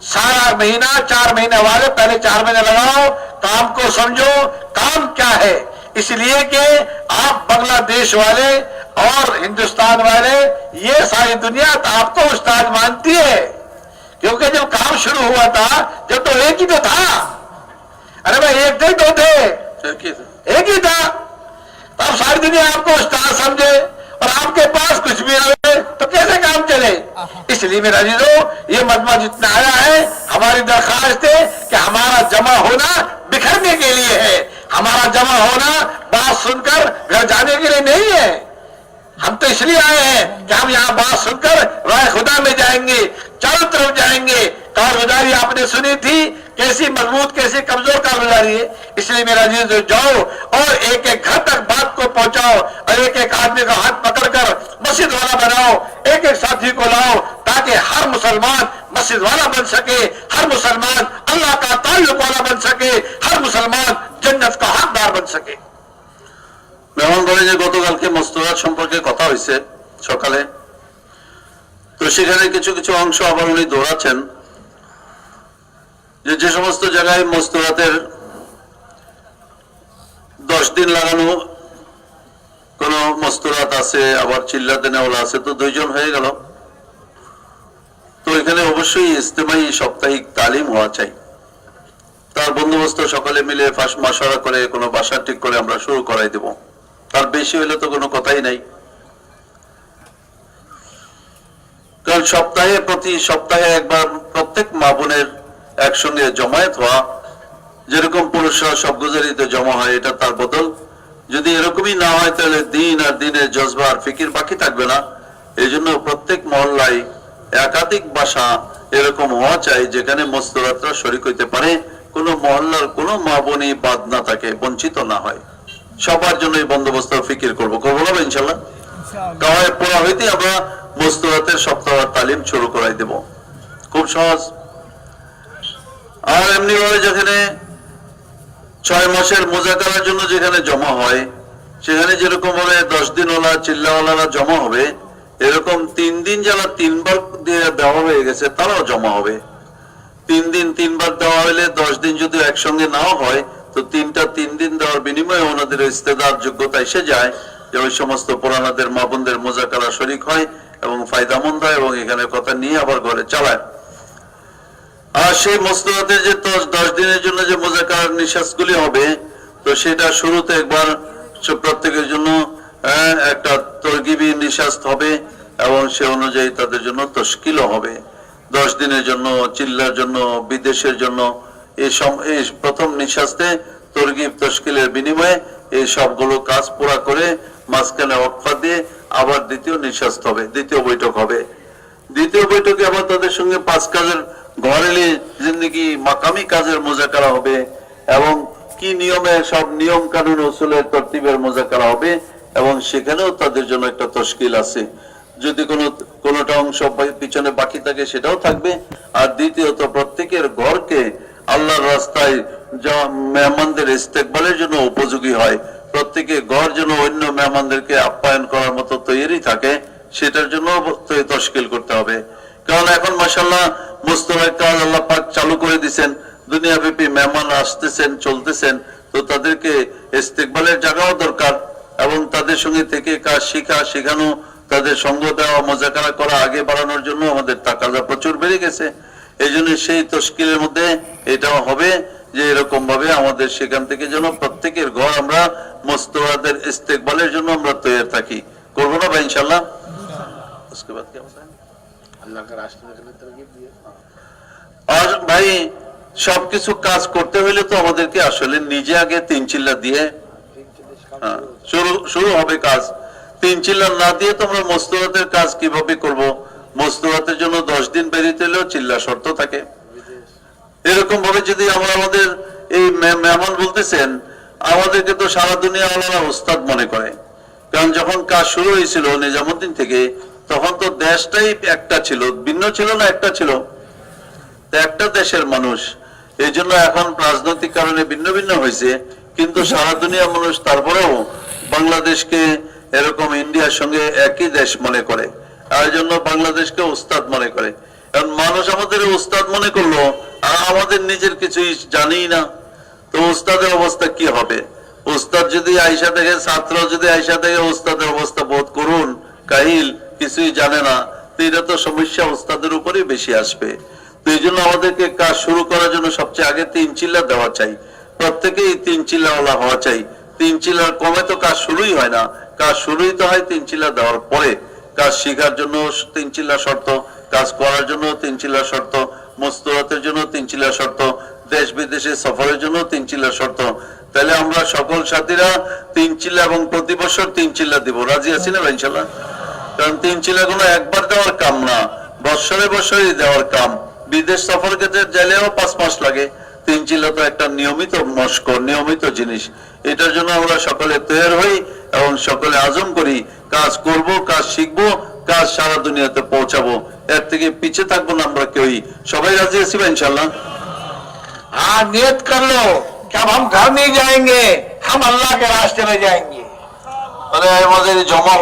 सारा महीना 4 महीने वाले पहले 4 महीने लगाओ, काम को समझो काम क्या है। इसलिए कि आप बांग्लादेश वाले और हिंदुस्तान वाले ये सारी दुनिया तो आपको उस्ताद मानती है, क्योंकि जब काम शुरू हुआ था जब तो एक ही तो था। अरे भाई एक थे 2 थे, एक ही था। तो अब सारी दुनिया आपको उस्ताद समझे और आपके पास कुछ भी आए तो कैसे काम चले। इसलिए मेरा अजीजों ये मजमा जितना आया है, हमारी दरखास्त है कि हमारा जमा होना बिखरने के लिए है। हमारा जमा होना बात सुनकर घर जाने के लिए नहीं है। हम तो इसलिए आए हैं कि हम यहाँ बात सुनकर राय खुदा में जाएंगे, चारों तरफ जाएंगे। कारगुजारी आपने सुनी थी कैसी मजबूत कैसी कमजोर कारगुजारी है। इसलिए मेरा अजीज जाओ और एक एक घर तक बात को पहुंचाओ और एक एक आदमी का हाथ पकड़कर मस्जिद वाला बनाओ, एक एक साथी को लाओ, ताकि हर मुसलमान मस्जिद वाला बन सके, हर मुसलमान अल्लाह का ताल्लुक वाला बन सके, हर मुसलमान जन्नत का हकदार बन सके। মেহমান বলে যে গতকালকে মস্তূরাত সম্পর্কে কথা হয়েছে, সকালে। তো সেখানে কিছু কিছু অংশ আবার উনি দৌড়াচ্ছেন, যে সমস্ত জায়গায় মস্তরাতের 10 দিন লাগানো কোন মস্তরাত আছে, আবার চিল্লাতে নেওয়া আছে, তো 2 জন হয়ে গেল। তো এখানে অবশ্যই ইজতেমাই সাপ্তাহিক তালিম হওয়া চাই। তার বন্দোবস্ত সকালে মিলে মাশওয়ারা করে কোনো বাসা ঠিক করে আমরা শুরু করাই দেব। তার বেশি হলে তো কোনো কথাই নাই। কারণ প্রতি সপ্তাহে একবার প্রত্যেক মা বোনের একসঙ্গে জমায়েত হওয়া, যেরকম পুরুষরা সব গুজারিতে জমা হয়, এটা তার বদল। যদি এরকমই না হয় তাহলে দিন আর দিনের জজবা আর ফিকির বাকি থাকবে না। এই জন্য প্রত্যেক মহল্লায় একাধিক বাসা এরকম হওয়া চাই, যেখানে মস্তরাতরা শরীক হইতে পারে, কোন মহল্লার কোন মা বোনই বাদ না থাকে, বঞ্চিত না হয়। সবার জন্য এই বন্দোবস্ত ফিকির করবো না ইনশাল্লাহ। গাওয়ায় পড়া হইতে আমরা মস্তরাতের সপ্তাহ তালিম শুরু করাই দেব, খুব সহজ। আর এমনি ভাবে যেখানে 6 মাসের মোজাকারার জন্য যেখানে জমা হয়, সেখানে যেরকম ভাবে 10 দিনওয়ালা চিল্লাওয়ালারা জমা হবে, এরকম 3 দিন যারা 3 বার দিয়ে দেওয়া হয়ে গেছে তারাও জমা হবে। 3 দিন 3 বার দেওয়া হলে 10 দিন যদি একসঙ্গে নাও হয়, তো 3 দিন দেওয়ার বিনিময়ে ওনাদের ইস্তেদার যোগ্যতা এসে যায়, যে ওই সমস্ত পুরানাদের মা বোনদের মোজাকারা শরীক হয় এবং ফায়দামন্দ হয়, এবং এখানে কথা নিয়ে আবার ঘরে চালায়। আর সেই মস্তরাতের যে 10 দিনের জন্য যে মোজাকার নিঃশ্বাসগুলি হবে, তো সেটা শুরুতে একবার প্রত্যেকের জন্য একটা তরগিবি নিঃশ্বাস হবে, এবং সে অনুযায়ী তাদের জন্য তশকিলও হবে। 10 দিনের জন্য, চিল্লার জন্য, বিদেশের জন্য, এই প্রথম নিঃশ্বাসে তরগিব তশকিলের বিনিময়ে এই সবগুলো কাজ পুরা করে মাঝখানে ওয়াকফা দিয়ে আবার দ্বিতীয় নিঃশ্বাস হবে, দ্বিতীয় বৈঠক হবে। দ্বিতীয় বৈঠকে আবার তাদের সঙ্গে 5 কাজের ঘরেলি জিন্দগি মাকামি কাজের মোজাকারা হবে, এবং কি নিয়মে সব নিয়ম কানুন উসুলের তরতিবের মোজাকারা হবে, এবং সেখানেও তাদের জন্য একটা তশকিল আছে। যদি কোনোটা অংশ পিছনে বাকি থাকে সেটাও থাকবে। আর দ্বিতীয়ত প্রত্যেকের ঘরকে আল্লাহর রাস্তায় মেহমানদের ইস্তেকবালের জন্য উপযোগী হয়, প্রত্যেকের ঘর যেন অন্য মেহমানদেরকে আপ্যায়ন করার মতো তৈরি থাকে, সেটার জন্য তশকিল করতে হবে। কারণ এখন মাশাআল্লাহ মুস্তরাক কাজ আল্লাহ পাক চালু করে দিয়েছেন, দুনিয়াব্যাপী মেহমান আসতেছেন চলতেছেন, তো তাদেরকে ইস্তেকবালের জায়গাও দরকার, এবং তাদের সঙ্গে থেকে কাজ শেখানো, তাদের সঙ্গ দেওয়া, মোজাকারা করা, আগে বাড়ানোর জন্য আমাদের তাকাজা প্রচুর বেড়ে গেছে। এই জন্য সেই তশকিলের মধ্যে এটাও হবে যে এরকম ভাবে আমাদের সেখান থেকে যেন প্রত্যেকের ঘর আমরা মস্তরাতের ইস্তেকবালের জন্য আমরা তৈরি থাকি। করবো না ভাই ইনশাল্লাহ? আর ভাই সবকিছু কাজ করতে হইলে তো আমাদেরকে আসলে নিজে আগে 3 চিল্লা দিয়ে শুরু হবে কাজ। 3 চিল্লা না দিয়ে তো আমরা মস্তরাতের কাজ কিভাবে করব? মস্তরাতের জন্য 10 দিন বেরিতে হলেও চিল্লা শর্ত থাকে। এরকম ভাবে যদি আমরা আমাদের এই মেহমান বলতেছেন, আমাদেরকে তো সারা দুনিয়া ওনারা ওস্তাদ মনে করে। কারণ যখন কাজ শুরু হয়েছিল নিজামুদ্দিন থেকে, তখন তো দেশটাই একটা ছিল, ভিন্ন ছিল না, একটা ছিল, একটা দেশের মানুষ। এই জন্য এখন রাজনৈতিক কারণে ভিন্ন ভিন্ন হয়েছে, কিন্তু সারা দুনিয়ার মানুষ তারপরেও বাংলাদেশকে এরকম ইন্ডিয়ার সঙ্গে একই দেশ মনে করে, আর জন্য বাংলাদেশকে উস্তাদ মনে করে। কারণ মানুষ আমাদের উস্তাদ মনে করলো, আর আমাদের নিজের কিছুই জানি না, তো উস্তাদের অবস্থা কি হবে? উস্তাদ যদি আয়সা থেকে, ছাত্র যদি আয়সা থেকে উস্তাদের অবস্থা বোধ করুন কাহিল, কিছুই জানে না, তো এটা তো সমস্যা উস্তাদের উপরই বেশি আসবে। তো এই জন্য আমাদেরকে কাজ শুরু করার জন্য সবচেয়ে আগে 3 চিল্লা দেওয়া চাই, প্রত্যেকেই 3 চিল্লাওয়ালা হওয়া চাই। 3 চিল্লার কমে তো কাজ শুরুই হয় না, কাজ শুরুই তো হয় 3 চিল্লা দেওয়ার পরে। কাজ শেখার জন্য 3 চিল্লা শর্ত, কাজ করার জন্য 3 চিল্লা শর্ত, মস্তরাতের জন্য 3 চিল্লা শর্ত, দেশ বিদেশে সফরের জন্য 3 চিল্লা শর্ত। তাহলে আমরা সকল সাথীরা 3 চিল্লা এবং প্রতি বছর 3 চিল্লা দিব, রাজি আছি না ইনশাআল্লাহ? কারণ 3 চিল্লা কোনো একবার দেওয়ার কাম না, বছরে বছরই দেওয়ার কাম। বিদেশ সফর ক্ষেত্রে গেলেও 5 মাস লাগে। 3 চিল্লা তো একটা নিয়মিত মস্ক, নিয়মিত জিনিস। এটার জন্য আমরা সকলে তৈরি হই এবং সকলে আজম করি, কাজ করব, কাজ শিখবো, কাজ সারা দুনিয়াতে পৌঁছাবো, এর থেকে পিছিয়ে থাকবো না আমরা কেউই। সবাই রাজি আছি ইনশাআল্লাহ? हाँ, नियत कर लो कि अब हम घर नहीं जाएंगे, हम अल्लाह के रास्ते में जाएंगे। আমাদের জমা